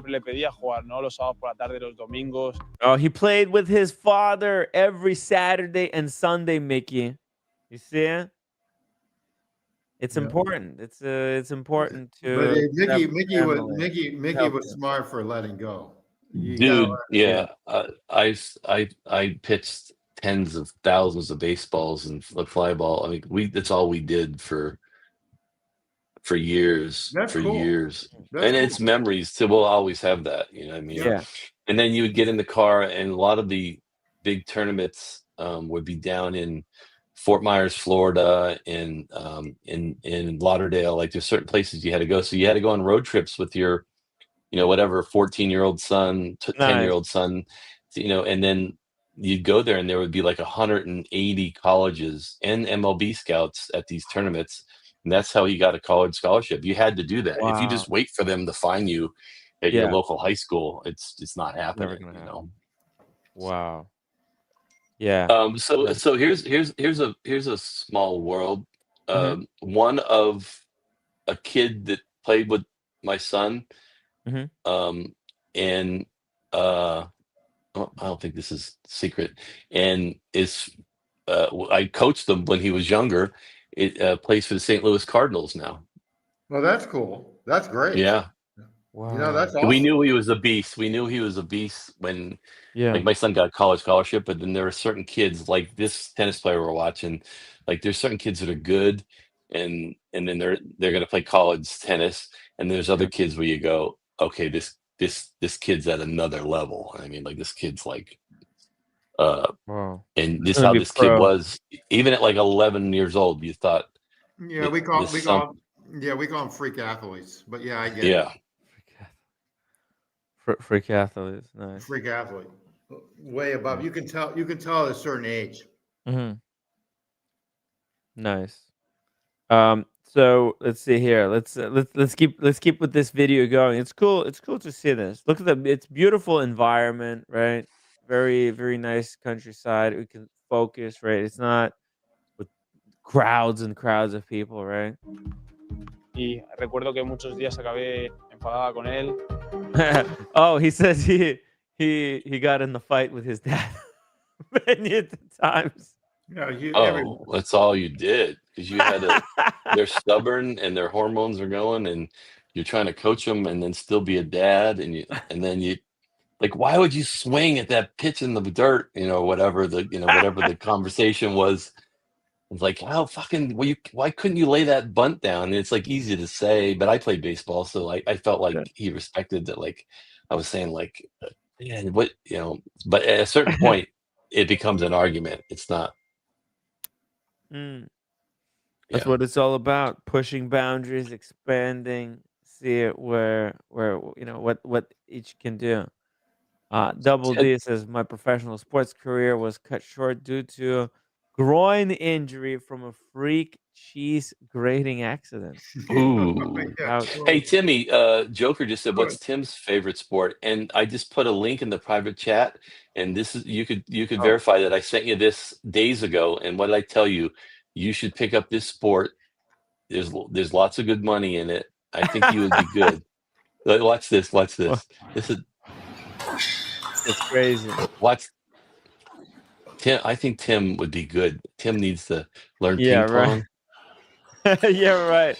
le pedía jugar, ¿no? Los sábados por la tarde, los domingos. Oh, he played with his father every Saturday and Sunday, Mickey. You see? It's Yeah. important. It's important But to have a family. Mickey help was him. smart for letting go. You gotta Dude, learn the yeah. field. I pitched tens of thousands of baseballs and fly ball. I mean, that's all we did for years, That's cool. That's and it's cool. memories too. We'll always have that, you know what I mean? Yeah. Yeah. And then you would get in the car, and a lot of the big tournaments would be down in Fort Myers, Florida, and in Lauderdale. Like there's certain places you had to go, so you had to go on road trips with your, whatever, 14-year-old son, 10-year-old Nice. son, and then you'd go there, and there would be like 180 colleges and MLB scouts at these tournaments. And that's how you got a college scholarship. You had to do that. If you Wow. just wait for them to find you at your Yeah. local high school, it's not Never happening, gonna happen. Wow. Yeah. So That's here's a small world. Mhm. One of a kid that played with my son, Mhm. and I don't think this is secret, and I coached him when he was younger. It plays for the St. Louis Cardinals now. Well, that's cool. That's great. Yeah. Wow. That's We awesome. knew he was a beast. We knew he was a beast when, Yeah. like, my son got a college scholarship, but then there are certain kids, like this tennis player we're watching, like there's certain kids that are good, and then they're going to play college tennis, and there's other Yeah. kids where you go, okay, this kid's at another level. I mean, like this kid's like, Wow. and It's this gonna how be this kid pro. was, even at like 11 years old. You thought, Yeah, we this some, call them freak athletes. But yeah, I get it. yeah. Freak athletes. Nice. Freak athlete. Way above. You can tell at a certain age. Mhm. Nice. So let's see here. Let's keep with this video going. It's cool. It's cool to see this. Look at it's beautiful environment, right? Very, very nice countryside. We can focus, right? It's not with crowds and crowds of people, right? Y recuerdo que muchos días acabé enfadada con él. Oh, he says he got in the fight with his dad many times. Yeah, Oh, that's all you did, because you had to. They're stubborn and their hormones are going, and you're trying to coach them and then still be a dad, and then you, like, why would you swing at that pitch in the dirt, whatever the conversation was. It's like, how fucking, why couldn't you lay that bunt down? And it's like easy to say, but I played baseball, so I felt like Yeah. he respected that. Like I was saying, like, man, what, but at a certain point it becomes an argument. It's not. Mm. That's Yeah. what it's all about. Pushing boundaries, expanding, see it where what each can do. Double Ted- D says my professional sports career was cut short due to groin injury from a freak cheese grating accident. Ooh. Yeah, Ouch. Hey, Timmy, Joker just said, Good. what's Tim's favorite sport? And I just put a link in the private chat, and this is, you could Oh. verify that I sent you this days ago. And what did I tell you? You should pick up this sport. There's lots of good money in it. I think you would be good. Watch this. Watch this. This is It's crazy. watch Tim. I think Tim would be good. Tim needs to learn Yeah, ping right. pong. Yeah, right.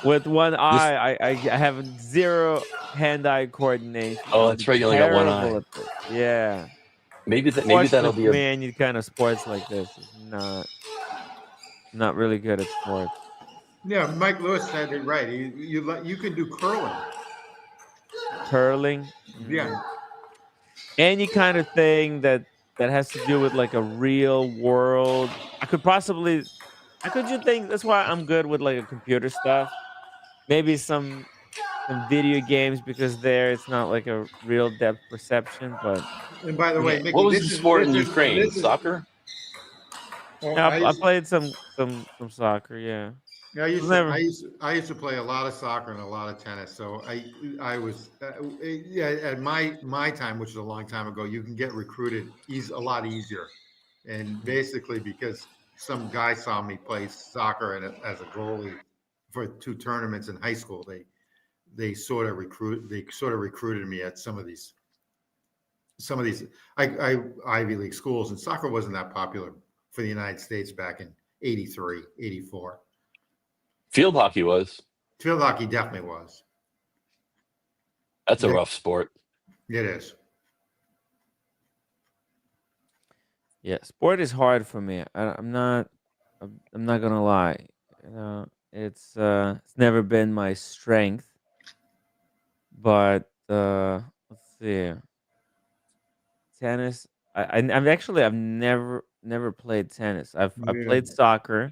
With one This. eye, I have zero hand-eye coordination. Oh, I'm that's right. You only got one terrible eye. at this. Yeah. Maybe that'll Fortunate be for a. me, any kind of sports like this is not really good at sports. Yeah, Mike Lewis said it right. You can do curling. Curling, Yeah. any kind of thing that has to do with like a real world. I could do things. That's why I'm good with like a computer stuff. Maybe some video games because there it's not like a real depth perception. But And by the way, yeah, Mickey, What was the sport in Ukraine? this is. Soccer? Well, no, I played some soccer. Yeah, I it was used to never. I used to play a lot of soccer and a lot of tennis. So I was yeah, at my time, which is a long time ago, you can get recruited a lot easier, and basically because some guy saw me play soccer as a goalie for 2 tournaments in high school, they sort of recruited me at some of these Ivy League schools, and soccer wasn't that popular for the United States back in 83, 84. Field hockey was. Field hockey definitely was. That's a Yeah. rough sport. It is. Yeah, sport is hard for me. I'm not gonna lie. It's never been my strength. But let's see, tennis. I've never played tennis. I've Yeah. played soccer.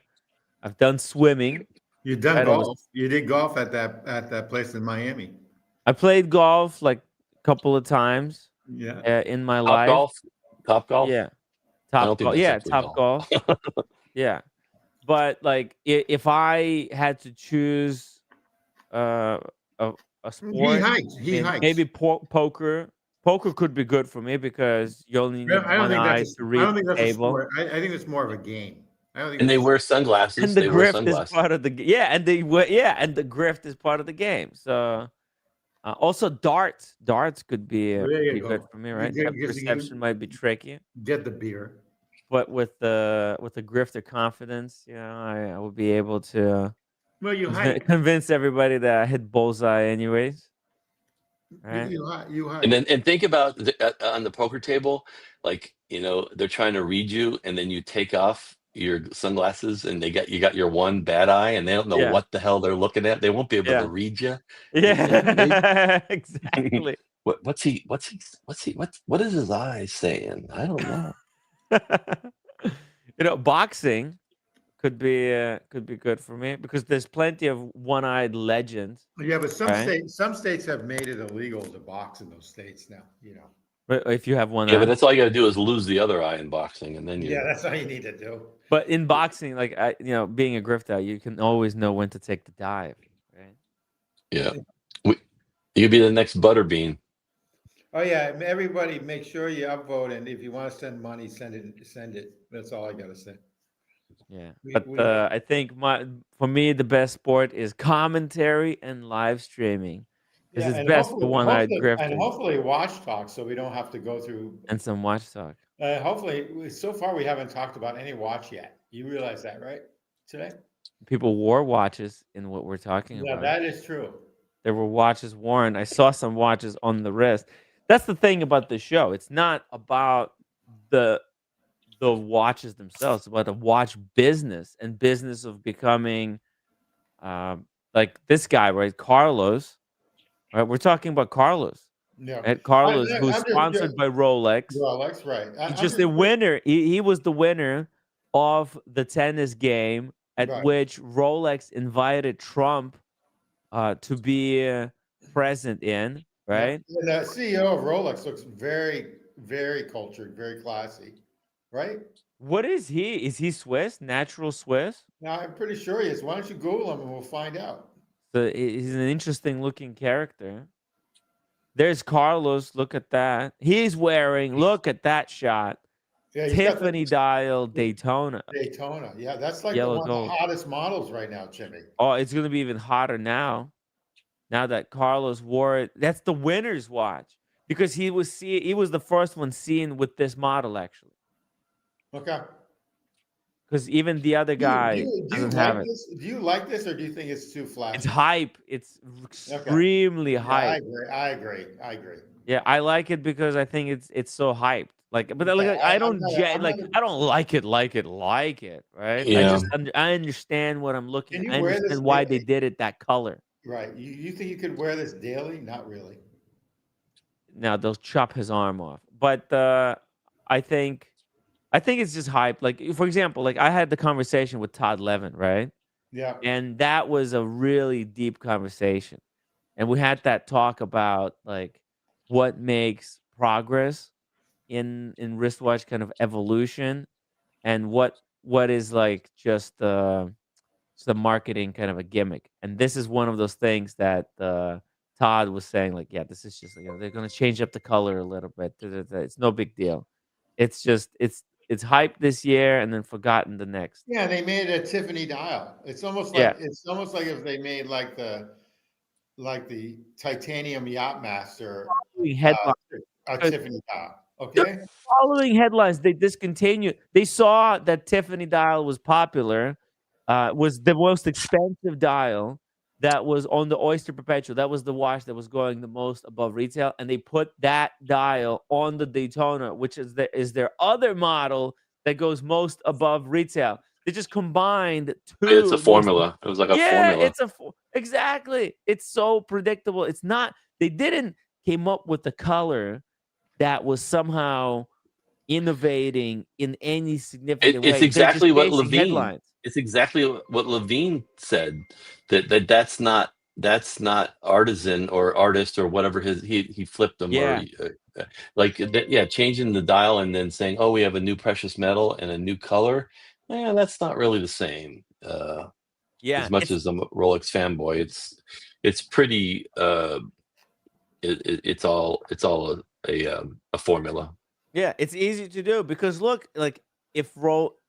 I've done swimming. You've done Right, golf. You did golf at that place in Miami. I played golf like a couple of times Yeah. in my Top life. golf, top golf. Yeah, I don't top think golf. that's Yeah, actually top golf. golf. Yeah, but like if I had to choose uh, a a He sport, hikes. I He mean, hikes. maybe poker. Poker could be good for me because you only Well, need I don't one think eye that's to I read don't think the that's a table. sport. I think it's more of a game. I don't think And it's they a wear And sunglasses. the They wear grift is sunglasses. part of the yeah, and the grift is part of the game. So also darts Well, there you be good go. for me, You right? get, That you perception might be tricky, get the beer. but with the grifter confidence, you know, I will be able to Well, you hike. convince everybody that I hit bullseye anyways, You right? you hike. You And hike. then think about on the poker table, like they're trying to read you, and then you take off your sunglasses, and you got your one bad eye, and they don't know Yeah, what the hell they're looking at. They won't be able to yeah, read you. yeah, exactly. What is his eye saying? I don't know. You know, boxing could be good for me because there's plenty of one-eyed legends, Yeah, but right? some states have made it illegal to box in those states now. But if you have one Yeah, but eye, that's all you got to do is lose the other eye in boxing, and then Yeah, you're that's all you need to do. but in boxing, like you know, being a grifter, you can always know when to take the dive, right? yeah. We, you'll be the next Butterbean. Oh yeah, everybody, make sure you upvote, and if you want to send money, send it. Send it. That's all I gotta say. Yeah, We, but we I think for me the best sport is commentary and live streaming because Yeah, it's best for one-eyed and grifters hopefully watch talk, so we don't have to go through. and some watch talk. So far we haven't talked about any watch yet. You realize that, right? Today? People wore watches in what we're talking Yeah, about. that is true. There were watches worn. I saw some watches on the wrist. That's the thing about the show. It's not about the watches themselves. It's about the watch business and business of becoming like this guy, right? Carlos. Right? We're talking about Carlos. Yeah, Right? Carlos, I'm who's just yeah, sponsored by Rolex. Rolex, right? He's I'm just a just winner. He was the winner of the tennis game at right. which Rolex invited Trump to be present in, Yeah, right? and the CEO of Rolex looks very, very cultured, very classy, right? What is he? Is he Swiss? Natural Swiss? Now I'm pretty sure he is. Why don't you Google him and we'll find out? So he's an interesting looking character. There's Carlos. Look at that. He's wearing, look at that shot. Yeah, he's got the Tiffany dial Daytona. Daytona. Yeah, that's like Yellow one of the gold. hottest models right now, Jimmy. Oh, it's going to be even hotter now. Now that Carlos wore it. That's the winner's watch because he was the first one seen with this model actually. Okay. Because even the other guy doesn't have it. This? Do you like this, or do you think it's too It's flashy? hype. It's extremely Yeah, I hype. agree. I agree. I agree. Yeah, I like it because I think it's so hyped. Like, but like Yeah, I don't I'm not I don't like it, right? I Yeah. just I understand what I'm looking. Can you I wear this understand why they daily? did it that color. Right. You think you could wear this daily? Not really. Now they'll chop his arm off, but I think it's just hype. Like for example, like I had the conversation with Todd Levin, right? Yeah. And that was a really deep conversation. And we had that talk about like what makes progress in wristwatch kind of evolution and what is like just the marketing kind of a gimmick. And this is one of those things that Todd was saying like, yeah, this is just like they're going to change up the color a little bit. It's no big deal. It's just it's hyped this year and then forgotten the next. Yeah, they made it a Tiffany dial. It's almost Yeah. like if they made like the titanium Yachtmaster Headline. a Tiffany dial. They're Okay. following headlines. They discontinued. They saw that Tiffany dial was popular, was the most expensive dial, that was on the Oyster Perpetual. That was the watch that was going the most above retail, and they put that dial on the Daytona, which is their other model that goes most above retail. They just combined It's a two most. formula. It was like a Yeah, formula. exactly. It's so predictable. It's not. They didn't came up with the color that was somehow innovating in any significant It's way. They're just exactly what chasing Levine. headlines. It's exactly what Levine said, that's not artisan or artist or whatever he flipped them, Yeah. or like that, yeah, changing the dial and then saying, oh, we have a new precious metal and a new color. Yeah, that's not really the same. Yeah, As much as I'm a Rolex fanboy, it's pretty. It's all a formula. yeah, it's easy to do because look, like if Rolex,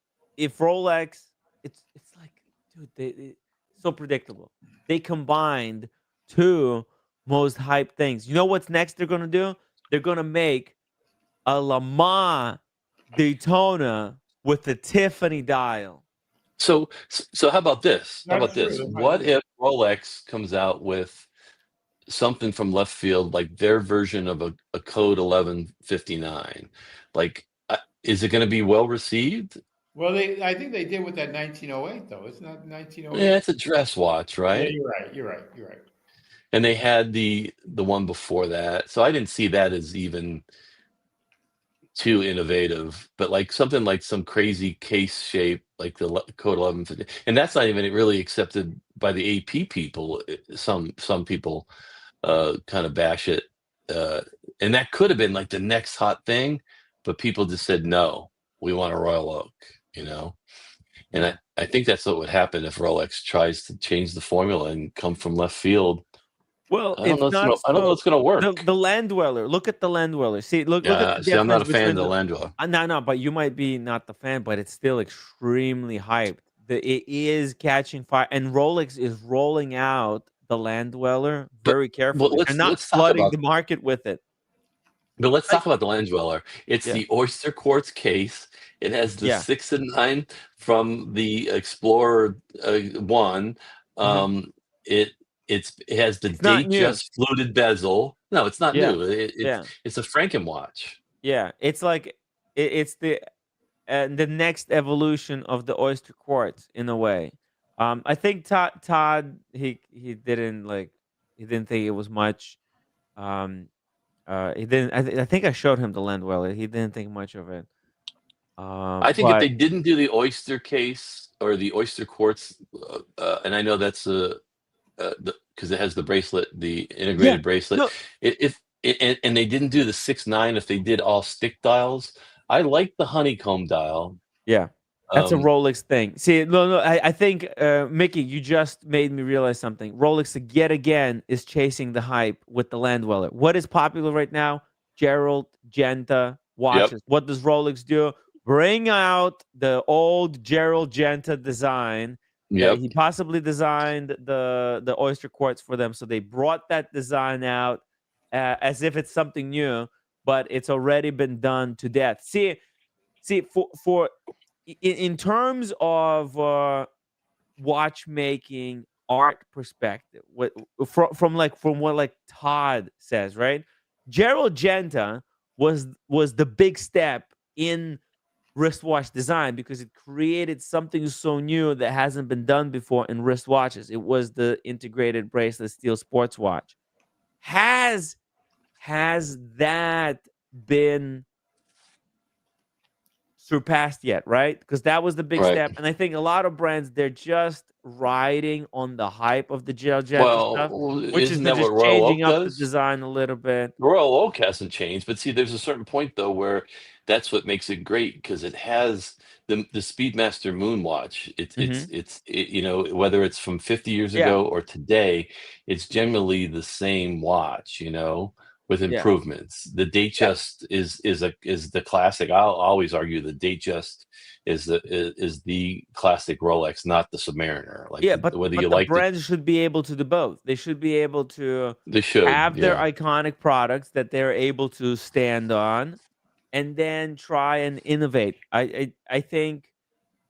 it's like, dude, so predictable. They combined two most hyped things. You know what's next? They're gonna do? They're gonna make a Le Mans Daytona with the Tiffany dial. So how about this? How That's about true. this? They might What do. if Rolex comes out with something from left field, like their version of a code 1159? Like, is it going to be well received? Well, I think they did with that 1908 though. It's not 1908. Yeah, it's a dress watch, Yeah, right? you're right. You're right. You're right. And they had the one before that, so I didn't see that as even too innovative. But like something like some crazy case shape, like the code 1150, and that's not even really accepted by the AP people. Some people kind of bash it, and that could have been like the next hot thing, but people just said no, we want a Royal Oak, you know. And I think that's what would happen if Rolex tries to change the formula and come from left field. Well, I don't know. not I don't know. It's going to work. the Land Dweller. Look at the Land Dweller. See, look at the See, I'm not difference a fan between of the Land Dweller. no, but you might be not the fan, but it's still extremely hyped. It is catching fire, and Rolex is rolling out the Land Dweller very carefully. They're not let's talk flooding about the market with it. But let's talk about the Land Dweller. It's Yeah. the oyster quartz case. It has the Yeah. 6 and 9 from the Explorer 1. It has the It's not new. Datejust fluted bezel. No, it's not Yeah. new. Yeah. It's a Franken watch. Yeah, it's like it's the next evolution of the oyster quartz in a way. I think Todd he didn't think it was much. Um, he didn't. I think I showed him the Land Dweller. He didn't think much of it. I think if But they didn't do the oyster case or the oyster quartz, and I know that's because it has the bracelet, the integrated bracelet. no, And they didn't do the 6-9, if they did all stick dials, I like the honeycomb dial. yeah, that's a Um, Rolex thing. See, no, I think Mickey, you just made me realize something. Rolex yet again is chasing the hype with the Land Dweller. What is popular right now? Gerald Genta watches. What does Rolex do? Bring out the old Gerald Genta design that he possibly designed the oyster quartz for them. So they brought that design out as if it's something new, but it's already been done to death. See, for in terms of watchmaking art perspective, from what like Todd says, right? Gerald Genta was the big step in wristwatch design because it created something so new that hasn't been done before in wristwatches. It was the integrated bracelet steel sports watch. Has that been surpassed yet, right? Because that was the big step. And I think a lot of brands, they're just riding on the hype of the Gel Genta stuff, which is isn't they're that what just Royal changing Oak up the does? design a little bit. Royal Oak hasn't changed, but see, there's a certain point though where that's what makes it great, because it has the Speedmaster Moonwatch. Whether it's from 50 years Yeah. ago or today, it's generally the same watch, with Yeah. improvements. The Datejust is the classic. I'll always argue the Datejust is the classic Rolex, not the Submariner. Like, Yeah, but whether the you like it, brands should be able to do both. They should be able to they should have their yeah. iconic products that they're able to stand on, and then try and innovate. I think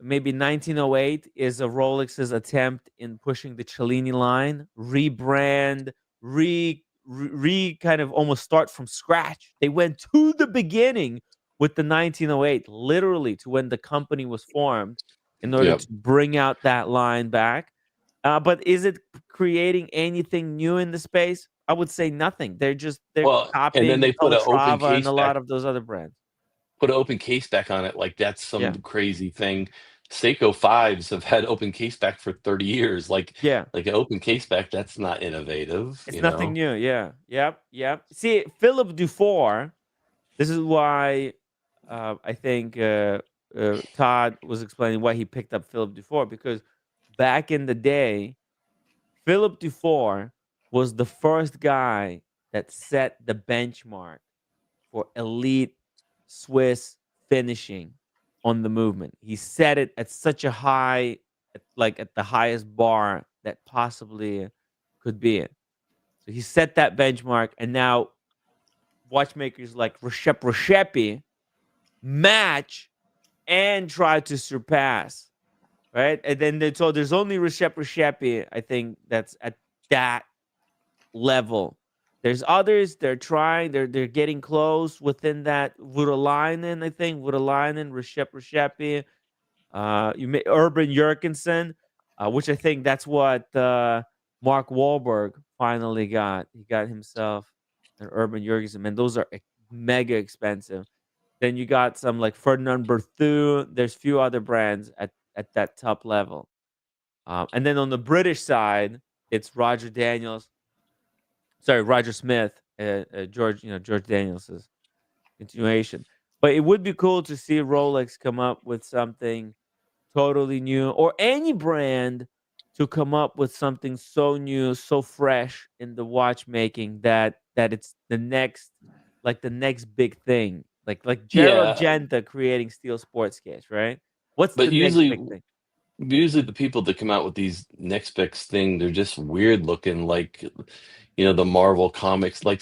maybe 1908 is a Rolex's attempt in pushing the Cellini line, rebrand, kind of almost start from scratch. They went to the beginning with the 1908, literally to when the company was formed, in order Yep. to bring out that line back. But is it creating anything new in the space? I would say nothing. They're Well, and then copying they put an open Calatrava and case a back, lot of those other brands. put an open case back on it, like that's some Yeah. crazy thing. Seiko fives have had open case back for 30 years. Yeah. Like an open case back, that's not innovative, It's you nothing know? new. Yeah. Yep. Yep. See, Philip Dufour, this is why I think Todd was explaining why he picked up Philip Dufour, because back in the day, Philip Dufour was the first guy that set the benchmark for elite Swiss finishing on the movement. He set it at such a high, like at the highest bar that possibly could be. So he set that benchmark, and now watchmakers like Resheppi match and try to surpass, right? And then so there's only Resheppi, I think, that's at that level. There's others, they're trying, they're getting close within that. Voutilainen, I think, Voutilainen, Resheppi, you may Urban Jurgensen, which I think that's what Mark Wahlberg finally got. He got himself an Urban Jurgensen. Man, those are mega expensive. Then you got some like Ferdinand Berthoud. There's few other brands at that top level. And then on the British side, it's Roger Smith, George Daniels's continuation. But it would be cool to see Rolex come up with something totally new, or any brand to come up with something so new, so fresh in the watchmaking that it's the next big thing. Like Gerald Yeah, Genta creating steel sports case, right? What's but the next usually big thing? usually the people that come out with these next best thing, they're just weird looking, like the Marvel comics. Like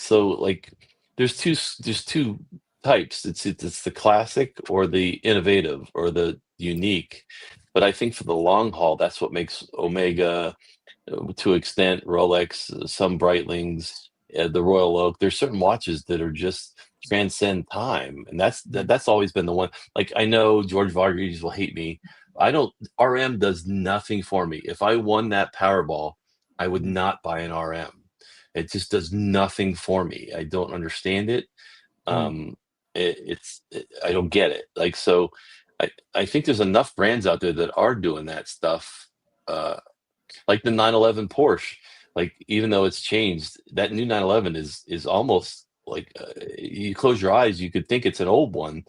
there's two types. It's the classic or the innovative or the unique. But I think for the long haul, that's what makes Omega, to extent Rolex, some Breitlings, the Royal Oak. There's certain watches that are just transcend time, and that's always been the one. Like, I know George Vargas will hate me. I don't. RM does nothing for me. If I won that Powerball, I would not buy an RM. It just does nothing for me. I don't understand it. Mm. Um, I don't get it. Like, so, I think there's enough brands out there that are doing that stuff. Like the 911 Porsche. Like, even though it's changed, that new 911 is almost like, you close your eyes, you could think it's an old one,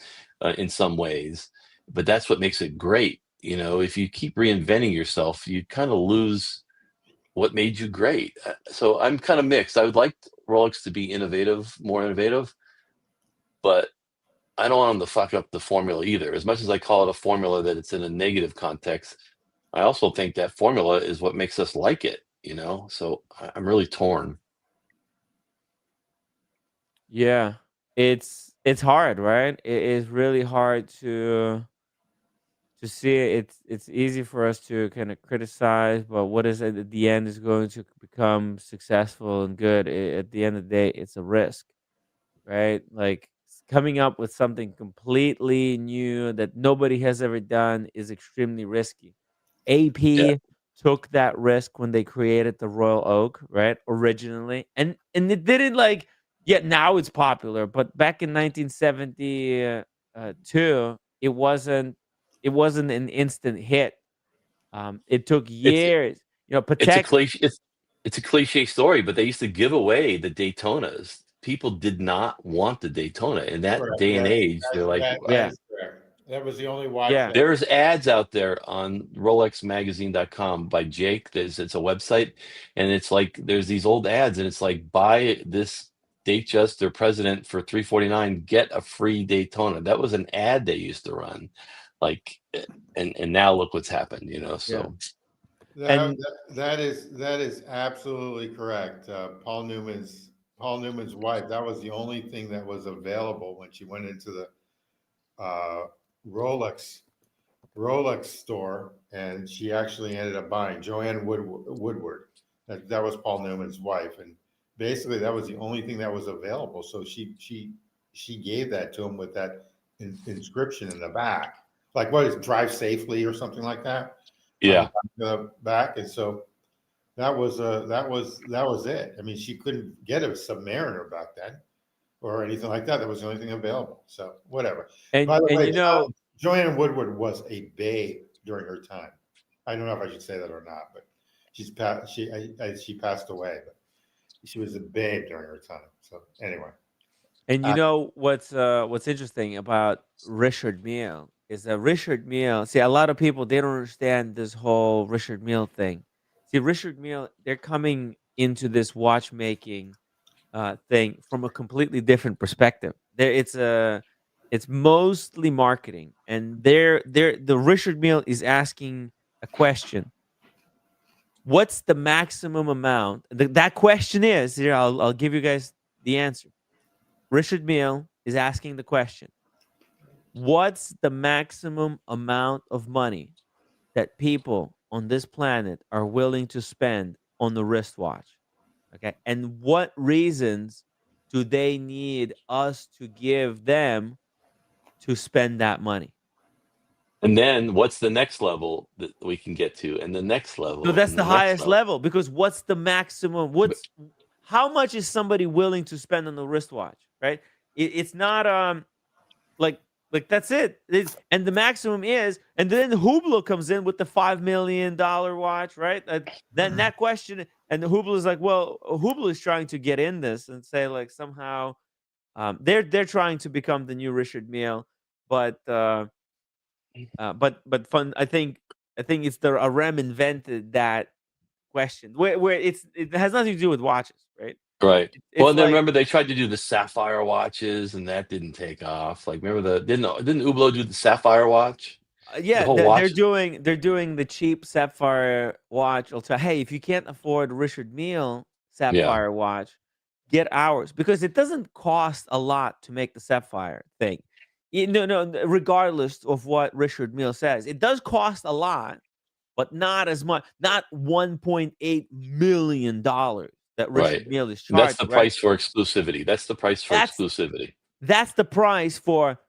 in some ways, but that's what makes it great. If you keep reinventing yourself, you kind of lose what made you great. So I'm kind of mixed. I would like Rolex to be innovative, more innovative, but I don't want them to fuck up the formula either. As much as I call it a formula that it's in a negative context, I also think that formula is what makes us like it. So I'm really torn. Yeah, it's hard, right? It is really hard to see it. It's easy for us to kind of criticize, but what is it at the end is going to become successful and good? At the end of the day, it's a risk, right? Like coming up with something completely new that nobody has ever done is extremely risky. Yeah, AP took that risk when they created the Royal Oak, right? Originally. And it didn't like yet now it's popular, but back in 1972, it wasn't an instant hit. It took it's years. it's a Patek. cliche. It's a cliche story, but they used to give away the Daytonas. People did not want the Daytona in that Correct. day and age. They're like, That Yeah. is correct. That was the only watch Yeah. that. there's ads out there on RolexMagazine.com by Jake. It's a website, and it's like there's these old ads, and it's like, buy this Datejust or President for $349, get a free Daytona. That was an ad they used to run, like, and now look what's happened. Yeah. So That, And that is absolutely correct. Paul Newman's wife. That was the only thing that was available when she went into the uh, Rolex Rolex store, and she actually ended up buying Joanne Woodward. That was Paul Newman's wife, and basically that was the only thing that was available. So she gave that to him with that inscription in the back, like what is drive safely or something like that. Yeah. The back, and so that was it. I mean, she couldn't get a Submariner back then or anything like that. That was the only thing available. So whatever. And By the way, you know, Joanne Woodward was a babe during her time. I don't know if I should say that or not, but she passed away, but she was a babe during her time. So anyway, and you know what's interesting about Richard Mille is that Richard Mille. See, a lot of people they don't understand this whole Richard Mille thing. See, Richard Mille, they're coming into this watchmaking thing from a completely different perspective. It's mostly marketing, and the Richard Mille is asking a question: what's the maximum amount? That question is here. I'll give you guys the answer. Richard Mille is asking the question: what's the maximum amount of money that people on this planet are willing to spend on the wristwatch? Okay. And what reasons do they need us to give them to spend that money? And then what's the next level that we can get to? And the next level. So that's and the next highest level, because what's the maximum? How much is somebody willing to spend on the wristwatch? Right? It's not like that's it. And the maximum is, and then Hublot comes in with the $5 million watch, right? Then that question, and the Hublot is like, well, Hublot is trying to get in this and say like somehow they're trying to become the new Richard Mille, but fun. I think it's the Arem invented that question where it has nothing to do with watches, right? Right. It's Well, and then like, remember they tried to do the sapphire watches, and that didn't take off. Like, remember didn't Hublot do the sapphire watch? The yeah, whole they're watch. doing the cheap sapphire watch. Also, hey, if you can't afford Richard Mille Yeah. sapphire watch, get ours, because it doesn't cost a lot to make the sapphire thing. No, regardless of what Richard Mille says, it does cost a lot, but not as much. Not $1.8 million that Right. Richard Mille is And that's charging. the Right? price for exclusivity. That's the price for That's exclusivity. that's the price for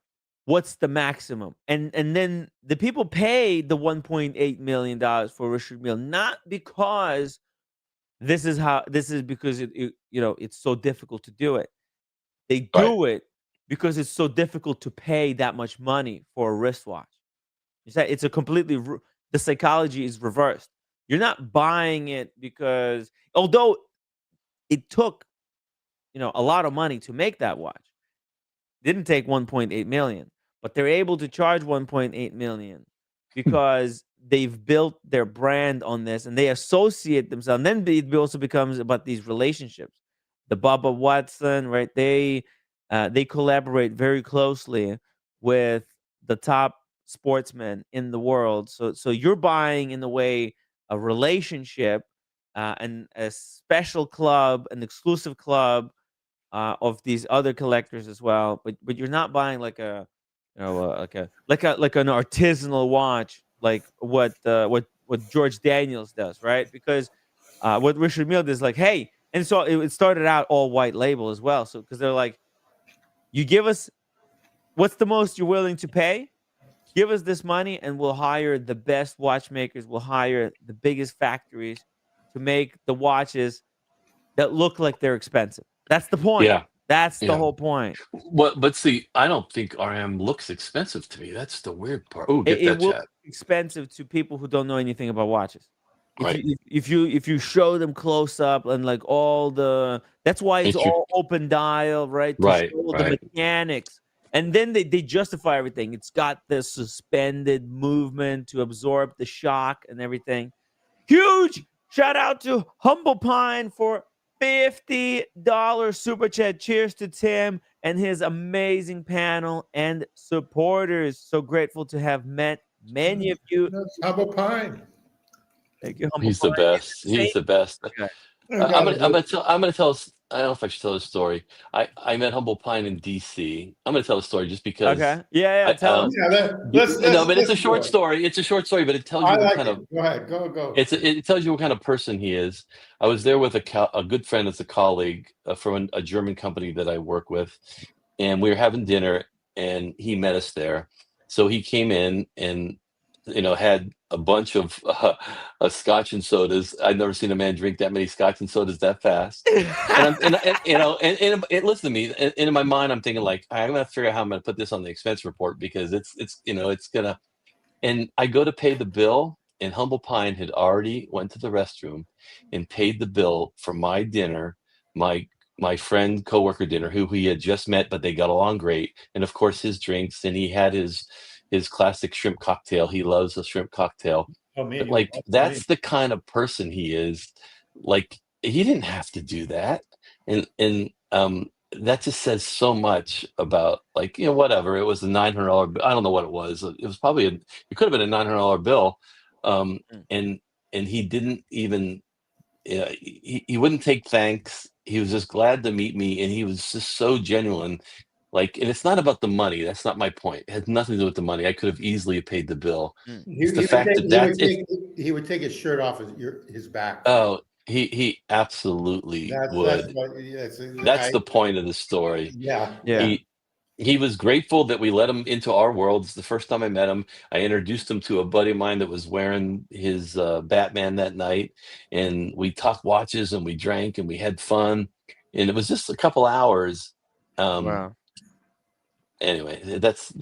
what's the maximum, and then the people pay the $1.8 million for Richard Mille, not because this is because it's so difficult to do it. They Right. do it because it's so difficult to pay that much money for a wristwatch. It's a completely the psychology is reversed. You're not buying it because, although it took a lot of money to make that watch, didn't take 1.8 million, but they're able to charge 1.8 million because they've built their brand on this and they associate themselves. And then it also becomes about these relationships. The Bubba Watson, right? They collaborate very closely with the top sportsmen in the world. So you're buying, in a way, a relationship and a special club, an exclusive club of these other collectors as well. But you're not buying like a like an artisanal watch, like what George Daniels does, right? Because what Richard Mille does, like, hey, and so it started out all white label as well. So because they're like, you give us what's the most you're willing to pay? Give us this money, and we'll hire the best watchmakers. We'll hire the biggest factories to make the watches that look like they're expensive. That's the point. Yeah. That's the Yeah. whole point. But see, I don't think RM looks expensive to me. That's the weird part. Oh, get It that will chat. be expensive to people who don't know anything about watches. Right. If you show them close up and like all the, that's why it's all open dial, right? To Right, show the right. mechanics. And then they justify everything. It's got the suspended movement to absorb the shock and everything. Huge shout out to Humble Pine for $50 super chat. Cheers to Tim and his amazing panel and supporters. So grateful to have met many of you. That's Humble Pine. Thank you, Humble He's Pine. the best. He's the best. I'm gonna tell I don't know if I should tell the story. I met Humble Pine in DC. I'm going to tell the story just because Okay. Yeah. I, Tell us. Yeah, no, but it's a let's do short it. story. It's a short story, but it tells I you what like kind it. of Go ahead. Go. it tells you what kind of person he is. I was there with a good friend as a colleague from a German company that I work with, and we were having dinner, and he met us there. So he came in and had a bunch of scotch and sodas. I've never seen a man drink that many scotch and sodas that fast. And I'm and listen to me. And in my mind, I'm thinking like I'm gonna figure out how I'm gonna put this on the expense report because it's gonna. And I go to pay the bill, and Humble Pine had already went to the restroom and paid the bill for my dinner, my my friend coworker dinner, who he had just met, but they got along great, and of course his drinks, and he had his classic shrimp cocktail. He loves a shrimp cocktail, Oh man, but you like that's the kind of person he is. Like he didn't have to do that, and that just says so much about like whatever. It was a $900. I don't know what it was. It was probably it could have been a $900 bill, Mm. and he didn't even he wouldn't take thanks. He was just glad to meet me, and he was just so genuine. Like, and it's not about the money. That's not my point. It has nothing to do with the money. I could have easily paid the bill. Mm. It's the fact that he would take his shirt off his back. oh, he absolutely That's would. what. Yes, That's the point of the story. Yeah. Yeah. He was grateful that we let him into our world. It's the first time I met him. I introduced him to a buddy of mine that was wearing his Batman that night, and we talked watches and we drank and we had fun, and it was just a couple hours. Wow. Anyway, that's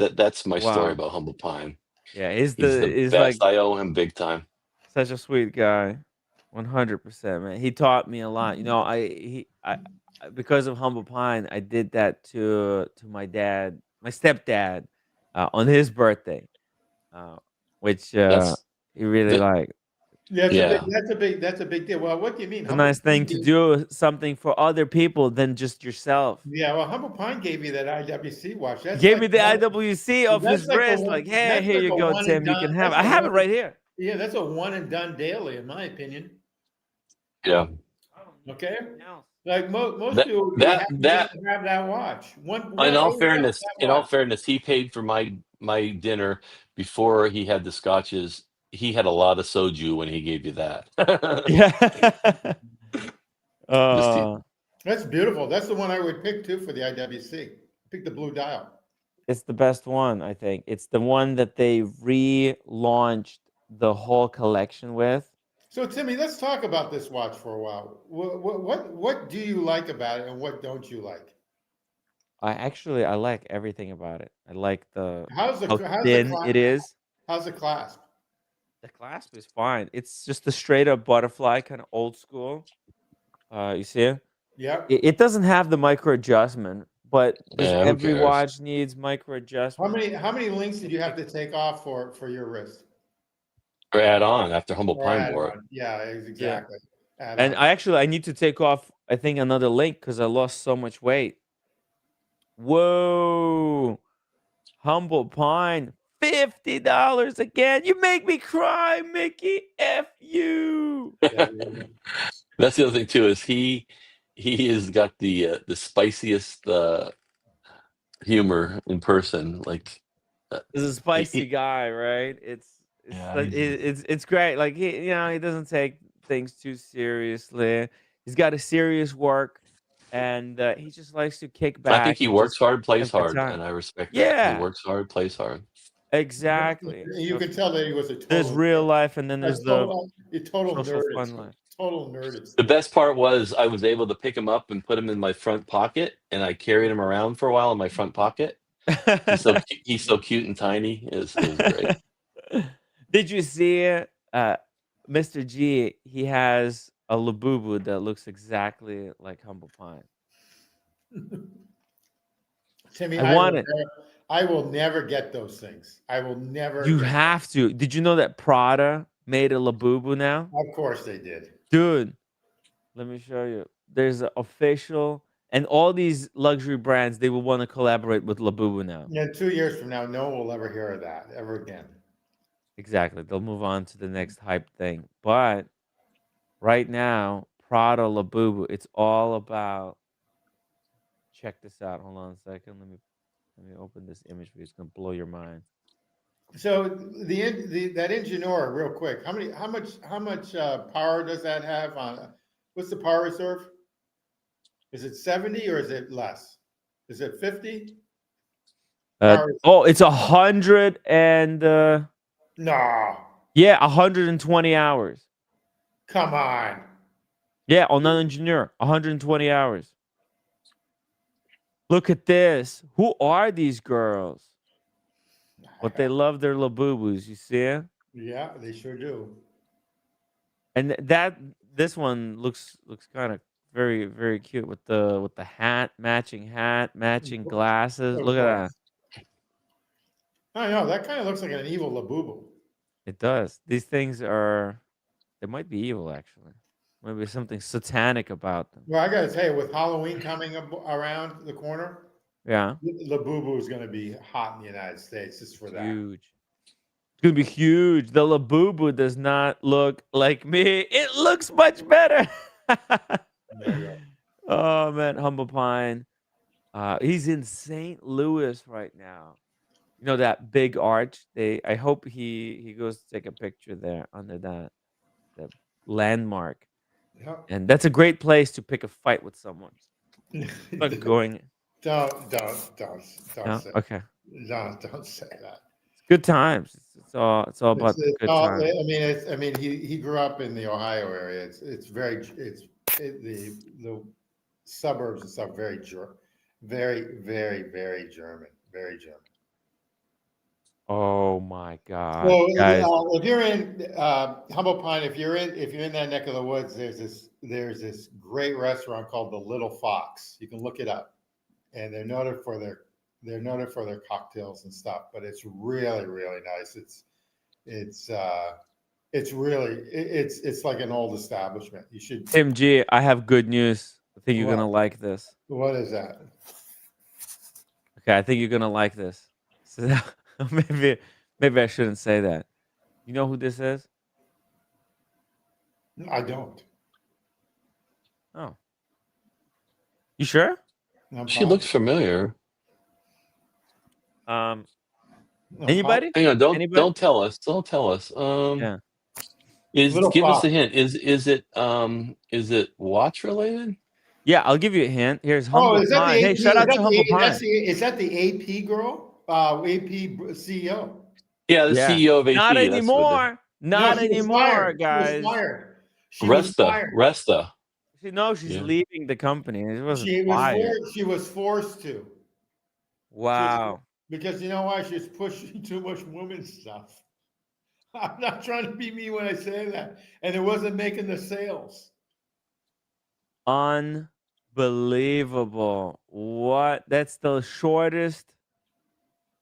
my story Wow. about Humble Pine. Yeah. He's the He's best. like I owe him big time. such a sweet guy. 100%, man. He taught me a lot. Because of Humble Pine, I did that to my dad, my stepdad, on his birthday, uh, which That's he really that. liked. Yeah. That's a big deal. Well, what do you mean? It's a nice thing to do something for other people than just yourself. Yeah, well, Humble Pine gave you that IWC watch. He That's gave like me the IWC off that's his like a wrist, one. like, hey, That's here like you a go, one and Tim. You done. can have it. That's I a have it one. right here. Yeah, that's a one and done daily, in my opinion. Yeah. I don't need Okay, anything else. like most That people, you that have to that just have that watch. One in all only have fairness, that watch. he paid for my dinner before he had the scotches. He had a lot of soju when he gave you that. Yeah. Just That's beautiful. That's the one I would pick too for the IWC. Pick the blue dial. It's the best one, I think. It's the one that they relaunched the whole collection with. So Timmy, let's talk about this watch for a while. What do you like about it, and what don't you like? I like everything about it. I like How's the how how's the thin clasp? it is. How's the clasp? The clasp is fine. It's just a straight up butterfly, kind of old school. You see it? Yep. It doesn't have the micro adjustment, but because yeah, who every cares? watch needs micro adjustment. How many links did you have to take off for your wrist? Or add on after Humble Or Pine add wore it. on? Yeah, Yeah. exactly. Add And on. I need to take off, I think, another link because I lost so much weight. Whoa. Humble Pine, $50 again. You make me cry, Mickey. F you. That's the other thing too, is he has got the spiciest humor in person. Like He's a spicy guy, right? yeah, It's great. Like he doesn't take things too seriously. He's got a serious work, and he just likes to kick I think back he and just works hard, plays have a good hard, time. and I respect that. He Yeah, works hard, plays hard. exactly. You So can tell that he was a there's total real life, and then there's the total social nerd. fun life. Total nerd at The school. best part was I was able to pick him up and put him in my front pocket, and I carried him around for a while in my front pocket. He's so cute and tiny. It was great. Did you see Mr. G? He has a Labubu that looks exactly like Humble Pine. Timmy, I want it. I will never get those things. I will never. You get have to. Did you know that Prada made a Labubu now? Of course they did. Dude, let me show you. There's an official, and all these luxury brands, they will want to collaborate with Labubu now. Yeah, 2 years from now, no one will ever hear of that ever again. Exactly. They'll move on to the next hype thing. But right now, Prada Labubu. It's all about. Check this out. Hold on a second. Let me open this image for you. It's gonna blow your mind. So that Engineer, real quick, how much power does that have on? What's the power reserve? Is it 70 or is it less? Is it 50? It's 100 and No, yeah, 120 hours. come on. Yeah, on an Engineer, 120 hours. Look at this. Who are these girls? But they love their Labubus. You see it? Yeah, they sure do. And this one looks kind of very, very cute with the hat, matching glasses. Of Look at that. course. I know that kind of looks like an evil Labubu. It does. These things are. They might be evil, actually. Maybe something satanic about them. Well, I got to tell you, with Halloween coming up around the corner, Yeah. Labubu is going to be hot in the United States just for that. Huge. It's gonna be huge. The Labubu does not look like me. It looks much better. Oh man, Humble Pine. He's in St. Louis right now. You know that big arch? I hope he goes to take a picture there under that landmark. Yep. And that's a great place to pick a fight with someone. But going. Don't No? say. Okay. Don't say that. Good times. It's all about the good times. I mean, he grew up in the Ohio area. The suburbs and stuff very, very, very German, very German. Oh my God, Well, guys! if you're in Humble Pine, if you're in that neck of the woods, there's this great restaurant called the Little Fox. You can look it up, and they're noted for their cocktails and stuff. But it's really, really nice. It's like an old establishment. You should. Tim G, I have good news. I think you're What? gonna like this. What is that? Okay, I think you're gonna like this. So, maybe I shouldn't say that. You know who this is? I don't. Oh, you sure? She looks familiar. Anybody? Hang on, Anybody? don't tell us. Don't tell us. Yeah. Give us a hint. Is it watch related? Yeah, I'll give you a hint. Here's Humble is that Pine. the Hey, AP? shout out to Humble Pine. Is that the AP girl? AP CEO. Yeah, the CEO of AP. Not that's anymore. Not No, she was anymore, fired. guys. She was fired. She was fired. Resta. She's Yeah. leaving the company. It wasn't She fired. was forced to. Wow. Because you know why? She's pushing too much woman stuff. I'm not trying to be mean when I say that. And it wasn't making the sales. Unbelievable. What? That's the shortest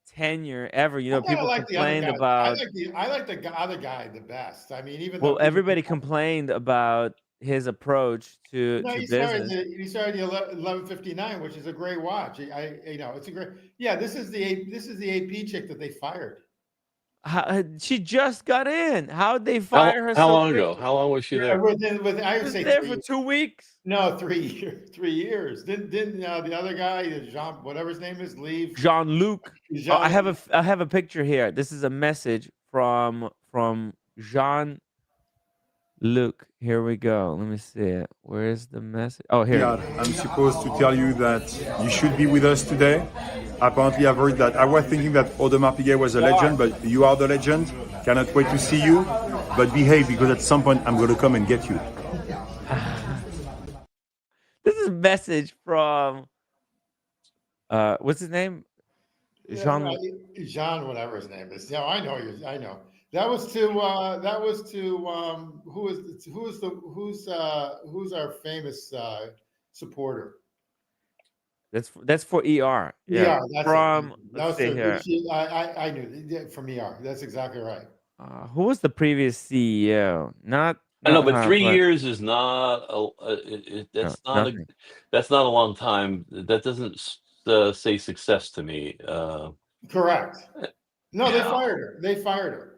tenure ever. You know, people complained about. I like the other guy the best. I mean, even Well, everybody complained about his approach to he business. started the 1159, which is a great watch. It's a great. Yeah, this is the AP chick that they fired. She just got in. How'd they fire her? How long ago? How long was she there? I would say there for 2 weeks. No, 3 years. 3 years. Didn't the other guy, Jean, whatever his name is, leave? Jean-Luc. I have a picture here. This is a message from Jean-Luc. Here we go. Let me see it. Where is the message? Oh, here. I'm supposed to tell you that you should be with us today. Apparently, I've heard that. I was thinking that Audemars Piguet was a legend, but you are the legend. Cannot wait to see you. But behave, because at some point I'm going to come and get you. This is a message from what's his name? Jean, whatever his name is. Yeah, I know. That was to who's our famous supporter. That's for ER. Yeah, let's see here. I knew from ER. That's exactly right. Who was the previous CEO? I know, but 3 years is not that's not a long time. That doesn't say success to me. Correct. No, they fired her.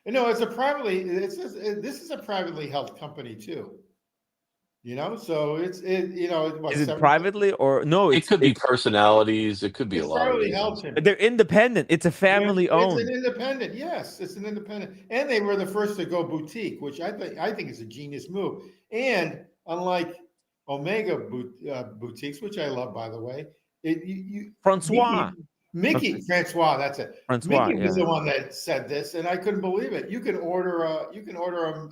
No, this is a privately held company too. You know, so what, Is it 7 privately or no? It could be personalities. It could be a It's lot of privately held, reasons. Timmy. they're independent. It's a family It's an owned. independent, yes, it's an independent, and they were the first to go boutique, which I think is a genius move. And unlike Omega boutiques, which I love, by the way, Francois. Mickey Francois, that's it. Francois, Mickey was yeah. the one that said this, and I couldn't believe it. You can order a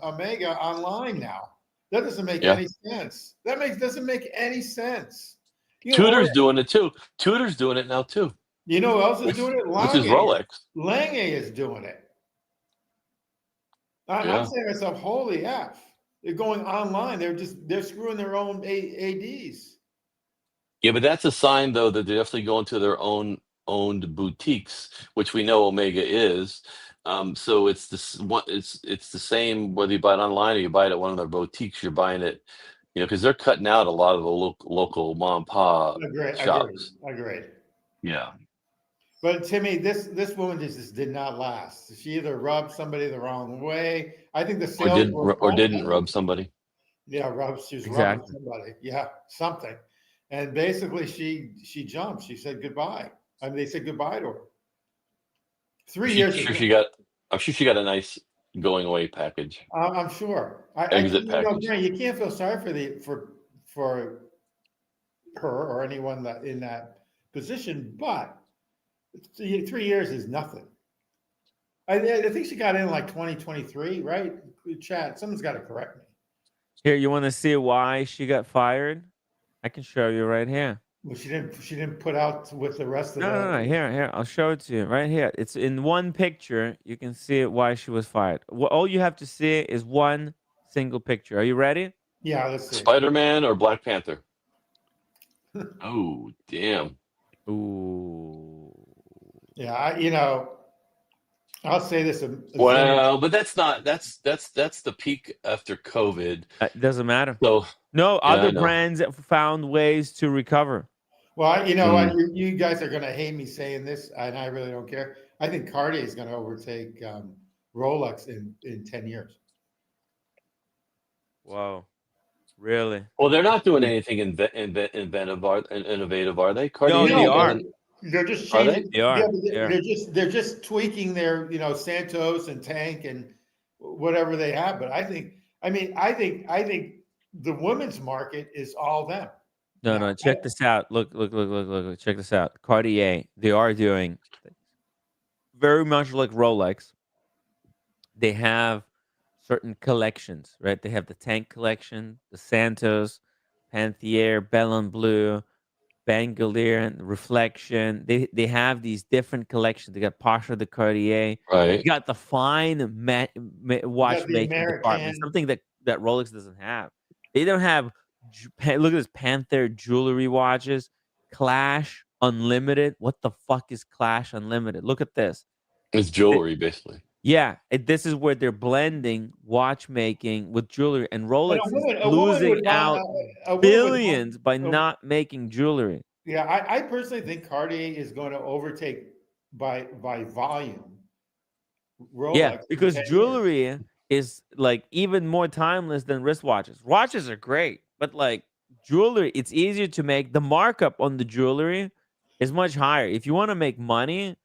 Omega online now. That doesn't make Yeah. any sense. Doesn't make any sense. You can Tudor's order- doing it too. Tudor's doing it now too, You know who else is doing it? which is Rolex. Lange is doing it. I'm Yeah. saying to myself, holy F. They're going online. They're screwing their own ADs. Yeah, but that's a sign though that they're definitely going to their owned boutiques, which we know Omega is. So it's it's the same whether you buy it online or you buy it at one of their boutiques. You're buying it, because they're cutting out a lot of the local mom and pop shops. Agreed. Yeah. But Timmy, this woman just did not last. She either rubbed somebody the wrong way. I think the sales Didn't rub somebody. Yeah, she was rubbing Exactly. somebody. Yeah, something. And basically, she jumped. She said goodbye. I mean, they said goodbye to her. 3 years. I'm sure she got a nice going away package. I'm sure. Exit package. You can't feel sorry for her or anyone in that position, but 3 years is nothing. I think she got in like 2023, right? Chat. Someone's got to correct me. Here, you want to see why she got fired? I can show you right here. Well, she didn't put out with the rest of No. Here. I'll show it to you right here. It's in one picture. You can see why she was fired. All you have to see is one single picture. Are you ready? Yeah, let's see. Spider-Man or Black Panther? Oh, damn. Ooh. Yeah, I'll say this. Well, but that's the peak after COVID. It doesn't matter. So No, I other know. brands that found ways to recover. Well, you know what? You guys are going to hate me saying this, and I really don't care. I think Cartier is going to overtake Rolex in 10 years. Whoa. Really? Well, they're not doing anything innovative, are they? No, they are. They're just Are they? changing. They are. Yeah, they're just tweaking their Santos and Tank and whatever they have. But I think the women's market is all them. No. Check this out. Look. Check this out. Cartier. They are doing very much like Rolex. They have certain collections, right? They have the Tank collection, the Santos, Panthier, Bellon Bleu, Bangalore, Reflection. They have these different collections. They got Pasha de Cartier. Right. You got the fine watchmaking department, American. something that Rolex doesn't have. They don't have. Look at this Panther jewelry watches, Clash Unlimited. What the fuck is Clash Unlimited? Look at this. It's jewelry, basically. Yeah, this is where they're blending watchmaking with jewelry, and Rolex is woman losing would buy- out a woman would buy- billions by not making jewelry. Yeah, I personally think Cartier is going to overtake by volume Rolex. Yeah, because in 10 years. jewelry is like even more timeless than wristwatches. Watches are great, but like jewelry, it's easier to make. The markup on the jewelry is much higher. If you want to make money,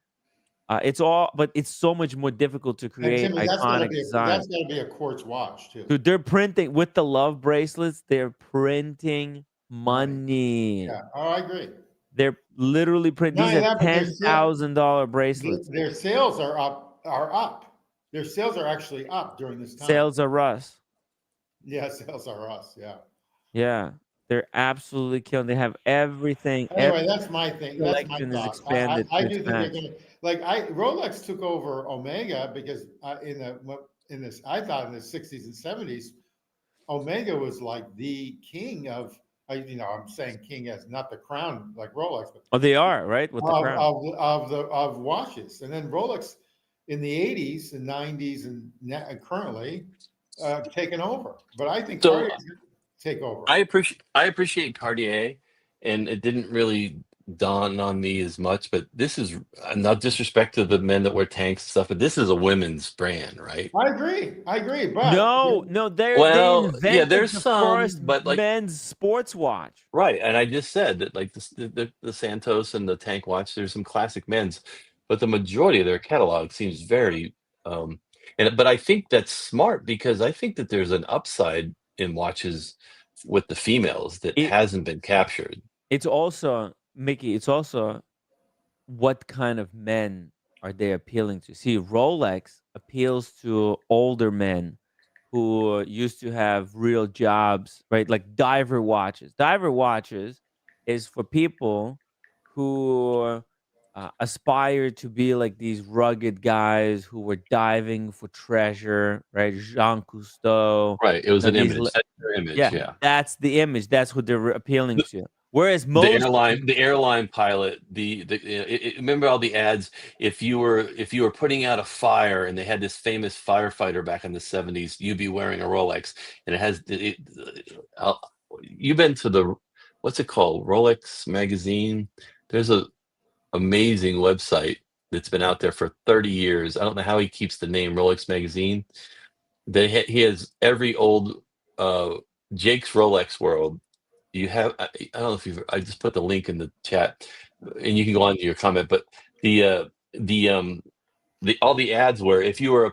but it's so much more difficult to And create Timmy, that's gotta iconic be design. that's got to be a quartz watch too. Dude, they're printing with the love bracelets. They're printing money. Yeah, I agree. They're literally printing. Not These only are that, but they're $10,000 bracelets. Their sales are up. Their sales are actually up during this time. Sales are us. Yeah, sales are us. Yeah. Yeah, they're absolutely killing. They have everything. Anyway, that's my thing. That's my collection is thought. expanded I to do its think they're max. going to Rolex took over Omega because in this I thought in the 60s and 70s, Omega was like the king of. I'm saying king as not the crown like Rolex, but Oh, they are right with the crown. of watches, and then Rolex in the 80s and 90s and currently taken over. But I think So, Cartier's gonna take over. I appreciate Cartier, and it didn't really dawn on me as much, but this is not disrespect to the men that wear tanks and stuff, but this is a women's brand, right? I agree. But No, they Well, yeah, invented there's the some, first but like, men's sports watch. right, and I just said that like the Santos and the tank watch, there's some classic men's, but the majority of their catalog seems very, but I think that's smart because I think that there's an upside in watches with the females that It hasn't been captured. it's also Mickey. It's also what kind of men are they appealing to? See, Rolex appeals to older men who used to have real jobs, right? Like diver watches. Diver watches is for people who aspire to be like these rugged guys who were diving for treasure, right? Jean Cousteau, Right, it was an these, image. That's their image, yeah, yeah. that's the image. That's what they're appealing The, to. Whereas the most, airline pilot, remember all the ads. If you were putting out a fire, and they had this famous firefighter back in the 70s, you'd be wearing a Rolex, and it has you've been to the, what's it called, Rolex magazine. There's a amazing website that's been out there for 30 years. I don't know how he keeps the name Rolex magazine. He has every old Jake's Rolex World. You have, I don't know if I just put the link in the chat, and you can go on to your comment. But the all the ads were, if you were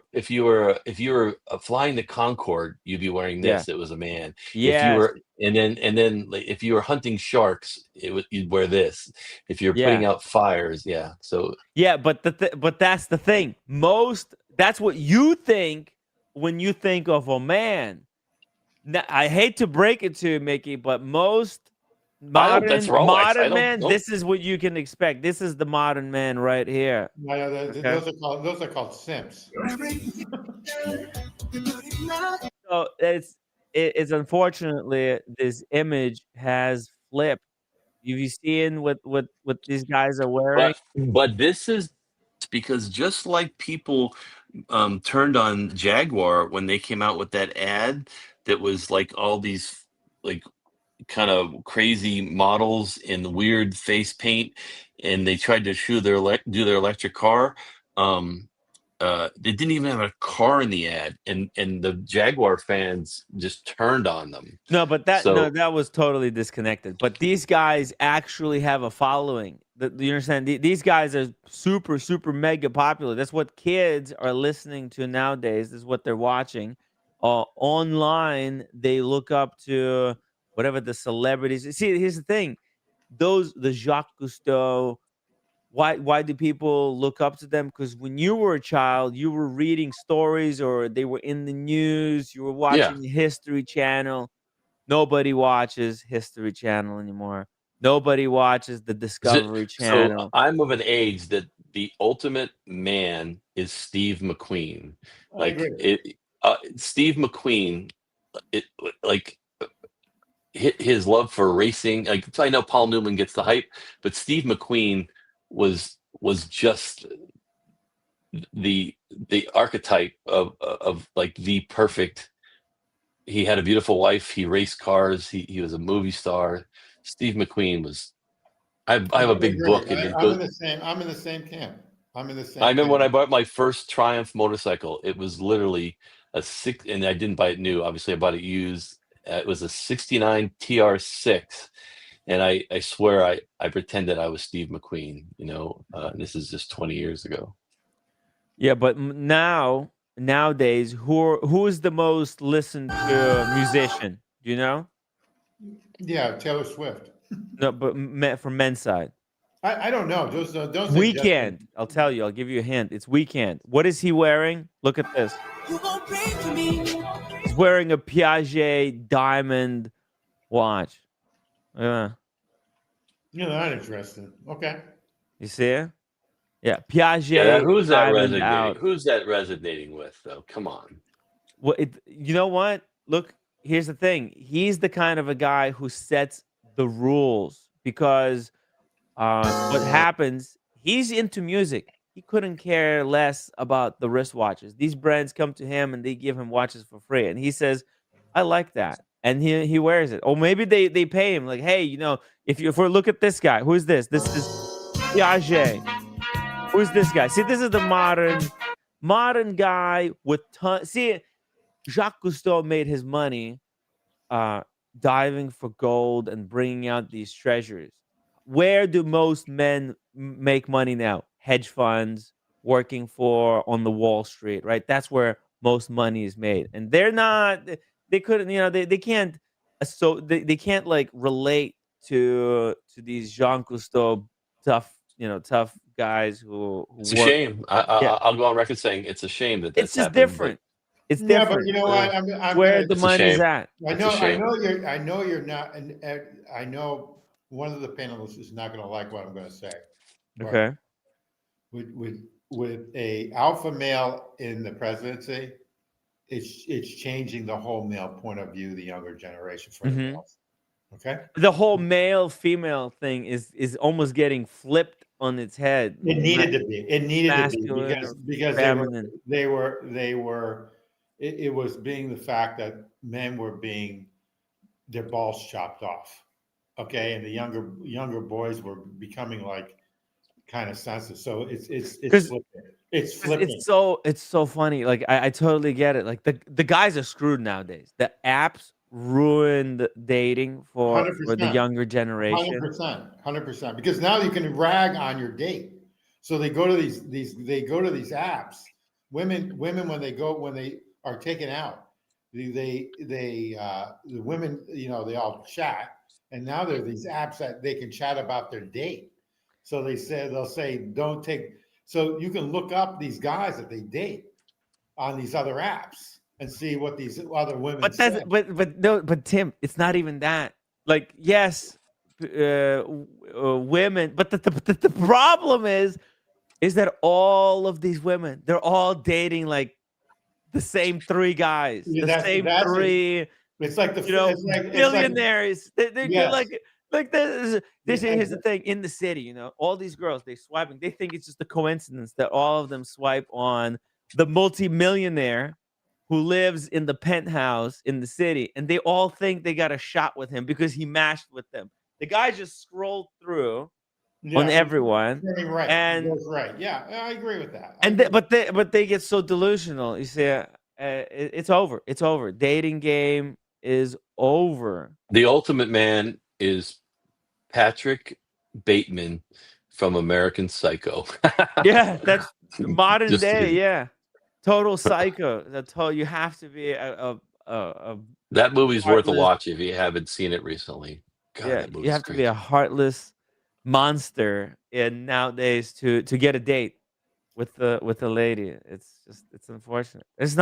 flying the Concorde, you'd be wearing yeah, this. It was a man. If you yes, were, and then like, if you were hunting sharks, you'd wear this. If you're putting yeah. out fires, yeah. So Yeah, but but that's the thing. That's what you think when you think of a man. Now, I hate to break it to you, Mickey, but most I don't. That's Rolex. I modern don't. man, Don't. this is what you can expect. This is the modern man right here. Okay. those are called simps. So it's unfortunately this image has flipped. Have you seen what these guys are wearing? But this is because just like people turned on Jaguar when they came out with that ad that was like all these like kind of crazy models in weird face paint, and they tried to do their electric car. They didn't even have a car in the ad, and the Jaguar fans just turned on them. No, but So that was totally disconnected. But these guys actually have a following. You understand? These guys are super, super mega popular. That's what kids are listening to nowadays. This is what they're watching. Online, they look up to whatever the celebrities. See, here's the thing: the Jacques Cousteau. Why do people look up to them? Because when you were a child, you were reading stories, or they were in the news. You were yeah, watching the History Channel. Nobody watches History Channel anymore. Nobody watches the Discovery so Channel. I'm of an age that the ultimate man is Steve McQueen. I Like agree. Steve McQueen, it like his love for racing. Like, I know Paul Newman gets the hype, but Steve McQueen was just the archetype of like the perfect. He had a beautiful wife. He raced cars. He was a movie star. Steve McQueen was. I have a I big agree. book, and it I'm goes. in the same. I'm in the same camp. I'm in the I same remember when I camp. bought my first Triumph motorcycle. It was literally a six, and I didn't buy it new. Obviously, I bought it used. It was a '69 TR6, and I swear I pretended I was Steve McQueen. This is just 20 years ago. Yeah, but nowadays, who is the most listened to musician? Do you know? Yeah, Taylor Swift. No, but from men's side. I don't know. Don't suggest Weekend. I'll tell you. I'll give you a hint. It's Weekend. What is he wearing? Look at this. He's wearing a Piaget diamond watch. Yeah. You're not interested. Okay. You see it? Yeah. Yeah, Piaget who's that diamond resonating? out. Who's that resonating with, though? Come on. Well, you know what? Look, here's the thing. He's the kind of a guy who sets the rules because what happens, he's into music. He couldn't care less about the wristwatches. These brands come to him and they give him watches for free. And he says, I like that. and he wears it. Or maybe they pay him like, hey, if we look at this guy, who is this? This is Piaget. Who's this guy? See, this is the modern guy with See, Jacques Cousteau made his money uh, diving for gold and bringing out these treasures. Where do most men make money now? Hedge funds, working for on the Wall Street, right? That's where most money is made, and they're not. They couldn't, they can't. So they can't like relate to these Jean Cousteau tough guys who It's a work. shame. Yeah, I'll go on record saying it's a shame that it's that's just happened. But different. It's Yeah, but different. you know what? I'm Where gonna. the it's a money's shame. at. It's a shame. I know you're not, and I know one of the panelists is not going to like what I'm going to say. But Okay. with a alpha male in the presidency, it's changing the whole male point of view, the younger generation for the Mhm. males. Okay. The whole male female thing is almost getting flipped on its head. It needed to be. It needed to be Masculine or because feminine. they were. It was being the fact that men were being their balls chopped off. Okay, and the younger boys were becoming like kind of sensitive. So it's 'Cause flipping. It's flipping. it's so funny. Like I totally get it. Like the guys are screwed nowadays. The apps ruined dating for the 100%. younger generation. 100%. Because now you can rag on your date. So they go to these apps. Women when they are taken out, the women, they all chat, and now there are these apps that they can chat about their date. So they'll say don't take. So you can look up these guys that they date on these other apps and see what these other women But say. but Tim, it's not even that. Like, yes, women, but the problem is that all of these women, they're all dating like the same three guys, Yeah, the same that's it. three, It's like it's like billionaires. They're yes. like this. Yeah, Here's the thing: in the city, all these girls they swiping. They think it's just a coincidence that all of them swipe on the multimillionaire who lives in the penthouse in the city, and they all think they got a shot with him because he matched with them. The guy just scrolled through on everyone, right. and That's right. Yeah, I agree with that. but they get so delusional. You see, it's over. It's over. Dating game is over. The ultimate man is Patrick Bateman from American Psycho. Yeah, that's modern Just day. kidding. Yeah, total psycho. You have to be a That movie's worth a heartless. watch if you haven't seen it recently. God, Yeah, that you movie's have to be a crazy. heartless monster in nowadays to get a date with the lady. It's unfortunate. Hey, there's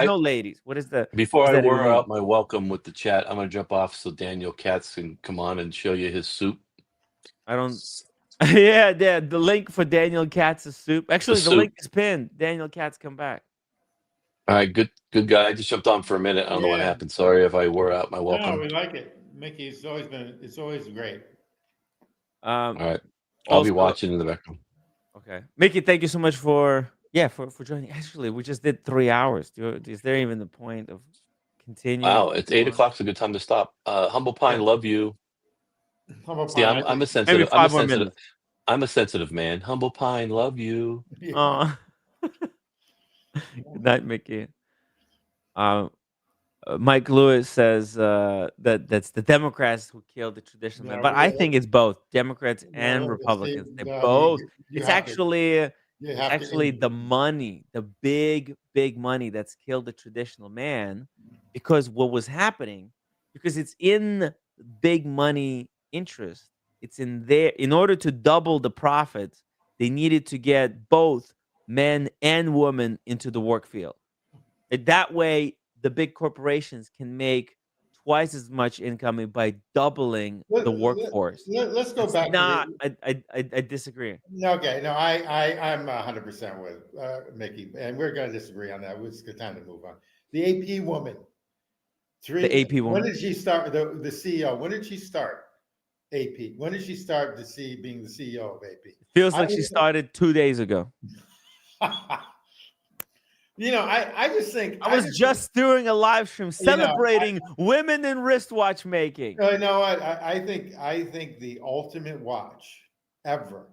no ladies. What before does I that even wear mean? out my welcome with the chat, I'm gonna jump off so Daniel Katz can come on and show you his soup. I don't. Yeah, the link for Daniel Katz's soup. The Actually, the soup. link is pinned. Daniel Katz, come back. All right, good guy. I just jumped on for a minute. I don't know what Yeah. happened. Sorry if I wore out my No, welcome. we like it, Mickey. It's always great. All right, I'll Also, be watching in the background. okay, Mickey, thank you so much for joining. Actually, we just did 3 hours. Is there even the point of continuing? Wow, it's 8 o'clock. A good time to stop. Humble Pine, Yeah. love you. Humble See, Pie. I'm a Maybe sensitive. 5 more minutes. I'm a sensitive man. Humble Pine, love you. Yeah. Good night, Mickey. Mike Lewis says that's the Democrats who killed the traditional man, No, but I think it's both Democrats and no, Republicans. They're no, both. you It's have to. actually You it's have to. actually the money, the big money that's killed the traditional man, because what was happening, because it's in big money interest. It's in there in order to double the profits. They needed to get both men and women into the work field. That way, the big corporations can make twice as much income by doubling the workforce. Let's go It's back not. to I disagree. okay. No, I'm 100% with Mickey, and we're going to disagree on that. It's a good time to move on. The AP woman. The AP When woman. did she start? The CEO. When did she start? AP. When did she start being the CEO of AP? Feels like she started 2 days ago. I just think I was just doing a live stream celebrating women in wristwatch making. You know what? I think the ultimate watch ever,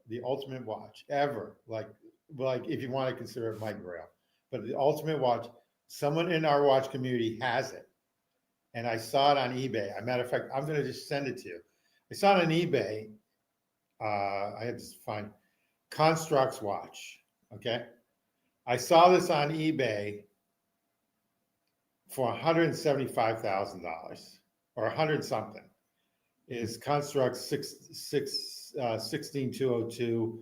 the ultimate watch ever, like if you want to consider it my grail, but the ultimate watch, someone in our watch community has it. And I saw it on eBay. As a matter of fact, I'm going to just send it to you. I saw it on eBay. I had to find Constructs watch. Okay. I saw this on eBay for $175,000 or 100 something. Is Construct 16202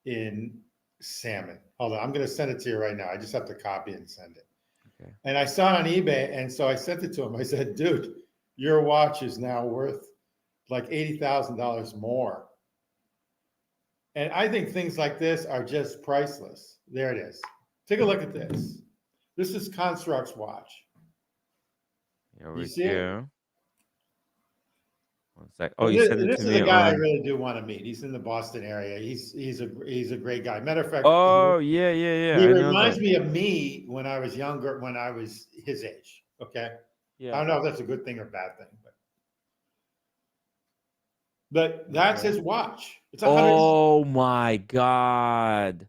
in salmon. Hold on, I'm going to send it to you right now. I just have to copy and send it. Okay. And I saw it on eBay, and so I sent it to him. I said, dude, your watch is now worth like $80,000 more. And I think things like this are just priceless. There it is. Take a look at this. This is Construct's watch. Here we You see it? go. One sec. Oh, you sent it This to is me a guy I on. really do want to meet. He's in the Boston area. He's a great guy. Matter of fact, Oh, yeah. he I know reminds that. me of me when I was younger, when I was his age. Okay. I Yeah. don't know if that's a good thing or bad thing, but that's Okay. his watch. It's 100. Oh my God.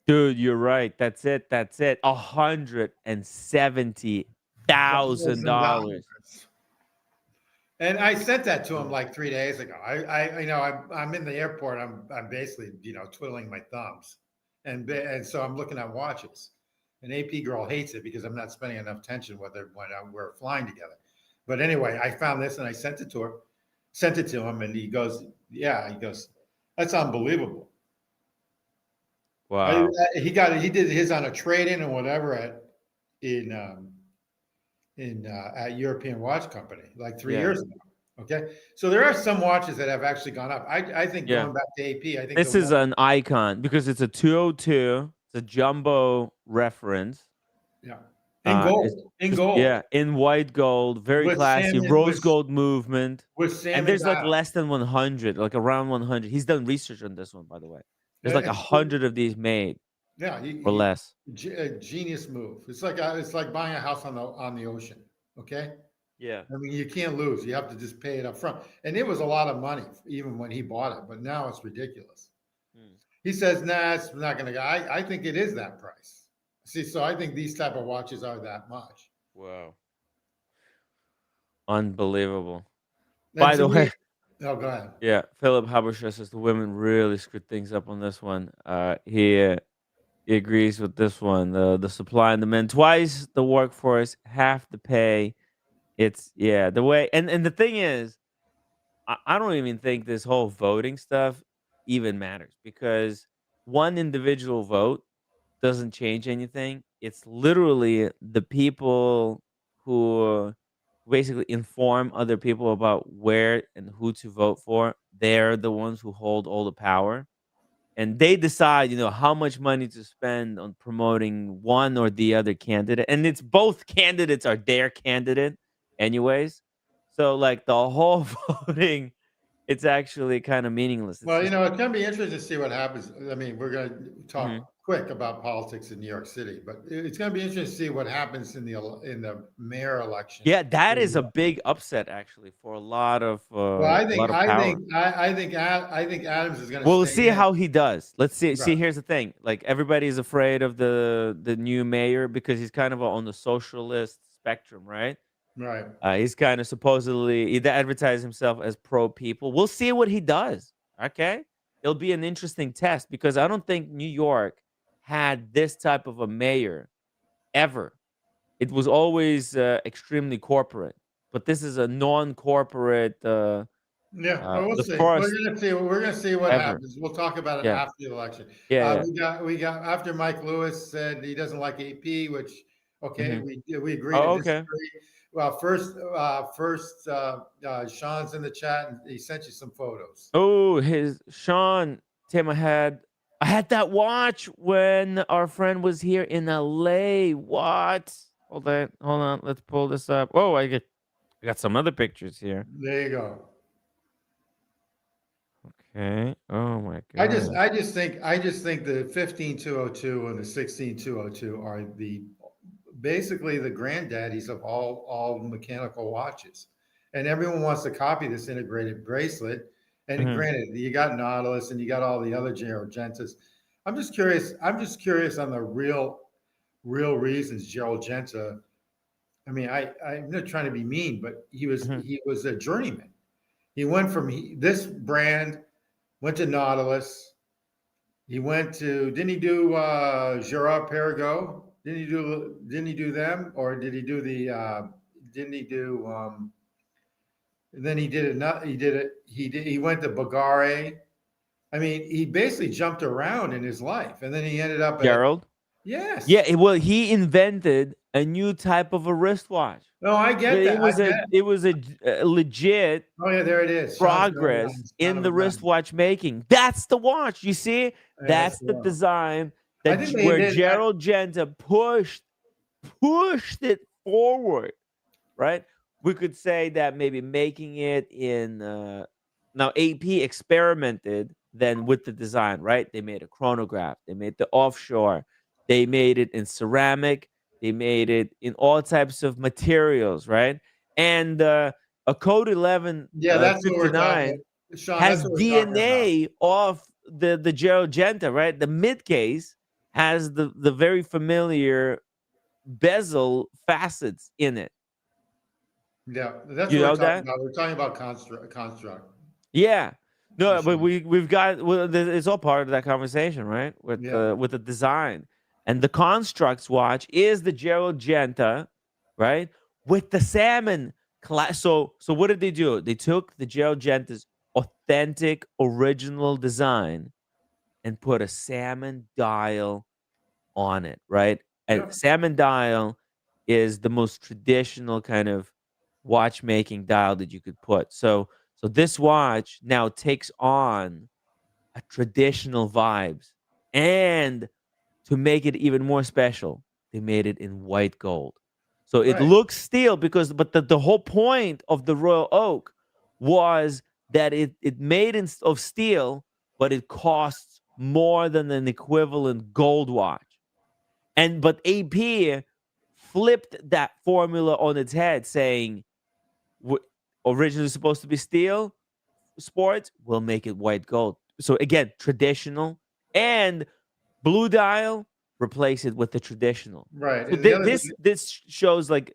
Dude, you're right. That's it. $170,000. And I sent that to him like 3 days ago. I'm in the airport. I'm basically, twiddling my thumbs, and so I'm looking at watches. An AP girl hates it because I'm not spending enough tension with her when we're flying together. But anyway, I found this and I sent it to him, and he goes, that's unbelievable. Wow. He did his on a trade-in or whatever at European Watch Company like 3 years ago. Okay, so there are some watches that have actually gone up. I think going back to AP, I think this is an icon because it's a 202. It's a jumbo reference. Yeah, in gold, Yeah, in white gold, very with classy, salmon, rose gold movement. with salmon. And there's like dial. less than 100, like around 100. He's done research on this one, by the way. There's like It's 100 of these made. Yeah, or less. A genius move. It's like buying a house on the ocean. Okay. Yeah. I mean, you can't lose. You have to just pay it up front. And it was a lot of money even when he bought it, but now it's ridiculous. He says, nah, it's not going to go. I think it is that price. See, so I think these type of watches are that much. Wow. Unbelievable. And By the me, way. Oh, go ahead. Yeah, Philip Haberstra says the women really screwed things up on this one. He agrees with this one. The supply and demand, twice the workforce, half the pay. It's the way, and the thing is, I don't even think this whole voting stuff even matters because one individual vote doesn't change anything. It's literally the people who basically inform other people about where and who to vote for. They're the ones who hold all the power. And they decide, how much money to spend on promoting one or the other candidate. And it's both candidates are their candidate anyways. So like the whole voting, it's actually kind of meaninless. Well, it's going to be interesting to see what happens. I mean, we're going to talk quick about politics in New York City, but it's going to be interesting to see what happens in the mayor election. Yeah, that is a big upset actually for a lot of well, I think Adams is going to We'll see how he does. Let's see. Right. See, here's the thing. Like everybody's afraid of the new mayor because he's kind of on the socialist spectrum, right? Right. He's kind of supposedly he advertised himself as pro people. We'll see what he does. Okay, it'll be an interesting test because I don't think New York had this type of a mayor ever. It was always extremely corporate, but this is a non-corporate. We'll see. We're gonna see what happens. We'll talk about it after the election. We got after Mike Lewis said he doesn't like AP, which we agree to disagree. Well, first, Sean's in the chat and he sent you some photos. Oh, Sean, Tim, I had that watch when our friend was here in LA. What? Hold on. Let's pull this up. Oh, I got some other pictures here. There you go. Okay. Oh my I god. just think the 15202 and the 16202 are basically the granddaddies of all mechanical watches, and everyone wants to copy this integrated bracelet. And Mhm. granted, you got Nautilus and you got all the other Gentas. I'm just curious. On the real reasons Gerald Genta. I mean, I'm not trying to be mean, but he Mhm. was a journeyman. He went from this brand, went to Nautilus. He went to, didn't he do Gerard Perregaux? Didn't he do them? Or did he do didn't he do, and then he did it, he went to Bulgari. I mean, he basically jumped around in his life, and then he ended up at, Gerald? yes. Yeah, well, he invented a new type of a wristwatch. No, I get It that. I was a get, it was a legit oh yeah, there it is. progress in the wristwatch making. That's the watch. You see? Yeah, that's That's the the one. design I that think they where did that. Gerald Genta pushed it forward, right? We could say that maybe making it in now AP experimented then with the design, right? They made a chronograph, they made the offshore, they made it in ceramic, they made it in all types of materials, right? And a code Yeah, that's what we're talking 1159 about. Sean, that's has what we're talking about. DNA of the Gerald Genta, right? The mid case has the very familiar bezel facets in it. Yeah, that's You what we're know talking that? about. We're talking about construct. Yeah. For No, sure. but we've got it's all part of that conversation, right? Yeah. With the design. And the Constructs watch is the Gerald Genta, right? With the salmon class. So what did they do? They took the Gerald Genta's authentic original design and put a salmon dial on it, right? And Yeah. salmon dial is the most traditional kind of watchmaking dial that you could put. So this watch now takes on a traditional vibes, and to make it even more special, they made it in white gold. So it Right. looks steel because but the whole point of the Royal Oak was that it made of steel, but it costs more than an equivalent gold watch. And but AP flipped that formula on its head, saying originally supposed to be steel sports, we'll make it white gold. So again, traditional and blue dial, replace it with the traditional. Right. So And the other this shows like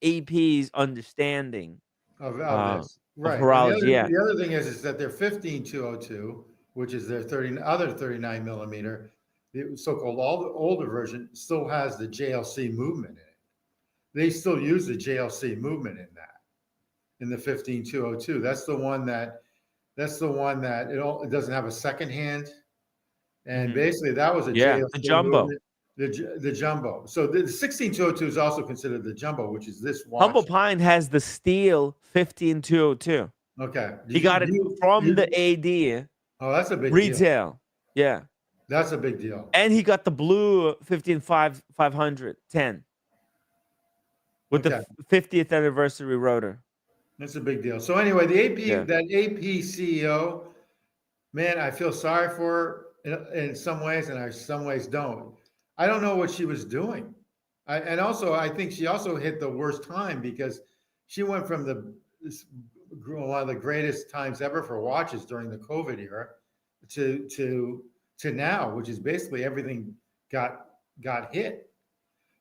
AP's understanding of this. of Right. And horology. Yeah. the other thing is that their 15202, which is their 39 millimeter, the so-called older version, still has the JLC movement in it. They still use the JLC movement in that, in the 15202. That's the one that it doesn't have a second hand. And Mhm. basically that was a Yeah, the JLC jumbo. movement, the jumbo. So the 16202 is also considered the jumbo, which is this Humble watch. Pine has the steel 15202. Okay. He got it from the AD Oh, that's a big deal. retail. Yeah. That's a big deal. And he got the blue 15510 with the Okay. 50th anniversary rotor. That's a big deal. So anyway, the AP, Yeah. that AP CEO, man, I feel sorry for her in some ways, and I some ways don't. I don't know what she was doing. And also, I think she also hit the worst time because she went from one of the greatest times ever for watches during the COVID era to now, which is basically everything got hit.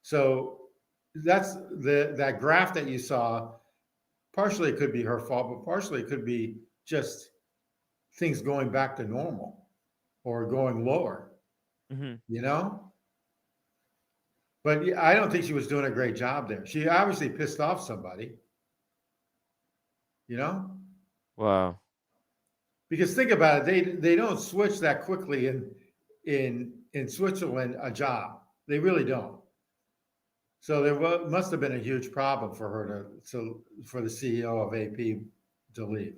So that's that graph that you saw. Partially it could be her fault, but partially it could be just things going back to normal or going lower, Mhm. you know? But I don't think she was doing a great job there. She obviously pissed off somebody, you know? Wow. Because think about it, they don't switch that quickly in Switzerland a job. They really don't. So there must have been a huge problem for her for the CEO of AP to leave.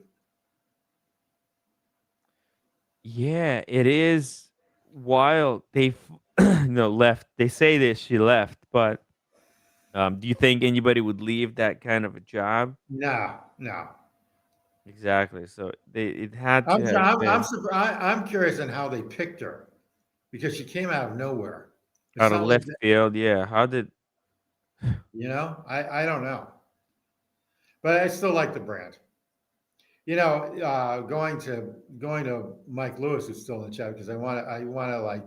Yeah, it is wild. They left. They say this she left, but do you think anybody would leave that kind of a job? No, no, Exactly. So it had to I'm have been I'm curious on how they picked her because she came out of nowhere. It's out of not like left field. Yeah. How did I don't know, but I still like the brand. Going to Mike Lewis who's still in the chat because I want to like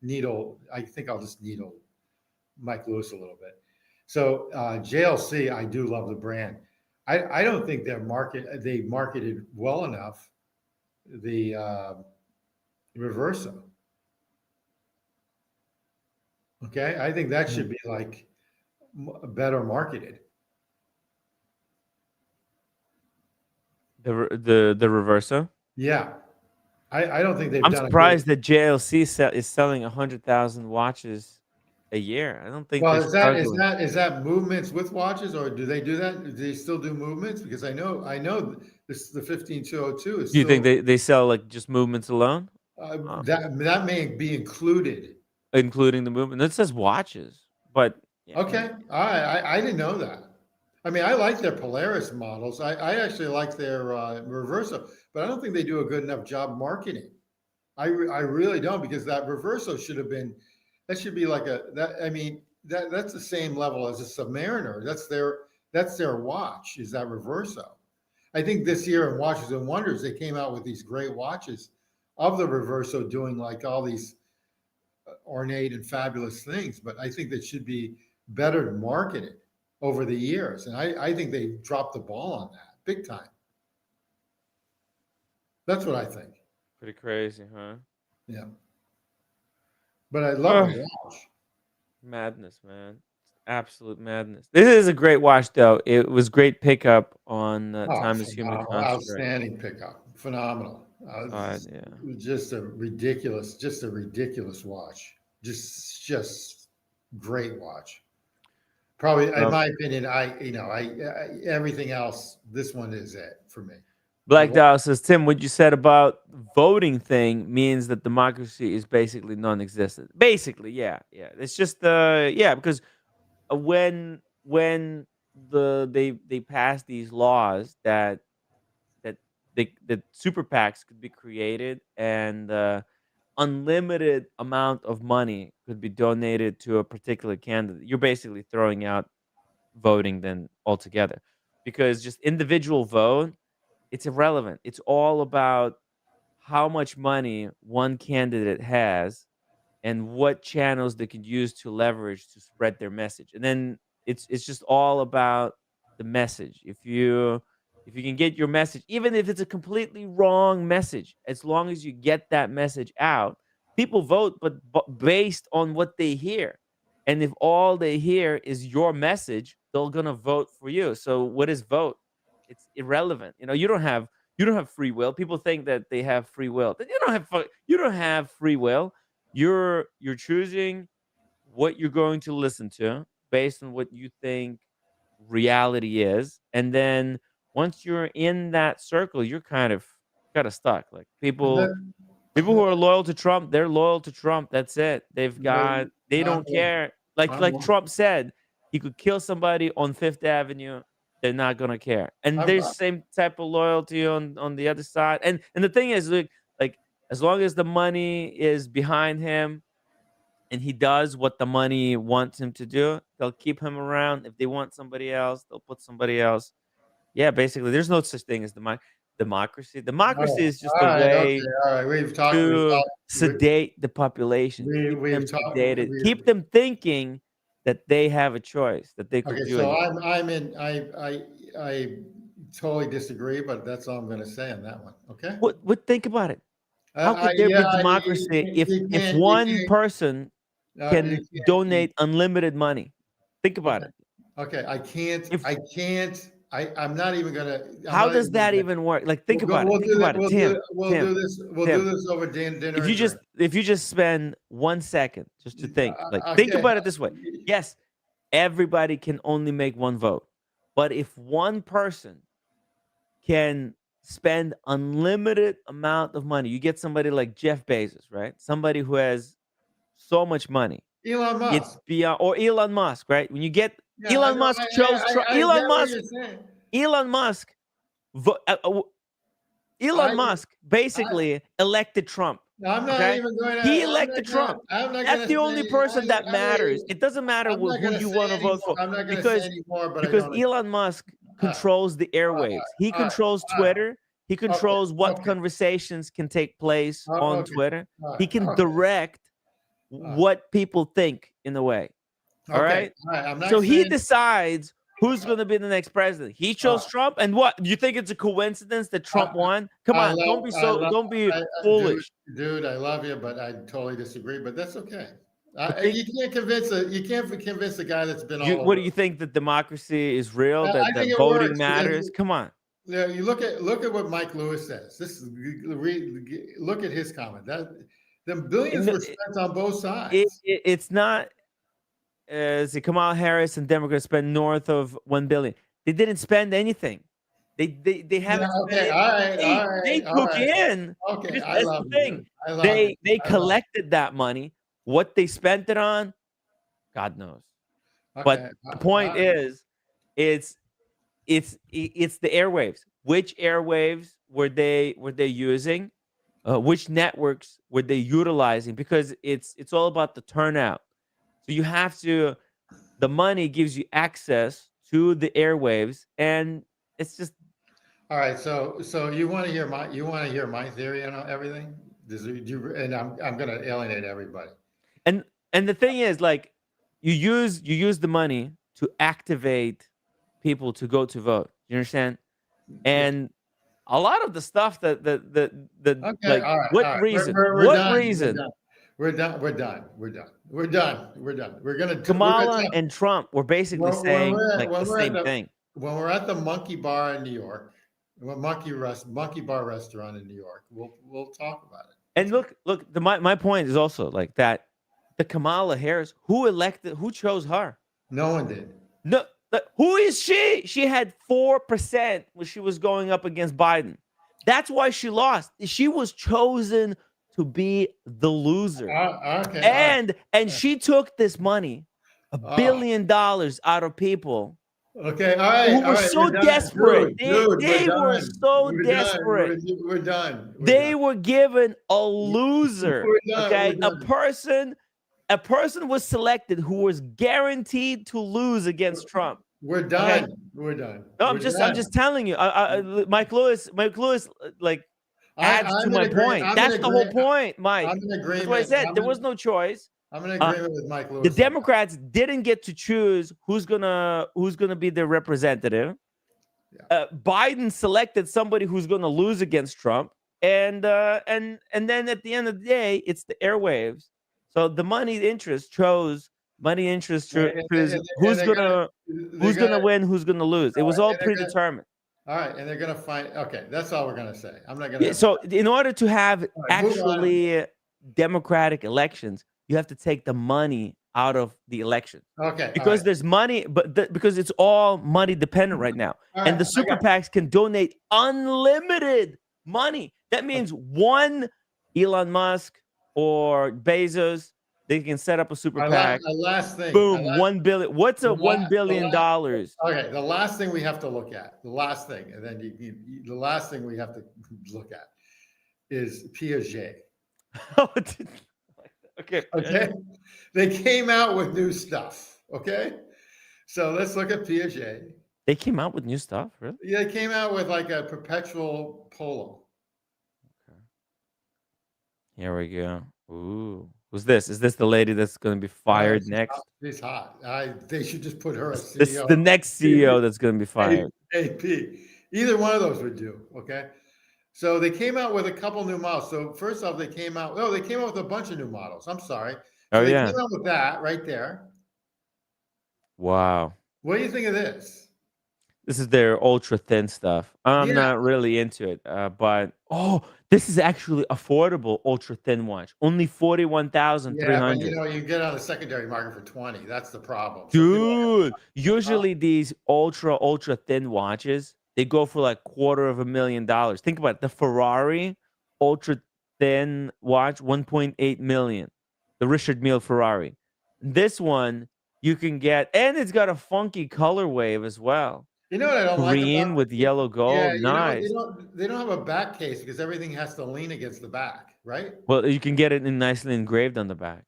needle. I think I'll just needle Mike Lewis a little bit. So JLC, I do love the brand. I don't think they marketed well enough the Reverso. Okay, I think that should be like better marketed. the reverso? Yeah, I don't think they've I'm done a good. surprised that JLC is selling 100,000 watches a year. I don't think Well, they're is that is struggling. that is that movements with watches, or do they do that? Do they still do movements? Because I know this the 15202 is Do you think still they sell like just movements alone, that may be included. including the movement? That says watches, but yeah, Okay, all right, I didn't know that. I mean, I like their Polaris models. I actually like their Reverso, but I don't think they do a good enough job marketing. I really don't because that Reverso should have been that should be like a that I mean that's the same level as a Submariner. That's their watch is that Reverso. I think this year in Watches and Wonders they came out with these great watches of the Reverso doing like all these ornate and fabulous things, but I think that should be better marketed over the years. And I think they dropped the ball on that big time. That's what I think. pretty crazy, huh? Yeah. But I love the Ugh, watch. madness, man. Absolute madness. This is a great watch, though. It was great pickup on Oh, Time is Human phenomenal. Construct. Outstanding pickup. Phenomenal. Yeah. Just a ridiculous watch. Just great watch. Probably, in Um, my opinion, everything else, this one is it for me. Black Dial says, Tim, what you said about voting thing means that democracy is basically non-existent. Basically, yeah, yeah. It's just yeah, because when they passed these laws that that super PACs could be created and unlimited amount of money could be donated to a particular candidate, you're basically throwing out voting then altogether because just individual vote, it's irrelevant. It's all about how much money one candidate has and what channels they could use to leverage to spread their message. And then it's just all about the message. If you can get your message, even if it's a completely wrong message, as long as you get that message out, people vote, but based on what they hear. And if all they hear is your message, they're gonna vote for you. So what is vote? It's irrelevant. You don't have free will. People think that they have free will. But you don't have free will. You're choosing what you're going to listen to based on what you think reality is, and then once you're in that circle, you're kind of stuck. Like And people who are loyal to Trump, they're loyal to Trump. That's it. They I'm, don't care. Like I'm, Trump said, he could kill somebody on Fifth Avenue. They're not gonna care. And I'm, there's same type of loyalty on the other side. And the thing is, like as long as the money is behind him and he does what the money wants him to do, they'll keep him around. If they want somebody else, they'll put somebody else. Yeah, basically, there's no such thing as democracy. Democracy all is just a right, okay, way all right. to sedate the population, keep them We've talked. sedated, keep them thinking that they have a choice, that they could Okay, do so anything. I totally disagree, but that's all I'm going to say on that one. Okay. What? Think about it. How could there be democracy if one person you can can't. donate unlimited money? Think about Okay. it. Okay, I can't. If I can't. I'm not even gonna. I'm How not does even that gonna. even work? Like, think We'll go. about it. We'll Think do that. about it, Tim. We'll Tim. do this. We'll Tim. do this over dinner. If you and drink. just spend 1 second just to think, like, think Okay. about it this way. Yes, everybody can only make one vote, but if one person can spend unlimited amount of money, you get somebody like Jeff Bezos, right? Somebody who has so much money. Elon It's Musk. beyond, or Elon Musk, right? When you get Yeah, I Elon know. Musk chose Trump. I get what you're saying. Elon Musk Elon Musk basically elected Trump. I'm not Okay? even going to. He elected Trump. I'm not That's gonna the only say- person that I'm not matters. even- It doesn't matter I'm not who gonna you say want to vote anymore. for. I'm not going to say Because anymore, but because I don't. Elon Musk controls the airwaves. He all right, controls all right. Twitter. He controls what okay. conversations can take place Oh, on okay. Twitter. All He right, can okay. direct what people think in a way. All right. All right. I'm not So he saying- decides who's going to be the next president. He chose Trump, and what? You think it's a coincidence that Trump won? Come on, don't be foolish, dude. I love you, but I totally disagree. But that's okay. think- You can't convince a guy that's been all. What do you think? That democracy is real? I That think it voting works. matters? Come on. Yeah, you look at what Mike Lewis says. Look at his comment. That the billions were spent on both sides. It's not. Kamala Harris and Democrats spend north of $1 billion. They didn't spend anything. They haven't. Okay, They took in. Okay, That's love the thing. it. They collected that money. What they spent it on, God knows. But the point is, it's the airwaves. Which airwaves were they using? Which networks were they utilizing? Because it's all about the turnout. So you have to. The money gives you access to the airwaves, and it's just. All right, so you want to hear my theory on everything? And I'm going to alienate everybody. And the thing is, like, you use the money to activate people to go to vote. You understand? And a lot of the stuff that Okay, all right, what all right. reason? We're What done, reason? We're done. We're done. We're gonna Kamala and Trump were basically When saying we're at- like when the we're at same the- thing. when we're at the Monkey Bar in New York, Monkey Bar restaurant in New York, we'll talk about it. And look, my point is also like that. The Kamala Harris, who chose her? No one did. No, who is she? She had 4% when she was going up against Biden. That's why she lost. She was chosen to be the loser. Okay. And she took this money, $1 billion out of people Okay. All right. who were so desperate. They were so desperate. We're done. They were given a loser. We're done, Okay, we're done. a person was selected who was guaranteed to lose against Trump. We're done. Okay? We're done. No, I'm We're just done. telling you. Mike Lewis, like adds to my point. That's the whole point, Mike. I'm in agreement. That's what I said. There was no choice. I'm in agreement with Mike Lewis. The Democrats didn't get to choose who's gonna be their representative. Biden selected somebody who's gonna lose against Trump, and then at the end of the day, it's the airwaves. So the money interest chose who's gonna win, who's gonna lose. It was all predetermined. All right, and they're gonna find. Okay, that's all we're gonna say. I'm not gonna. So in order to have move on. actually democratic elections, you have to take the money out of the election. Okay. Because there's money, because it's all money dependent right now. All And the right, super PACs can donate unlimited money. That means one Elon Musk or Bezos, they can set up a super PAC. Last thing. Boom, $1 billion. What's a $1 billion? Okay, the last thing we have to look at, the last thing, and then the last thing we have to look at is Piaget. Okay. Okay. They came out with new stuff. Okay. So let's look at Piaget. They came out with new stuff, really? Yeah, they came out with like a perpetual polo. Okay. Here we go. Ooh. Who's this? Is this the lady that's going to be fired next? She's hot. They should just put her as CEO. This is the next CEO that's going to be fired. AP. Either one of those would do. Okay. So they came out with a couple new models. So first off, they came out with a bunch of new models. I'm sorry. So they came out with that right there. Wow. What do you think of this? This is their ultra thin stuff. I'm not really into it. But this is actually affordable ultra thin watch. Only 41,300. Yeah, but you get on the secondary market for 20. That's the problem. Dude, usually these ultra thin watches, they go for like $250,000. Think about it. The Ferrari ultra thin watch, 1.8 million. The Richard Mille Ferrari. This one you can get, and it's got a funky color wave as well. You know what I don't like Green about with yellow yeah, gold. you know Nice. they don't have a back case because everything has to lean against the back, right? Well, you can get it nicely engraved on the back.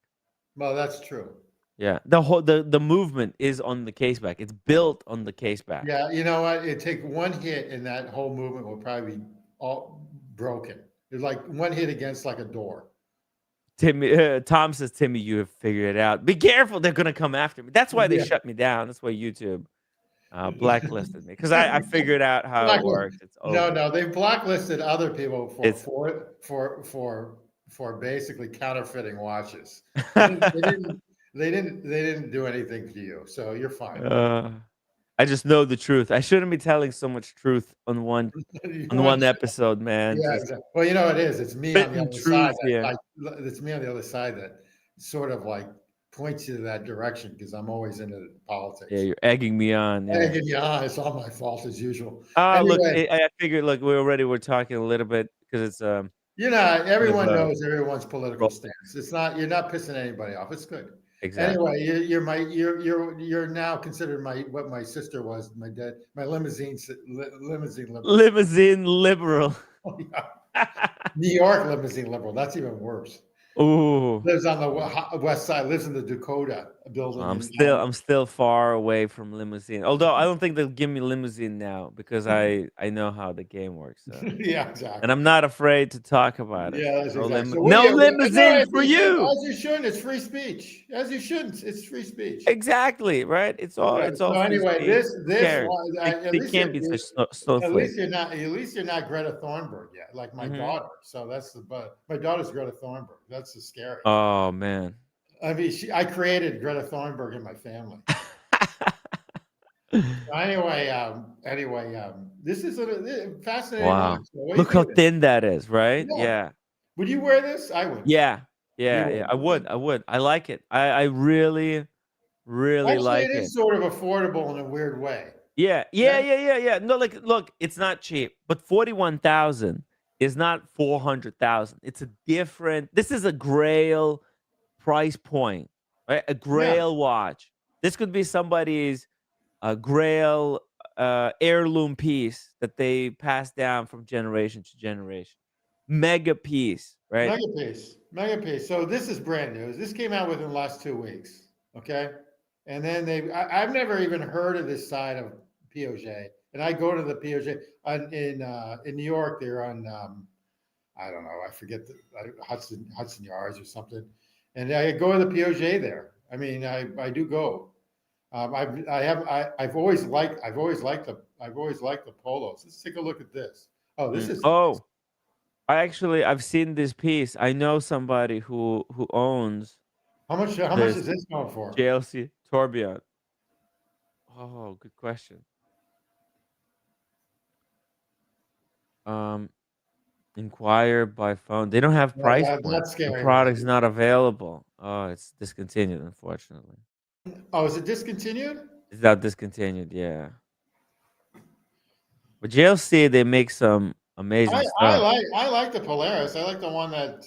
Well, that's true. Yeah. The movement is on the case back. It's built on the case back. Yeah, you know what? It take one hit and that whole movement will probably be all broken. It's like one hit against like a door. Timmy, Tom says, Timmy, you have figured it out. Be careful, they're gonna come after me. That's why they Yeah. shut me down. That's why YouTube blacklisted me because I figured out how it Blacklist- works. It's over. No, they blacklisted other people It's- for basically counterfeiting watches. They didn't do anything to you, so you're fine. I just know the truth. I shouldn't be telling so much truth on one episode, man. Yeah, Just exactly. Well, you know what it is. It's me on the spitting other side. truth here. It's me on the other side that sort of like points you to that direction because I'm always into politics. Yeah, you're egging me on. Yeah. Egging you on. It's all my fault as usual. Look, Anyway. I figured. Look, we already were talking a little bit because it's everyone knows everyone's political stance. It's not you're not pissing anybody off. It's good. exactly. Anyway, you're now considered what my sister was, my dad, my limousine liberal. Limousine liberal. Oh, yeah. New York limousine liberal. That's even worse. Ooh. Lives on the west side. Lives in the Dakota building. I'm still far away from limousine. Although I don't think they'll give me limousine now because I know how the game works. So. Yeah, exactly. And I'm not afraid to talk about it. Yeah, that's no exactly. no limousine for you. As you shouldn't. It's free speech. As you shouldn't. It's free speech. Exactly. Right. It's all. Yeah, It's all. so anyway, this they can't be such snowflakes. At least you're not Greta Thunberg yet, like my daughter. So that's my daughter's Greta Thunberg. That's the scary. Oh man. I mean, I created Greta Thunberg in my family. Anyway, this is a fascinating. Wow. So look how thin that is, right? Yeah. Would you wear this? I would. Yeah. I would. I like it. I really like it. It is sort of affordable in a weird way. Yeah. No, look, it's not cheap, but 41,000 is not 400,000. It's a different. This is a Grail price point, right? A Grail watch. This could be somebody's Grail heirloom piece that they pass down from generation to generation. Mega piece, right? Mega piece. So this is brand new. This came out within the last 2 weeks. Okay. And then I've never even heard of this side of Piaget. And I go to the Piaget in New York. They're on, I don't know, I forget Hudson Yards or something. And I go to the Piaget there. I mean, I do go. I've always liked the polos. Let's take a look at this. Oh, this is. Oh, I've seen this piece. I know somebody who owns. How much is this going for? JLC Tourbillon. Oh, good question. Inquire by phone. They don't have price points. That's scary. The product's not available. Oh, it's discontinued, unfortunately. Oh, is it discontinued? It's not discontinued, yeah. But JLC, they make some amazing stuff. I like the Polaris. I like the one that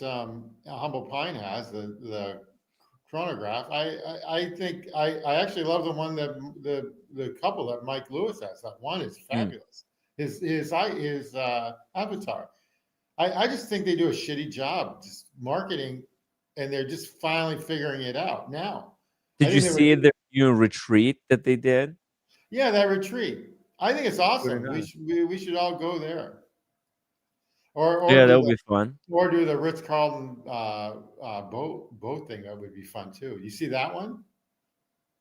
Humble Pine has, the chronograph. I think I actually love the one that the couple that Mike Lewis has. That one is fabulous. His avatar. I just think they do a shitty job just marketing, and they're just finally figuring it out now. Did you see the new retreat that they did? Yeah, that retreat. I think it's awesome. We should all go there. Or yeah, that would be fun. Or do the Ritz-Carlton boat thing. That would be fun too. You see that one?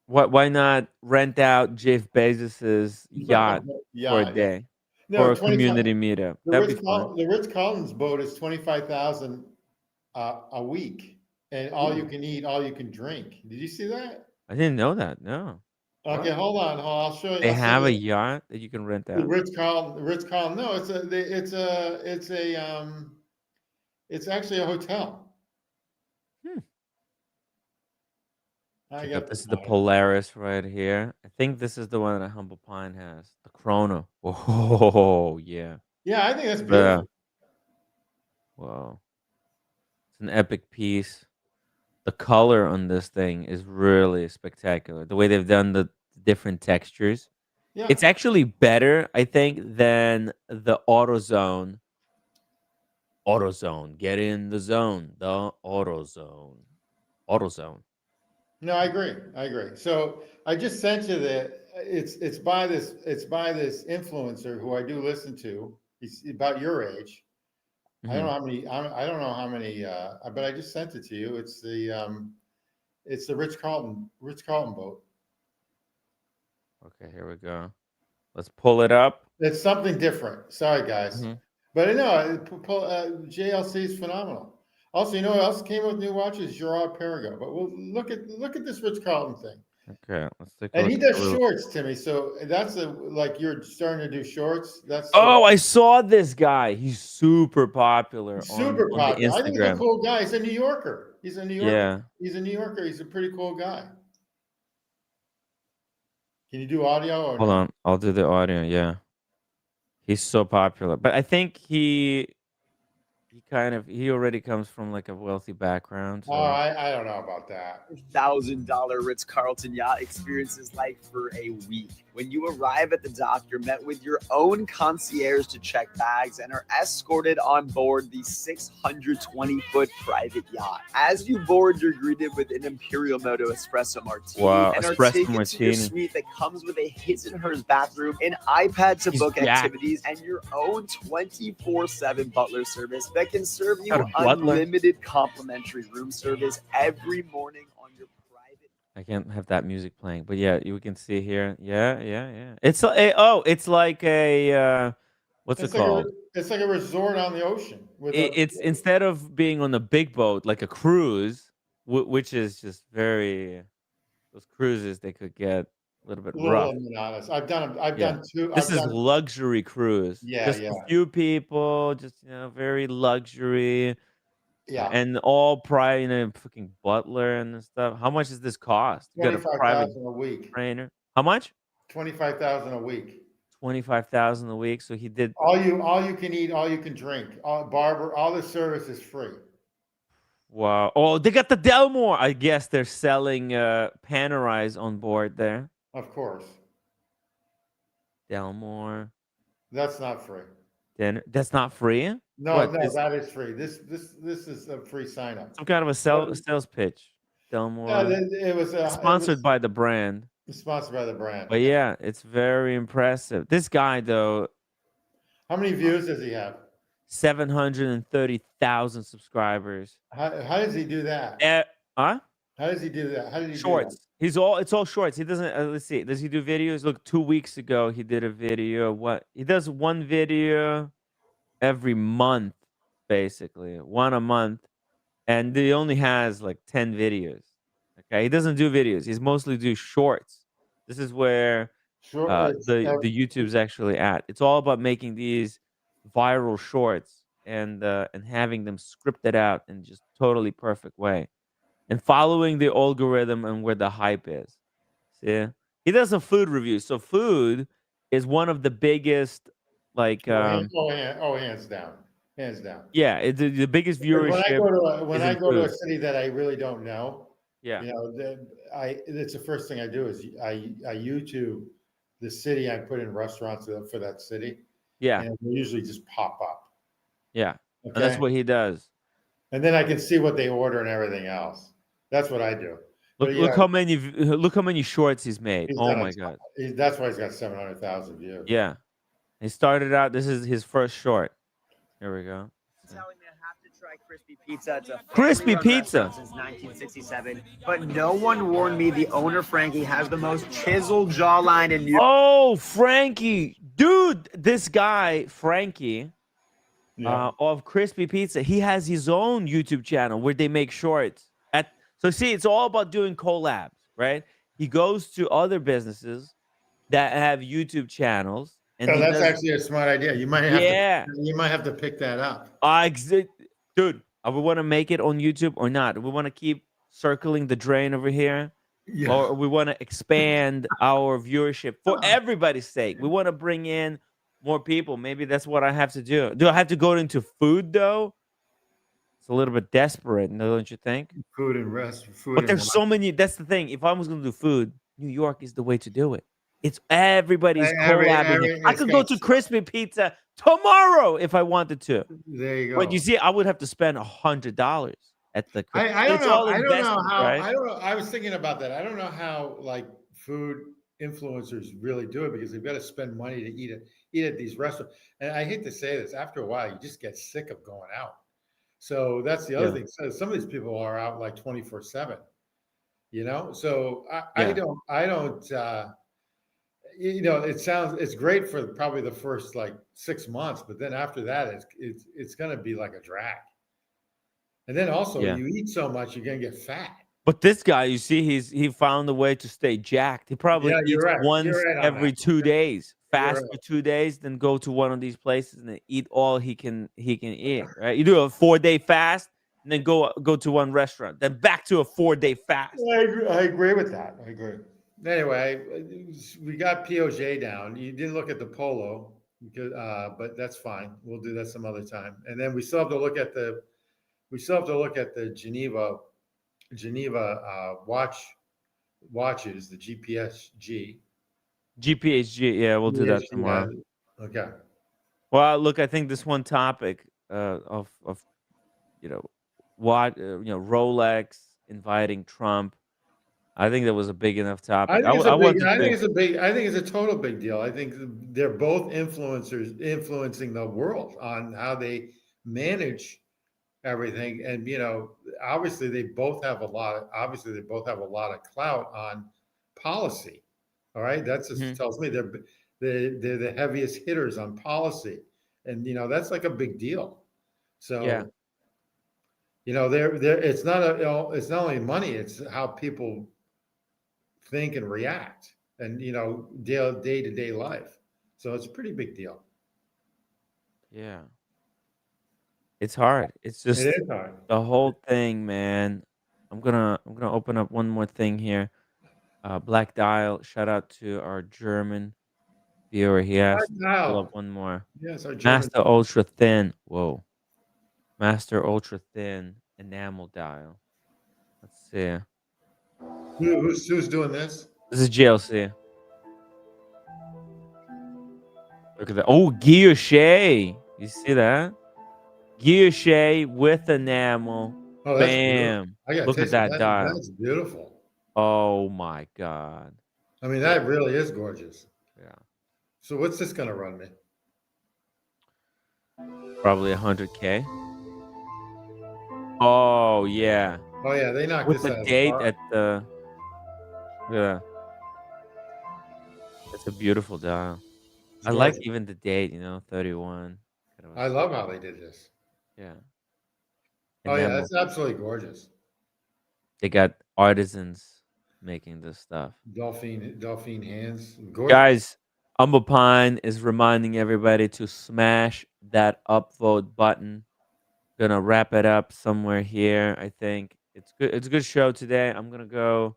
Why not rent out Jeff Bezos's yacht for a day? For a community meetup. That'd be fun. The Ritz-Carlton's boat is $25,000 a week, and all you can eat, all you can drink. Did you see that? I didn't know that. No. Okay, hold on. I'll show you. They have a yacht that you can rent out. The Ritz-Carlton. No, it's actually a hotel. This is the Polaris right here. I think this is the one that Humble Pine has. The Chrono. Oh, yeah. Yeah, I think that's beautiful. Wow. It's an epic piece. The color on this thing is really spectacular. The way they've done the different textures. Yeah. It's actually better, I think, than the AutoZone. AutoZone, get in the zone. The AutoZone. AutoZone. No, I agree. I agree. So I just sent you that it's by this influencer who I do listen to. He's about your age. I don't Mhm. know how many. I don't know how many. But I just sent it to you. It's the Ritz Carlton boat. Okay, here we go. Let's pull it up. It's something different. Sorry, guys, Mhm. but no, JLC is phenomenal. Also, you know what else came with new watches? Gerard Perregaux. But we'll look at this Ritz Carlton thing. Okay, let's take a And look he at does the shorts, Timmy. So that's like you're starting to do shorts. That's Oh, I saw this guy. He's super popular super on the popular. I think he's a Instagram. cool guy. He's a New Yorker. He's a New Yorker. Yeah. He's a New Yorker. He's a pretty cool guy. Can you do audio or Hold no? on. I'll do the audio. Yeah. He's so popular. But I think he already comes from like a wealthy background. Oh, So I don't know about that. $1,000 Ritz-Carlton yacht experience is like for a week. When you arrive at the dock, you're met with your own concierge to check bags and are escorted on board the 620-foot private yacht. As you board, you're greeted with an Imperial Moto espresso martini Wow, and are espresso taken to your martini. suite that comes with a his and hers bathroom, an iPad to He's book jacked. activities, and your own 24/7 butler service that can serve you Got a butler? unlimited complimentary room service every morning on your private. I can't have that music playing. But yeah, you can see here. Yeah. It's it's like a what's it It's like called? it's like a resort on the ocean with It's instead of being on a big boat like a cruise, which is just very those cruises they could get a little bit rough. monotonous. I've done Yeah. two. This I've is done luxury cruise. yeah, Just yeah, a few people, just very luxury, yeah. and all private, fucking butler and stuff. How much does this cost? You got a private 25,000 a week. trainer. How much? 25,000 a week. 25,000 a week. So he did. All you can eat, all you can drink. All the service is free. Wow. Oh, they got the Delmore. I guess they're selling Panerais on board there. Of course, Delmore that's not free. dinner. That's not free. No, What? no, This that is free. This is a free sign up. some kind of a sales pitch. No, Delmore. it was Sponsored by the brand. sponsored by the brand. But yeah, it's very impressive. This guy though, How many views does he have? 730,000 subscribers. How does he do that? Huh? How does he do that? How did he Shorts. It's all shorts. He doesn't let's see. Does he do videos? Look, 2 weeks ago he did a video. What? He does one video every month basically. One a month, and he only has like 10 videos. Okay? He doesn't do videos. He's mostly do shorts. This is where do that? the YouTube's actually at. It's all about making these viral shorts and having them scripted out in just totally perfect way and following the algorithm and where the hype is. See, he does a food review. So food is one of the biggest, like, hands down, hands down. yeah, it's the biggest Because viewership. when is I in go to a food. city that I really don't know, Yeah, it's the first thing I do is I YouTube the city. I put in restaurants for that city, yeah, and they usually just pop up. yeah, and Okay, that's what he does. and then I can see what they order and everything else. That's what I do. But Look how many shorts he's made. he's Oh done my it. god. That's why he's got 700,000 views. Yeah, he started out. This is his first short. Here we go. Telling me I have to try crispy pizza. It's a Crispy family-run pizza. restaurant since 1967. But no one warned me the owner, Frankie, has the most chiseled jawline in New York. Oh, Frankie, dude, this guy Frankie Yeah. of Crispy Pizza, he has his own YouTube channel where they make shorts. So see, it's all about doing collabs, right? He goes to other businesses that have YouTube channels, and So he that's does, actually a smart idea. You might have yeah, to pick that up. dude. We want to make it on YouTube or not? We want to keep circling the drain over here, Yeah. or we want to expand our viewership for everybody's sake. We want to bring in more people. Maybe that's what I have to do. Do I have to go into food though? It's a little bit desperate, don't you think? Food and rest. Food But and there's so many. That's the thing. If I was going to do food, New York is the way to do it. It's everybody's collabing it. I could go to Crispy Pizza tomorrow if I wanted to. There you go. But you see, I would have to spend $100 at the. I don't It's know. all I don't know investment, how. right? I don't know. I was thinking about that. I don't know how like food influencers really do it because they've got to spend money to eat at these restaurants. And I hate to say this, after a while, you just get sick of going out. So that's the other thing. So some of these people are out like 24/7. You know, so I don't. You know, it's great for probably the first like 6 months, but then after that, it's going to be like a drag. And then also, you eat so much, you're going to get fat. But this guy, you see, he found a way to stay jacked. He probably eats once every 2 days, fast for 2 days, then go to one of these places and then eat all he can eat. Right? You do a 4-day fast, and then go to one restaurant, then back to a 4-day fast. I agree with that. I agree. Anyway, we got POJ down. You didn't look at the polo, because, but that's fine. We'll do that some other time. And then we still have to look at the Geneva watches, the GPSG. GPHG, yeah, we'll do that tomorrow. Okay. Well, look, I think this one topic of Rolex inviting Trump. I think that was a big enough topic. I think it's a total big deal. I think they're both influencing the world on how they manage everything. And obviously they both have a lot of clout on policy. All right. That just tells me they're the heaviest hitters on policy. And that's like a big deal. So it's not only money, it's how people think and react and day-to-day life. So it's a pretty big deal. Yeah. It's hard. It is hard. The whole thing, man. I'm gonna open up one more thing here. Black Dial, shout out to our German viewer. He asked pull up one more. Yes, our German. Master Ultra Thin. Whoa. Master Ultra Thin enamel dial. Let's see. Who's doing this? This is GLC. Look at that. Oh, guilloche. You see that? Guilloche with enamel. Oh, bam. Look at that dial. That's beautiful. Oh my God. I mean, that really is gorgeous. Yeah. So what's this gonna run me? Probably $100K. Oh yeah. Oh yeah, they knocked with this the out date of the at the. Yeah. It's a beautiful dial. I like even the date, 31. I love how they did this. Yeah. Oh yeah, that's absolutely gorgeous. They got artisans making this stuff. Delphine hands. Gorgeous. Guys, Pine is reminding everybody to smash that upvote button. Gonna wrap it up somewhere here. I think it's good. It's a good show today. I'm gonna go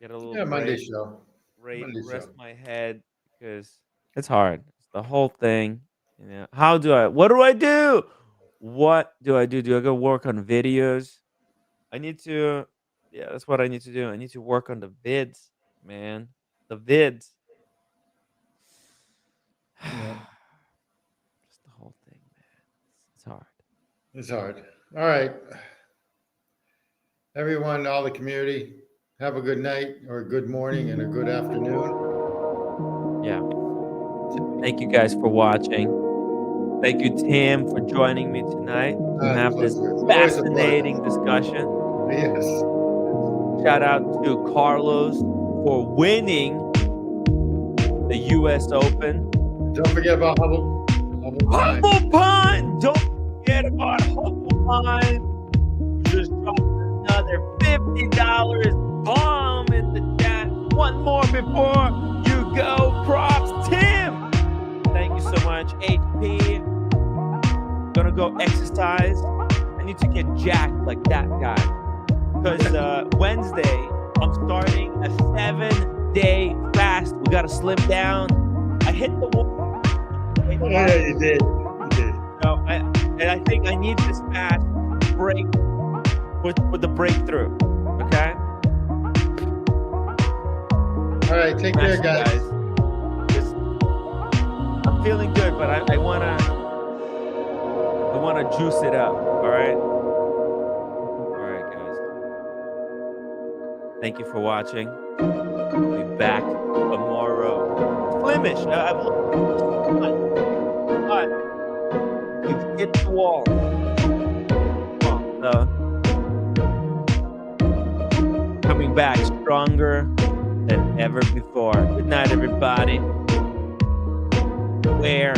get a little Monday show. Rest my head because it's hard. It's the whole thing. What do I do? What do I do? Do I go work on videos? I need to. Yeah, that's what I need to do. I need to work on the vids, man. The vids. Yeah. Just the whole thing, man. It's hard. It's hard. All right. Everyone, all the community, have a good night or a good morning and a good afternoon. Yeah. Thank you guys for watching. Thank you, Tim, for joining me tonight to have this fascinating discussion. Yes. Shout out to Carlos for winning the U.S. Open. Don't forget about Humble Pine. Don't forget about Humble Pine. Just dropped another $50 bomb in the chat. One more before you go. Props, Tim. Thank you so much, HP. Gonna go exercise. I need to get jacked like that guy. Because Wednesday, I'm starting a 7-day fast. We gotta slim down. I hit the wall. Yeah, you did. You did. And I think I need this fast to break with the breakthrough. Okay. All right, take care, Smash it, guys. I'm feeling good, but I wanna juice it up. All right, guys. Thank you for watching. I'll be back tomorrow. Flemish. But you've hit the wall. Coming back stronger than ever before. Good night, everybody. Beware.